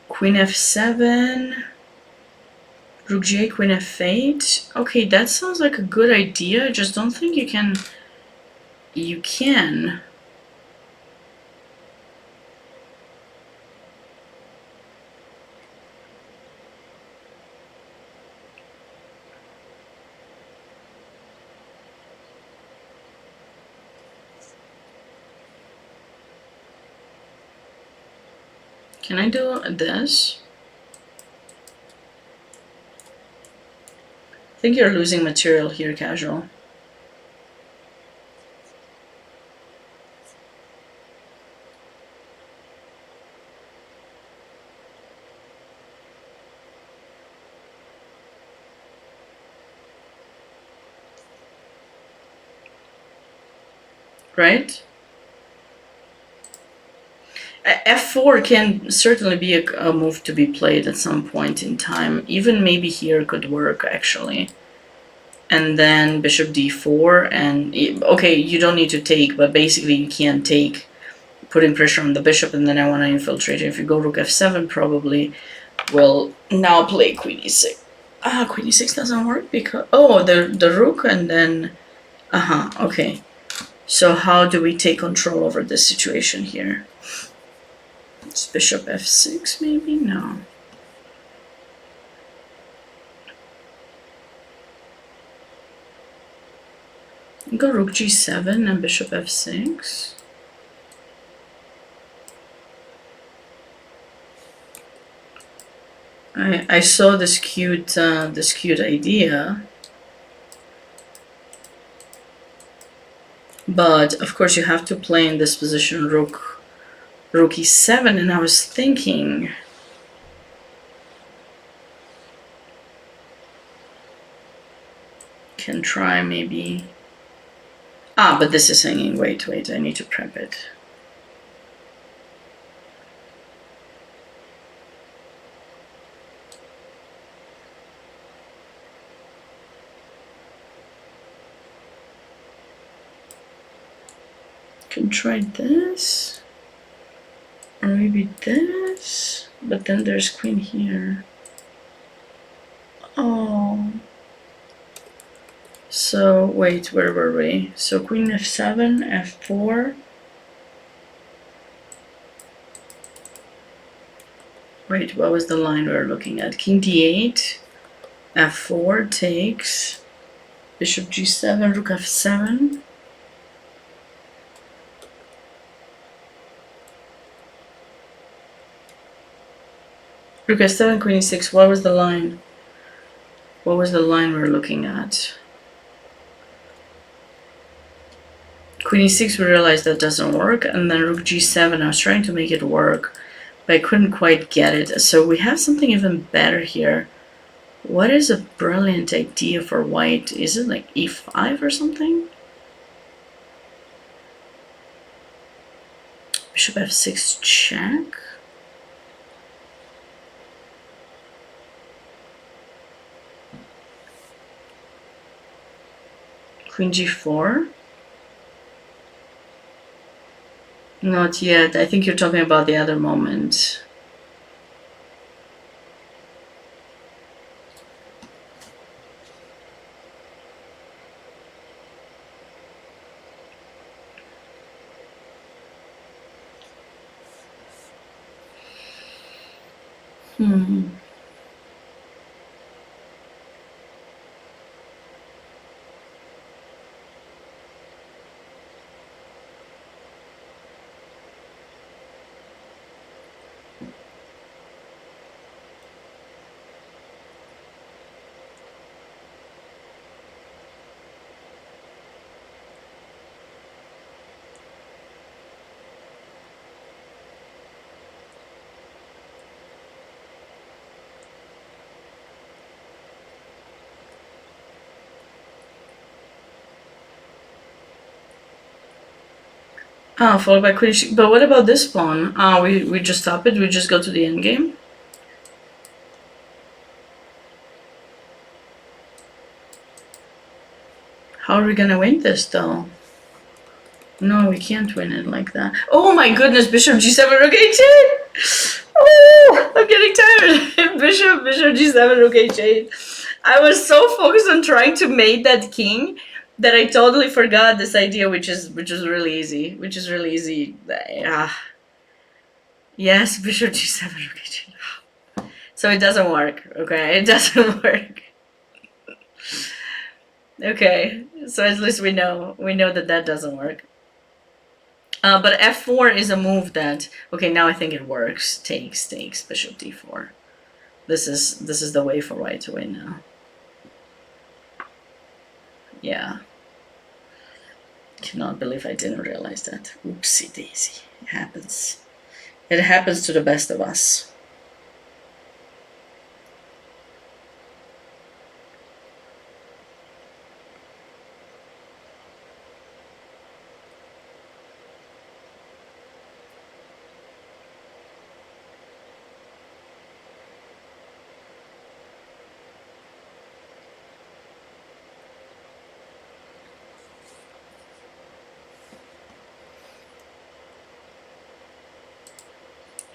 Queen f7, rook g8, queen f8. Okay, that sounds like a good idea. I just don't think you can. You can. Can I do this? I think you're losing material here, casual. Right? F4 can certainly be a move to be played at some point in time. Even maybe here could work, actually. And then bishop d4, and okay, you don't need to take, but basically you can't take, putting pressure on the bishop, and then I want to infiltrate. If you go rook f7, probably will now play queen e6. Queen e6 doesn't work because, oh, the rook, and then, okay. So how do we take control over this situation here? It's bishop f6, maybe? No. Go rook g7 and bishop f6. I saw this cute idea, but of course you have to play in this position rook e7, and I was thinking, can try maybe. But this is hanging. Wait, I need to prep it. Can try this, or maybe this, but then there's queen here. Oh. So wait, where were we? So queen f7, f4. Wait, what was the line we were looking at? King d8, f4 takes, bishop g7, rook f7. Rook f7, queen e6. What was the line? What was the line we were looking at? Queen e6, we realized that doesn't work, and then rook g7, I was trying to make it work, but I couldn't quite get it. So we have something even better here. What is a brilliant idea for white? Is it like e5 or something? Bishop f6 check. Queen g4. Not yet. I think you're talking about the other moment. Hmm. Ah, followed by queen. But what about this pawn? Ah, we just stop it. We just go to the end game. How are we gonna win this though? No, we can't win it like that. Oh my goodness, bishop g7, rook h8! Oh, I'm getting tired. Bishop g7, rook h8. I was so focused on trying to mate that king that I totally forgot this idea, which is really easy. Which is really easy. Yes, bishop g7, rook h8. So it doesn't work. Okay, it doesn't work. Okay, so at least we know that doesn't work. But f4 is a move that, okay, now I think it works. Takes, bishop d4. This is the way for white to win now. Yeah. Cannot believe I didn't realize that. Oopsie daisy. It happens. It happens to the best of us.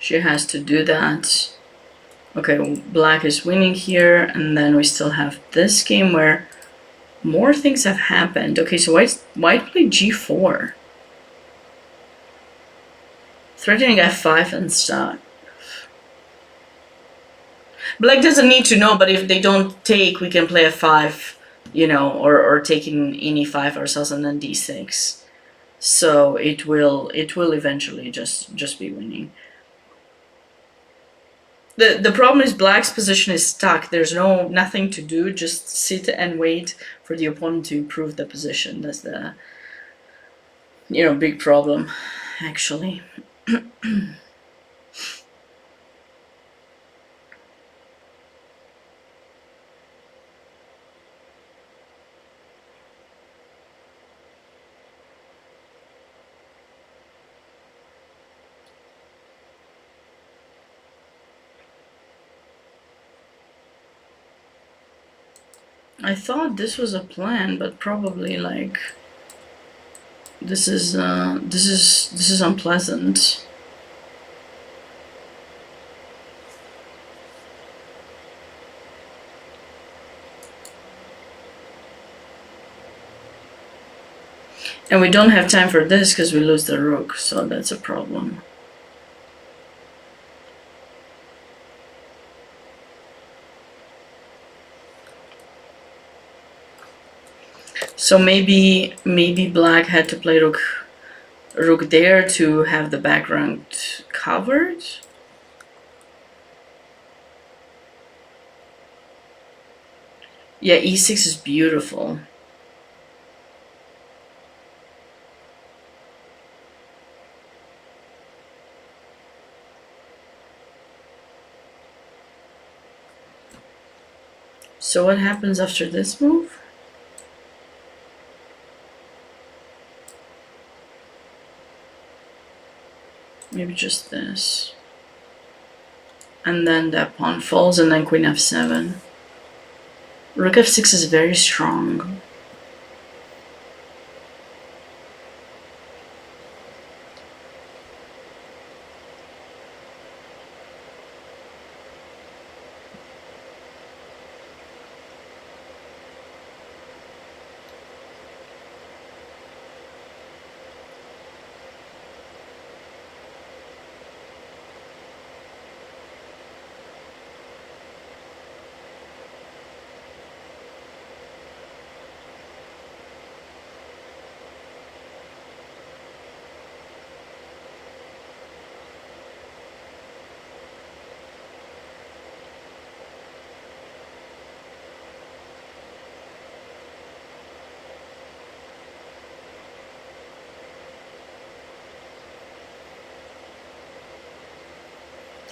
She has to do that. Okay, black is winning here, and then we still have this game where more things have happened. Okay, so white played g4. Threatening f5 and stuff. Black doesn't need to know, but if they don't take, we can play f5, or taking in e5 ourselves and then d6. So it will eventually just be winning. The problem is black's position is stuck. There's nothing to do. Just sit and wait for the opponent to improve the position. That's the big problem, actually. I thought this was a plan, but probably like this is unpleasant. And we don't have time for this because we lose the rook, so that's a problem. So maybe black had to play rook there to have the background covered. Yeah, e6 is beautiful. So what happens after this move? Maybe just this. And then that pawn falls, and then queen f7. Rook f6 is very strong.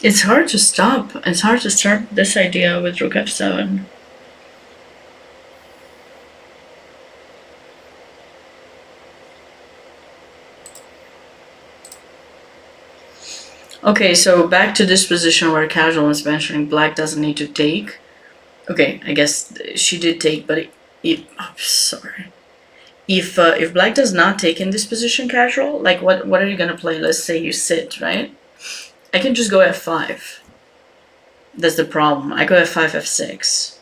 It's hard to stop. It's hard to start this idea with rook f7. Okay, so back to this position where casual was mentioning black doesn't need to take. Okay, I guess she did take, but sorry. If black does not take in this position casual, like what are you gonna play? Let's say you sit, right? I can just go f5. That's the problem. I go f5, f6.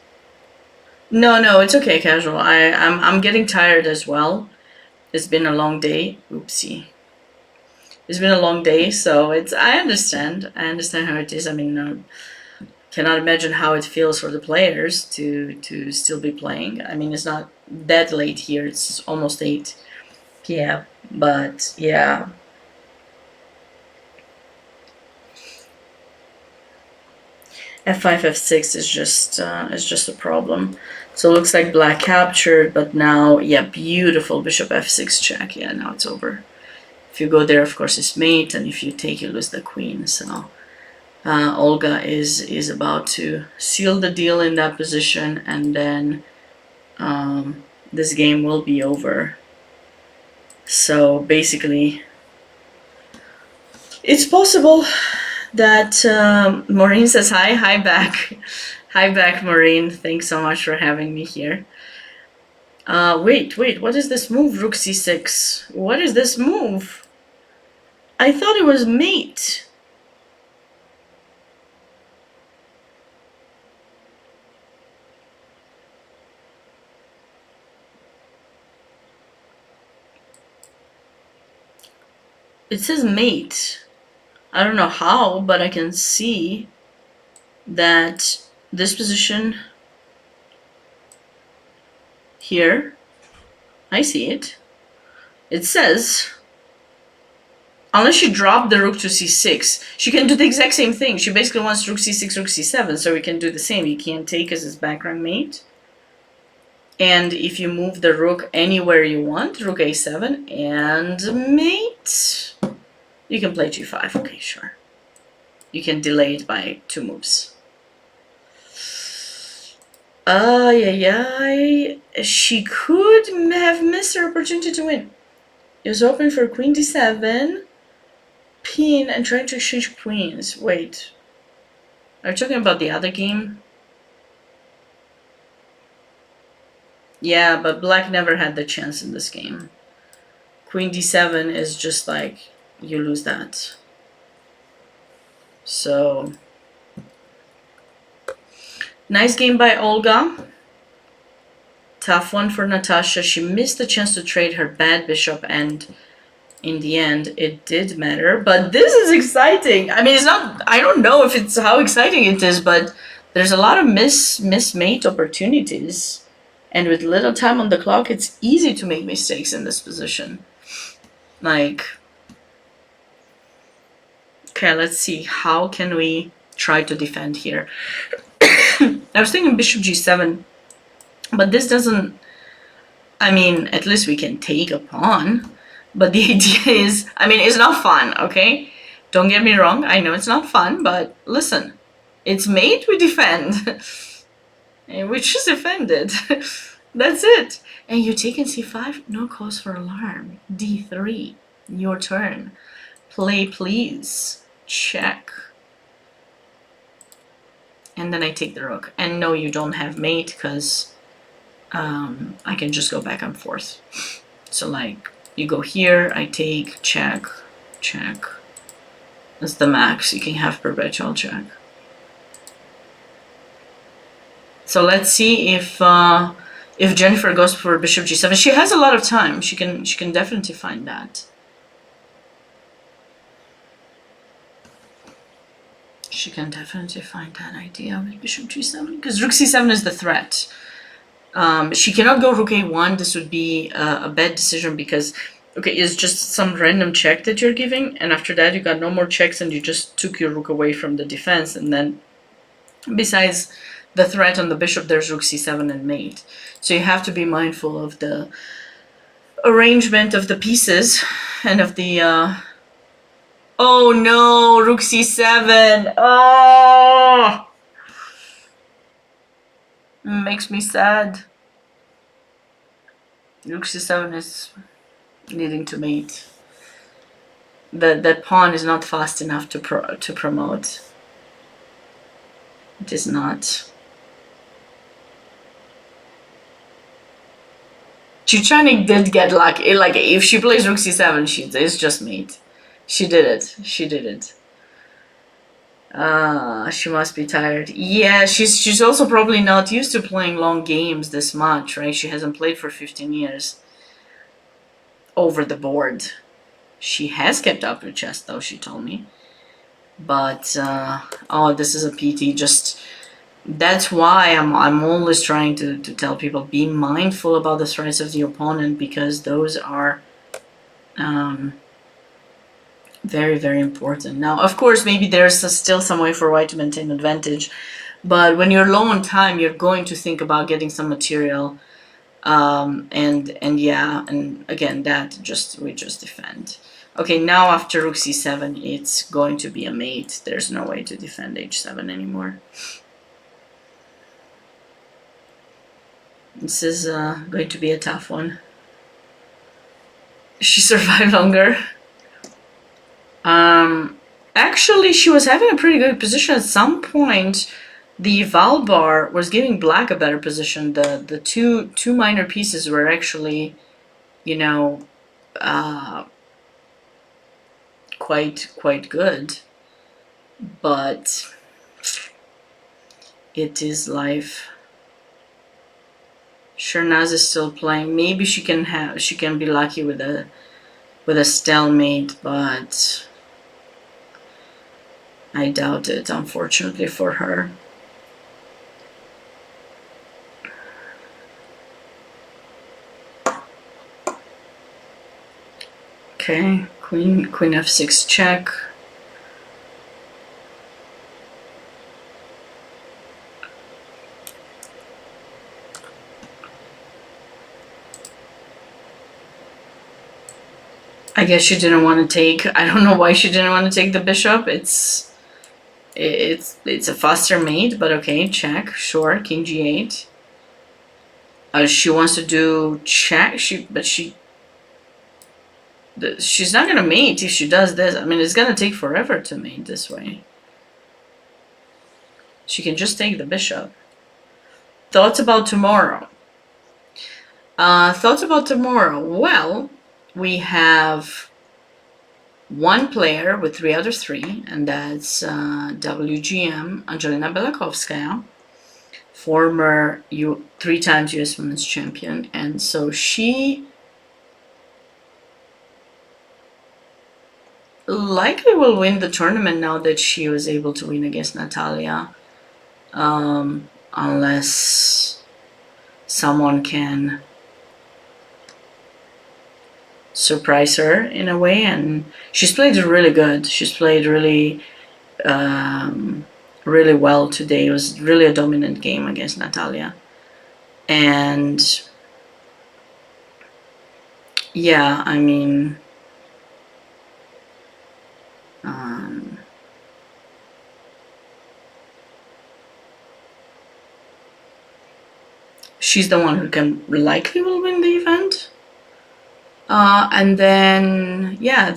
No, it's okay, casual. I'm getting tired as well. It's been a long day. Oopsie. It's been a long day, so I understand. I understand how it is. I mean, cannot imagine how it feels for the players to still be playing. I mean, it's not that late here. It's almost 8 p.m. But yeah. f5, f6 is just a problem. So it looks like black captured, but now, yeah, beautiful bishop f6 check. Yeah, now it's over. If you go there, of course, it's mate, and if you take, you lose the queen. So Olga is about to seal the deal in that position, and then this game will be over. So basically, it's possible that Maureen says hi back. Hi back, Maureen. Thanks so much for having me here. Wait, what is this move, rook c6? What is this move? I thought it was mate. It says mate. I don't know how, but I can see that this position here, I see it. It says, unless she dropped the rook to c6, she can do the exact same thing. She basically wants rook c6, rook c7, so we can do the same. You can't take as his background mate. And if you move the rook anywhere you want, rook a7 and mate, you can play g5. Okay, sure. You can delay it by 2 moves. She could have missed her opportunity to win. It was hoping for queen d7, pin, and trying to exchange queens. Wait, are you talking about the other game? Yeah, but black never had the chance in this game. Queen d7 is just like, you lose that. So, nice game by Olga. Tough one for Natasha. She missed the chance to trade her bad bishop, and in the end, it did matter. But this is exciting. I mean, it's not, I don't know if it's how exciting it is, but there's a lot of mismate opportunities. And with little time on the clock, it's easy to make mistakes in this position. Like, okay, let's see. How can we try to defend here? I was thinking bishop g7, but this doesn't, I mean, at least we can take a pawn. But the idea is, I mean, it's not fun, okay? Don't get me wrong. I know it's not fun, but listen, it's mate, we defend. And we just defended. That's it. And you take in c5, no cause for alarm. d3, your turn. Play, please. Check. And then I take the rook. And no, you don't have mate, because I can just go back and forth. So like, you go here, I take, check, check. That's the max. You can have perpetual check. So let's see if Jennifer goes for bishop g7. She has a lot of time. She can definitely find that. She can definitely find that idea with bishop g7, because rook c7 is the threat. She cannot go rook a1. This would be a bad decision, because, okay, it's just some random check that you're giving, and after that you got no more checks and you just took your rook away from the defense. And then besides the threat on the bishop, there's rook c7 and mate. So you have to be mindful of the arrangement of the pieces and of the Oh no, Rook C7. Oh, makes me sad. Rook C7 is needing to mate. That pawn is not fast enough to promote. It is not. Chuchanik did get lucky. Like if she plays Rook C7, it's just mate. She did it. She did it. She must be tired. Yeah, she's also probably not used to playing long games this much, right? She hasn't played for 15 years. Over the board. She has kept up with chess, though, she told me. But, oh, this is a PT. Just, that's why I'm always trying to tell people, be mindful about the threats of the opponent, because those are very, very important. Now, of course, maybe there's still some way for white to maintain advantage, but when you're low on time, you're going to think about getting some material. And yeah, and again, we just defend. Okay, now after Rook C7, it's going to be a mate. There's no way to defend H7 anymore. This is going to be a tough one. She survived longer. Actually, she was having a pretty good position at some point. The Val bar was giving black a better position. The two minor pieces were actually, you know, quite good. But it is life. Shernaz is still playing. Maybe she can be lucky with a stalemate, but I doubt it, unfortunately for her. Okay, queen f6 check. I guess she didn't want to take. I don't know why she didn't want to take the bishop. It's a faster mate, but okay, check, sure, king g8. She wants to do check. She's not gonna mate if she does this. I mean, it's gonna take forever to mate this way. She can just take the bishop. Thoughts about tomorrow? Thoughts about tomorrow? Well, we have one player with 3 out of 3, and that's WGM Angelina Belakovskaya, former 3 times US Women's Champion, and so she likely will win the tournament now that she was able to win against Natalia, unless someone can surprise her in a way. And she's played really good. She's played really really well today. It was really a dominant game against Natalia. And yeah, I mean, she's the one who likely will win the event. And then, yeah,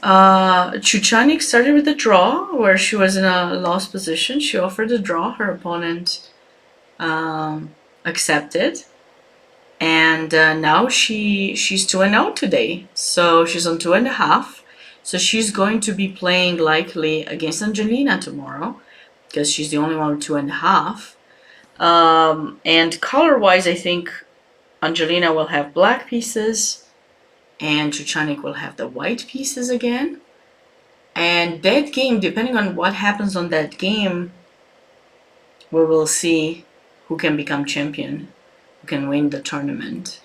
Chuchanik started with a draw where she was in a lost position. She offered a draw. Her opponent accepted. And now she's 2-0 today. So she's on 2.5. So she's going to be playing likely against Angelina tomorrow, because she's the only one with 2.5. And color-wise, I think Angelina will have black pieces and Chuchanik will have the white pieces again. And that game, depending on what happens on that game, we will see who can become champion, who can win the tournament.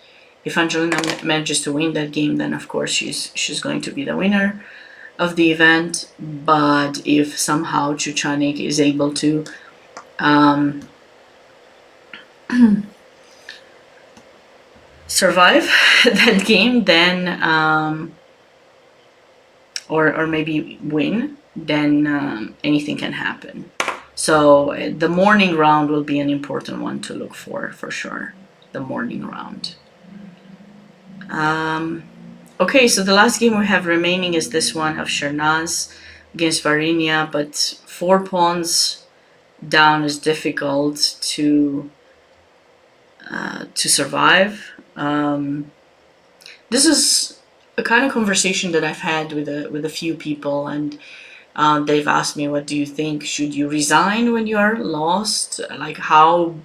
If Angelina manages to win that game, then of course she's going to be the winner of the event. But if somehow Chuchanik is able to survive that game, then or maybe win, then anything can happen. So the morning round will be an important one to look for sure. The morning round. Okay, so the last game we have remaining is this one of Shernaz against Varinia, but 4 pawns down is difficult to survive. This is a kind of conversation that I've had with a few people, and they've asked me, what do you think? Should you resign when you are lost? Like how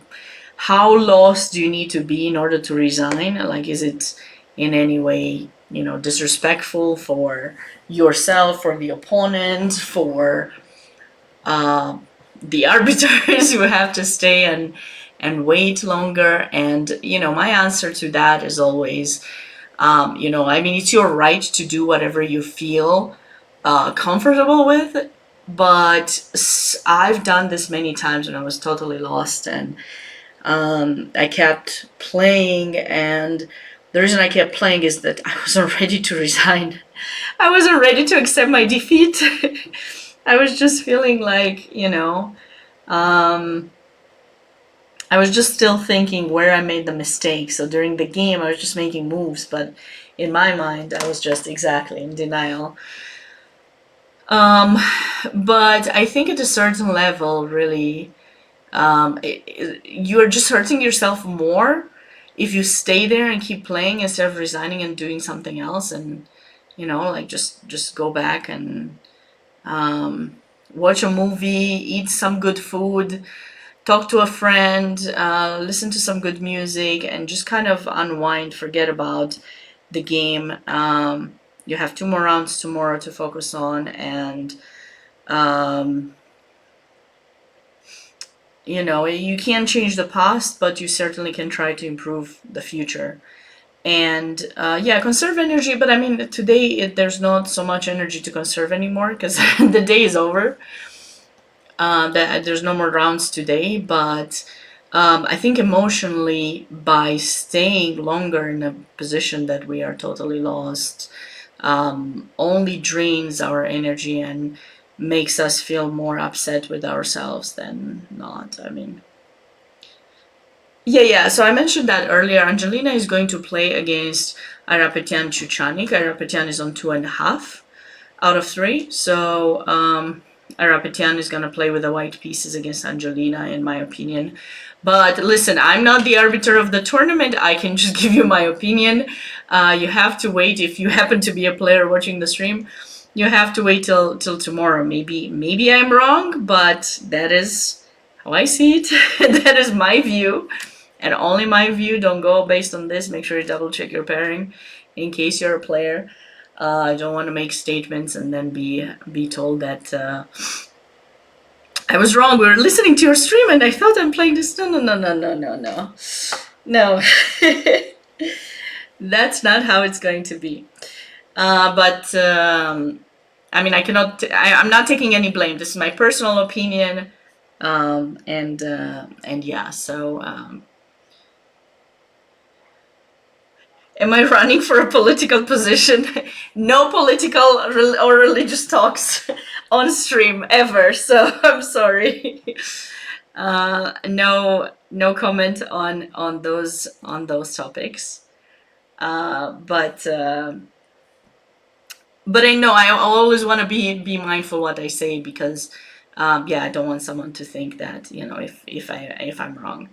lost do you need to be in order to resign? Like, is it in any way, disrespectful for yourself, for the opponent, for the arbiters who have to stay and wait longer? And my answer to that is always, it's your right to do whatever you feel comfortable with, but I've done this many times when I was totally lost, and I kept playing, and the reason I kept playing is that I wasn't ready to resign. I wasn't ready to accept my defeat. I was just feeling like, I was just still thinking where I made the mistake. So during the game, I was just making moves, but in my mind, I was just exactly in denial. But I think at a certain level, really, you're just hurting yourself more if you stay there and keep playing instead of resigning and doing something else, and like just go back and watch a movie, eat some good food, talk to a friend, listen to some good music, and just kind of unwind, forget about the game. You have 2 more rounds tomorrow to focus on, and you can't change the past, but you certainly can try to improve the future. And conserve energy, but I mean, today there's not so much energy to conserve anymore because the day is over. There's no more rounds today, but I think emotionally, by staying longer in a position that we are totally lost, only drains our energy and makes us feel more upset with ourselves than not. I mean, yeah. So I mentioned that earlier. Angelina is going to play against Ayrapetyyan Chuchanik. Ayrapetyyan is on 2.5 out of 3. So Ayrapetyyan is going to play with the white pieces against Angelina, in my opinion. But listen, I'm not the arbiter of the tournament. I can just give you my opinion. You have to wait. If you happen to be a player watching the stream, you have to wait till tomorrow. Maybe I'm wrong, but that is how I see it. That is my view, and only my view. Don't go based on this. Make sure you double check your pairing in case you're a player. I don't want to make statements and then be told that I was wrong. We were listening to your stream and I thought I'm playing this. No. That's not how it's going to be. But I mean, I'm not taking any blame. This is my personal opinion. And yeah, so am I running for a political position? No political or religious talks on stream ever, so I'm sorry. No comment on those topics. But I know I always want to be mindful what I say, because I don't want someone to think that if I'm wrong.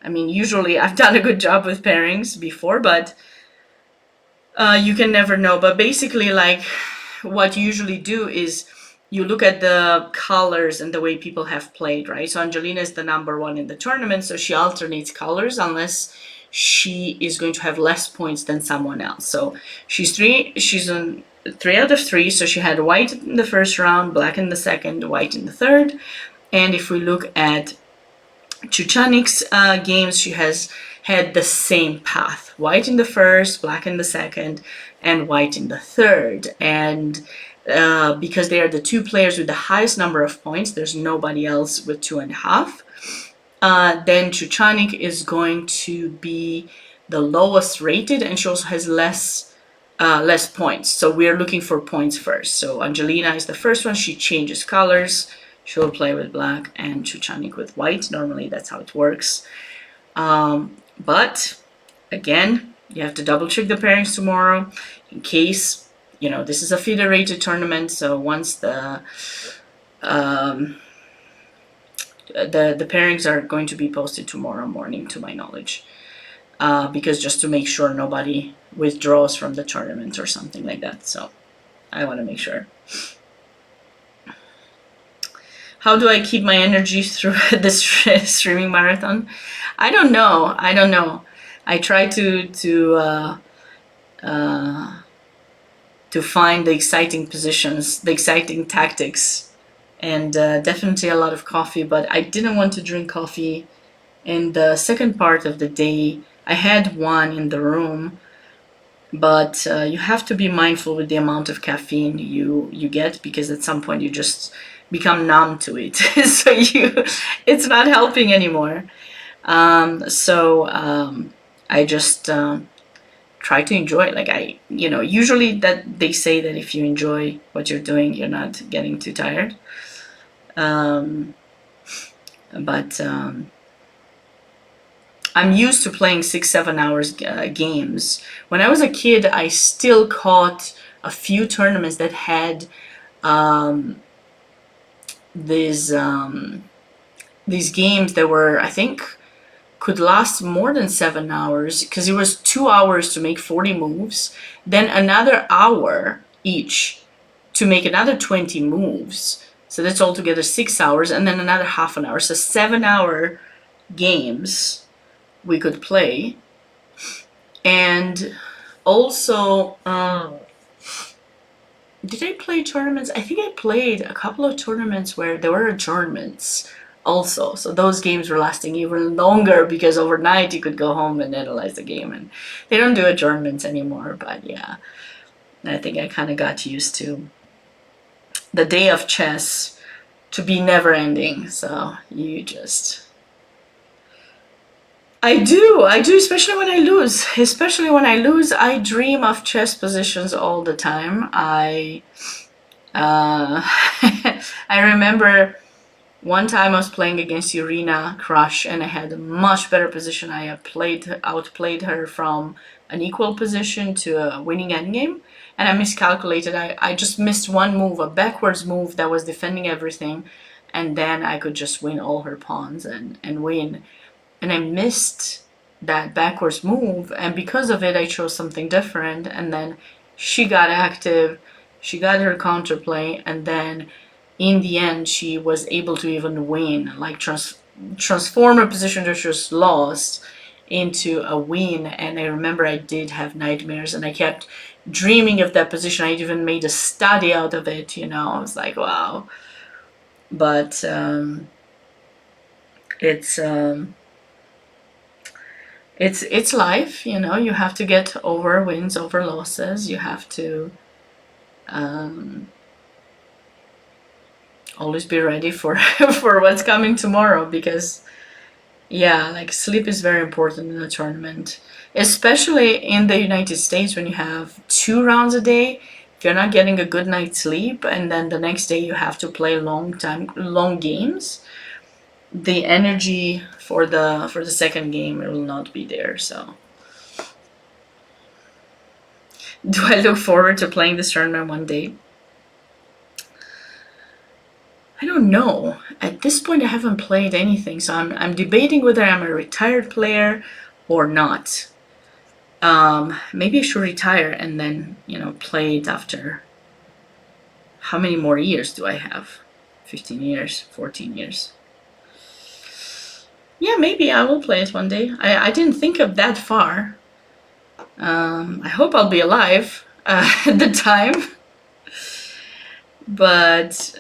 I mean, usually I've done a good job with pairings before, but you can never know. But basically, like, what you usually do is you look at the colors and the way people have played, right? So Angelina is the number 1 in the tournament, so she alternates colors unless she is going to have less points than someone else. So she's on 3 out of 3, so she had white in the first round, black in the second, white in the third. And if we look at Chuchanik's games, she has had the same path: white in the first, black in the second, and white in the third. And because they are the 2 players with the highest number of points, there's nobody else with 2.5. Then Chuchanik is going to be the lowest rated, and she also has less less points. So we're looking for points first. So Angelina is the first one. She changes colors. She'll play with black and Chuchanik with white. Normally that's how it works. But again, you have to double check the pairings tomorrow in case, this is a FIDE-rated tournament. So once the pairings are going to be posted tomorrow morning, to my knowledge, because just to make sure nobody withdraws from the tournament or something like that. So I want to make sure. How do I keep my energy through this streaming marathon? I don't know. I try to find the exciting positions, the exciting tactics, and definitely a lot of coffee. But I didn't want to drink coffee in the second part of the day. I had one in the room, but you have to be mindful with the amount of caffeine you get, because at some point you just become numb to it. So it's not helping anymore. I just try to enjoy it. Usually that they say that if you enjoy what you're doing, you're not getting too tired. But I'm used to playing 6-7 hours games. When I was a kid, I still caught a few tournaments that had these games that were, I think, could last more than 7 hours, because it was 2 hours to make 40 moves, then another hour each to make another 20 moves. So that's altogether 6 hours, and then another half an hour. So 7-hour games we could play. And also, did I play tournaments? I think I played a couple of tournaments where there were adjournments also. So those games were lasting even longer, because overnight you could go home and analyze the game. And they don't do adjournments anymore, but yeah. I think I kind of got used to the day of chess to be never ending. So I do, especially when I lose. I dream of chess positions all the time. I remember one time I was playing against Irina Crush, and I had a much better position. I outplayed her from an equal position to a winning endgame, and I miscalculated. I just missed one move, a backwards move that was defending everything, and then I could just win all her pawns and win. And I missed that backwards move, and because of it I chose something different, and then she got active, she got her counterplay, and then in the end she was able to even win, like transform a position that she was lost into a win. And I remember I did have nightmares, and I kept dreaming of that position. I even made a study out of it, I was like, wow. But it's life, you have to get over wins, over losses. You have to always be ready for for what's coming tomorrow, because sleep is very important in a tournament, especially in the United States, when you have 2 rounds a day. If you're not getting a good night's sleep, and then the next day you have to play long games, the energy for the second game will not be there. So do I look forward to playing this tournament one day? I don't know. At this point I haven't played anything, so I'm debating whether I'm a retired player or not. Maybe I should retire and then play it after. How many more years do I have? 15 years, 14 years. Yeah, maybe I will play it one day. I didn't think of that far. I hope I'll be alive at the time. But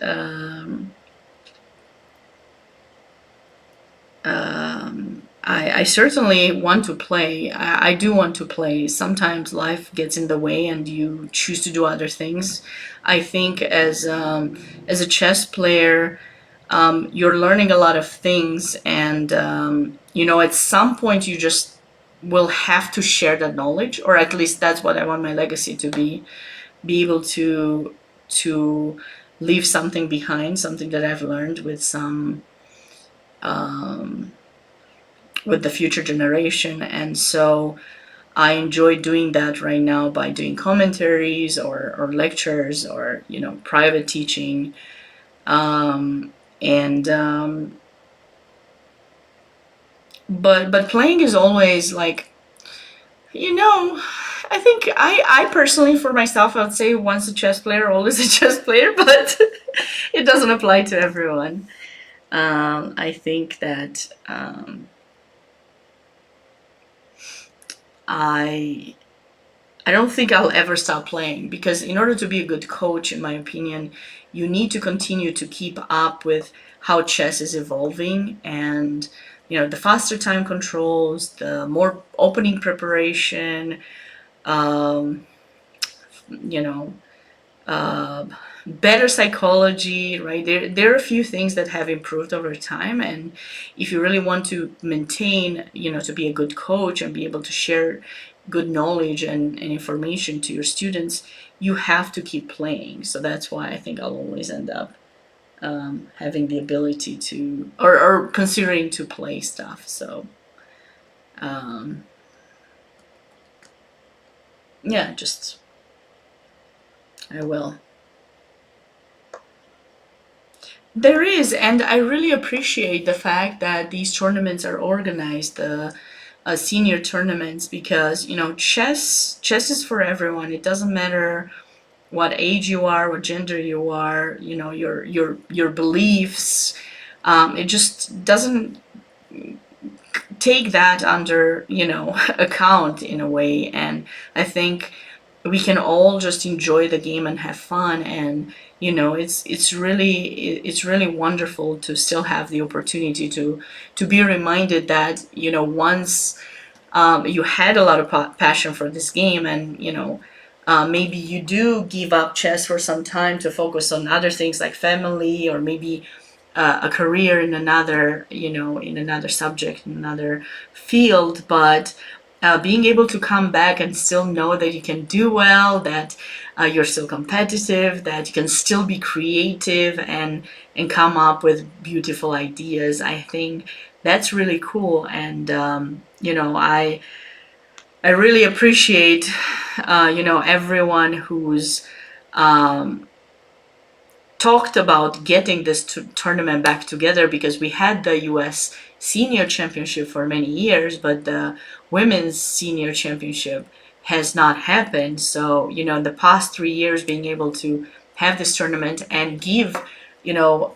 I certainly want to play. I do want to play. Sometimes life gets in the way and you choose to do other things. I think as a chess player, you're learning a lot of things, and at some point you just will have to share that knowledge, or at least that's what I want my legacy to be able to leave something behind, something that I've learned with some with the future generation. And so I enjoy doing that right now by doing commentaries or lectures or, you know, private teaching. And but playing is always like, you know, I think I personally, for myself, I would say once a chess player, always a chess player, but it doesn't apply to everyone. I think that I I don't think I'll ever stop playing, because in order to be a good coach, in my opinion, you need to continue to keep up with how chess is evolving, and you know, the faster time controls, the more opening preparation, um, you know, uh, better psychology, right? There are a few things that have improved over time, and if you really want to maintain, you know, to be a good coach and be able to share good knowledge and information to your students, you have to keep playing. So that's why I think I'll always end up having the ability to, or considering to play stuff. So um, yeah, just I will. There is, and I really appreciate the fact that these tournaments are organized, the senior tournaments, because you know, chess is for everyone. It doesn't matter what age you are, what gender you are, you know, your beliefs. It just doesn't take that under, you know, account in a way. And I think we can all just enjoy the game and have fun. And you know, it's really wonderful to still have the opportunity to be reminded that, you know, once you had a lot of passion for this game, and you know, maybe you do give up chess for some time to focus on other things like family, or maybe a career in another, you know, in another subject, in another field. But being able to come back and still know that you can do well, that you're still competitive, that you can still be creative and come up with beautiful ideas, I think that's really cool. And you know, I really appreciate you know, everyone who's um, talked about getting this tournament back together, because we had the US senior championship for many years, but the women's senior championship has not happened. So, you know, in the past 3 years, being able to have this tournament and give, you know,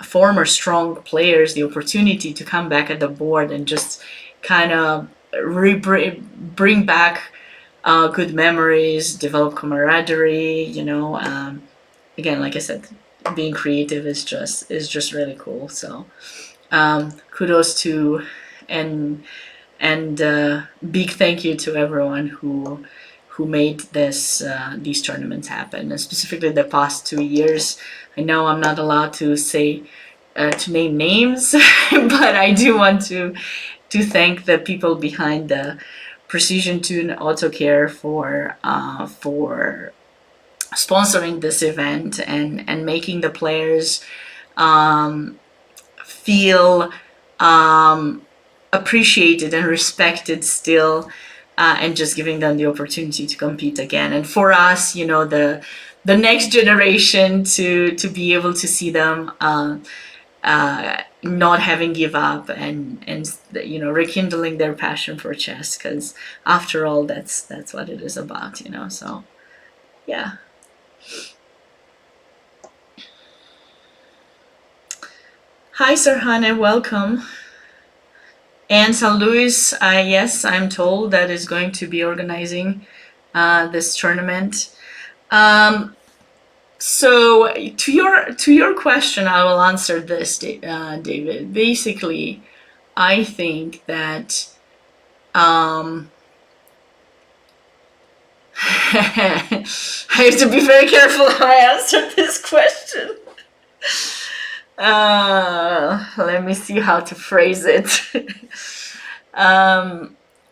former strong players the opportunity to come back at the board and just kind of bring back good memories, develop camaraderie, you know. Again, like I said, being creative is just really cool. So kudos to, and big thank you to everyone who made these tournaments happen, and specifically the past 2 years. I know I'm not allowed to say to name names, but I do want to thank the people behind the Precision Tune Auto Care for sponsoring this event and making the players feel appreciated and respected still, and just giving them the opportunity to compete again. And for us, you know, the next generation to be able to see them not having give up, and you know, rekindling their passion for chess, because after all, that's what it is about, you know. So yeah. Hi, Sarhane, welcome. And St. Louis, yes, I'm told that is going to be organizing this tournament. So to your question, I will answer this, David. Basically, I think that I have to be very careful how I answer this question. Let me see how to phrase it.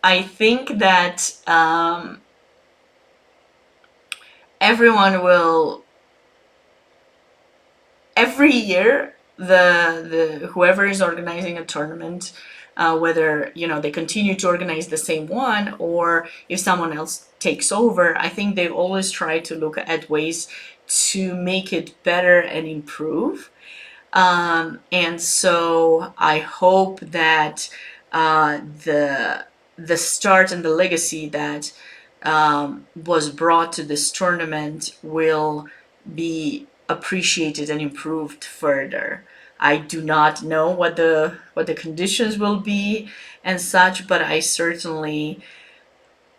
I think that everyone will, every year, the whoever is organizing a tournament, whether they continue to organize the same one or if someone else takes over, I think they always try to look at ways to make it better and improve. And so I hope that the start and the legacy that was brought to this tournament will be appreciated and improved further. I do not know what the conditions will be and such, but I certainly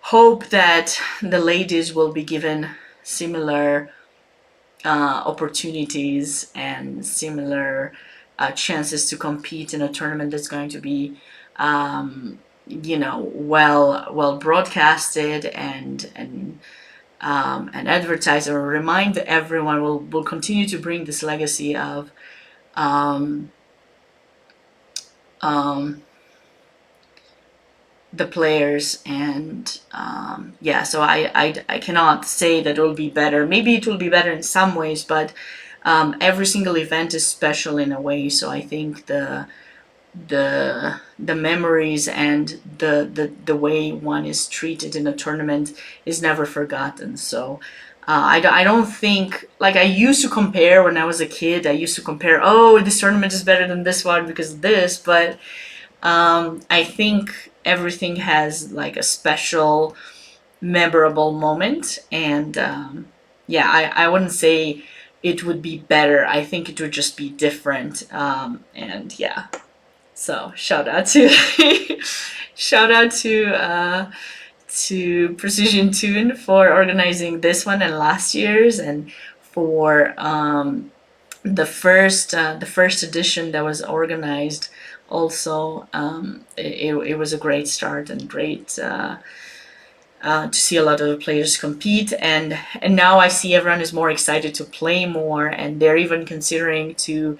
hope that the ladies will be given similar opportunities and similar chances to compete in a tournament that's going to be well broadcasted and advertised, or remind everyone. Will continue to bring this legacy of the players. And so I cannot say that it will be better. Maybe it will be better in some ways, but every single event is special in a way. So I think the memories and the way one is treated in a tournament is never forgotten. So I don't think, like I used to compare when I was a kid, I used to compare, oh, this tournament is better than this one because of this, but I think everything has like a special, memorable moment. And I wouldn't say it would be better. I think it would just be different. So shout out to shout out to Precision Tune for organizing this one and last year's, and for the first edition that was organized. Also, it was a great start and great to see a lot of the players compete, and now I see everyone is more excited to play more, and they're even considering to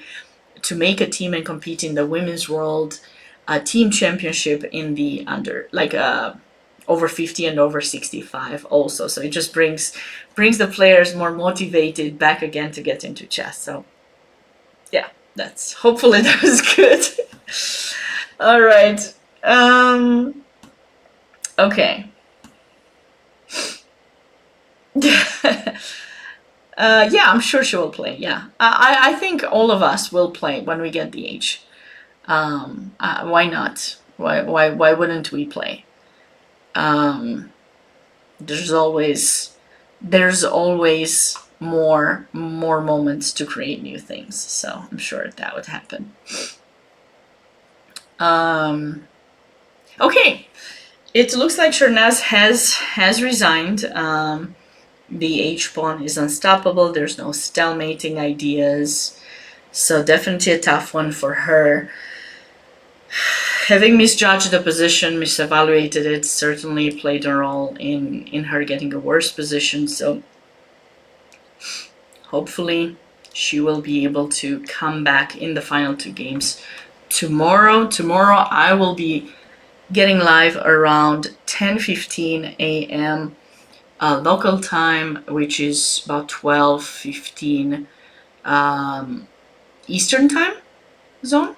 make a team and compete in the Women's World Team Championship in the over 50 and over 65 also. So it just brings the players more motivated back again to get into chess. So yeah, that's, hopefully that was good. All right. Okay. I'm sure she will play. Yeah, I think all of us will play when we get the age. Why not? Why wouldn't we play? There's always more moments to create new things. So I'm sure that would happen. Okay, it looks like Sharnaz has resigned. The H pawn is unstoppable. There's no stalemating ideas. So definitely a tough one for her. Having misjudged the position, misevaluated it, certainly played a role in her getting a worse position. So hopefully she will be able to come back in the final two games tomorrow. Tomorrow I will be getting live around 10:15 a.m. Local time, which is about 12:15 Eastern time zone.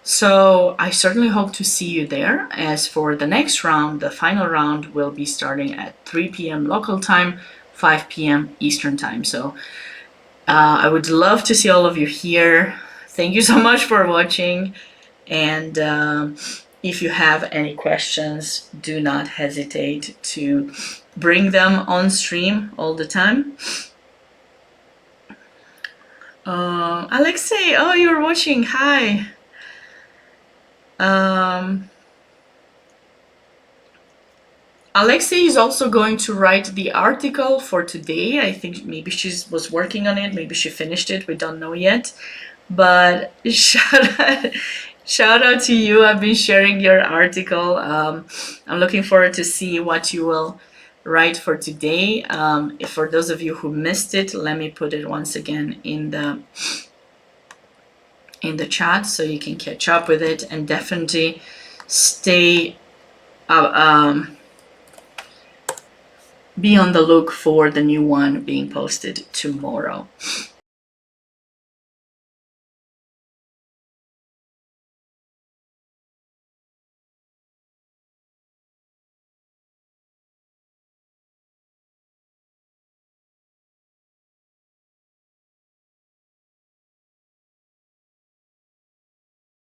So I certainly hope to see you there. As for the next round, the final round will be starting at 3 p.m. local time, 5 p.m. Eastern time. So I would love to see all of you here. Thank you so much for watching. And if you have any questions, do not hesitate to bring them on stream all the time. Alexey, oh, you're watching. Hi. Alexey is also going to write the article for today. I think maybe she was working on it. Maybe she finished it. We don't know yet. But shout out to you. I've been sharing your article. I'm looking forward to see what you will write for today. For those of you who missed it, let me put it once again in the chat so you can catch up with it, and definitely stay be on the look for the new one being posted tomorrow.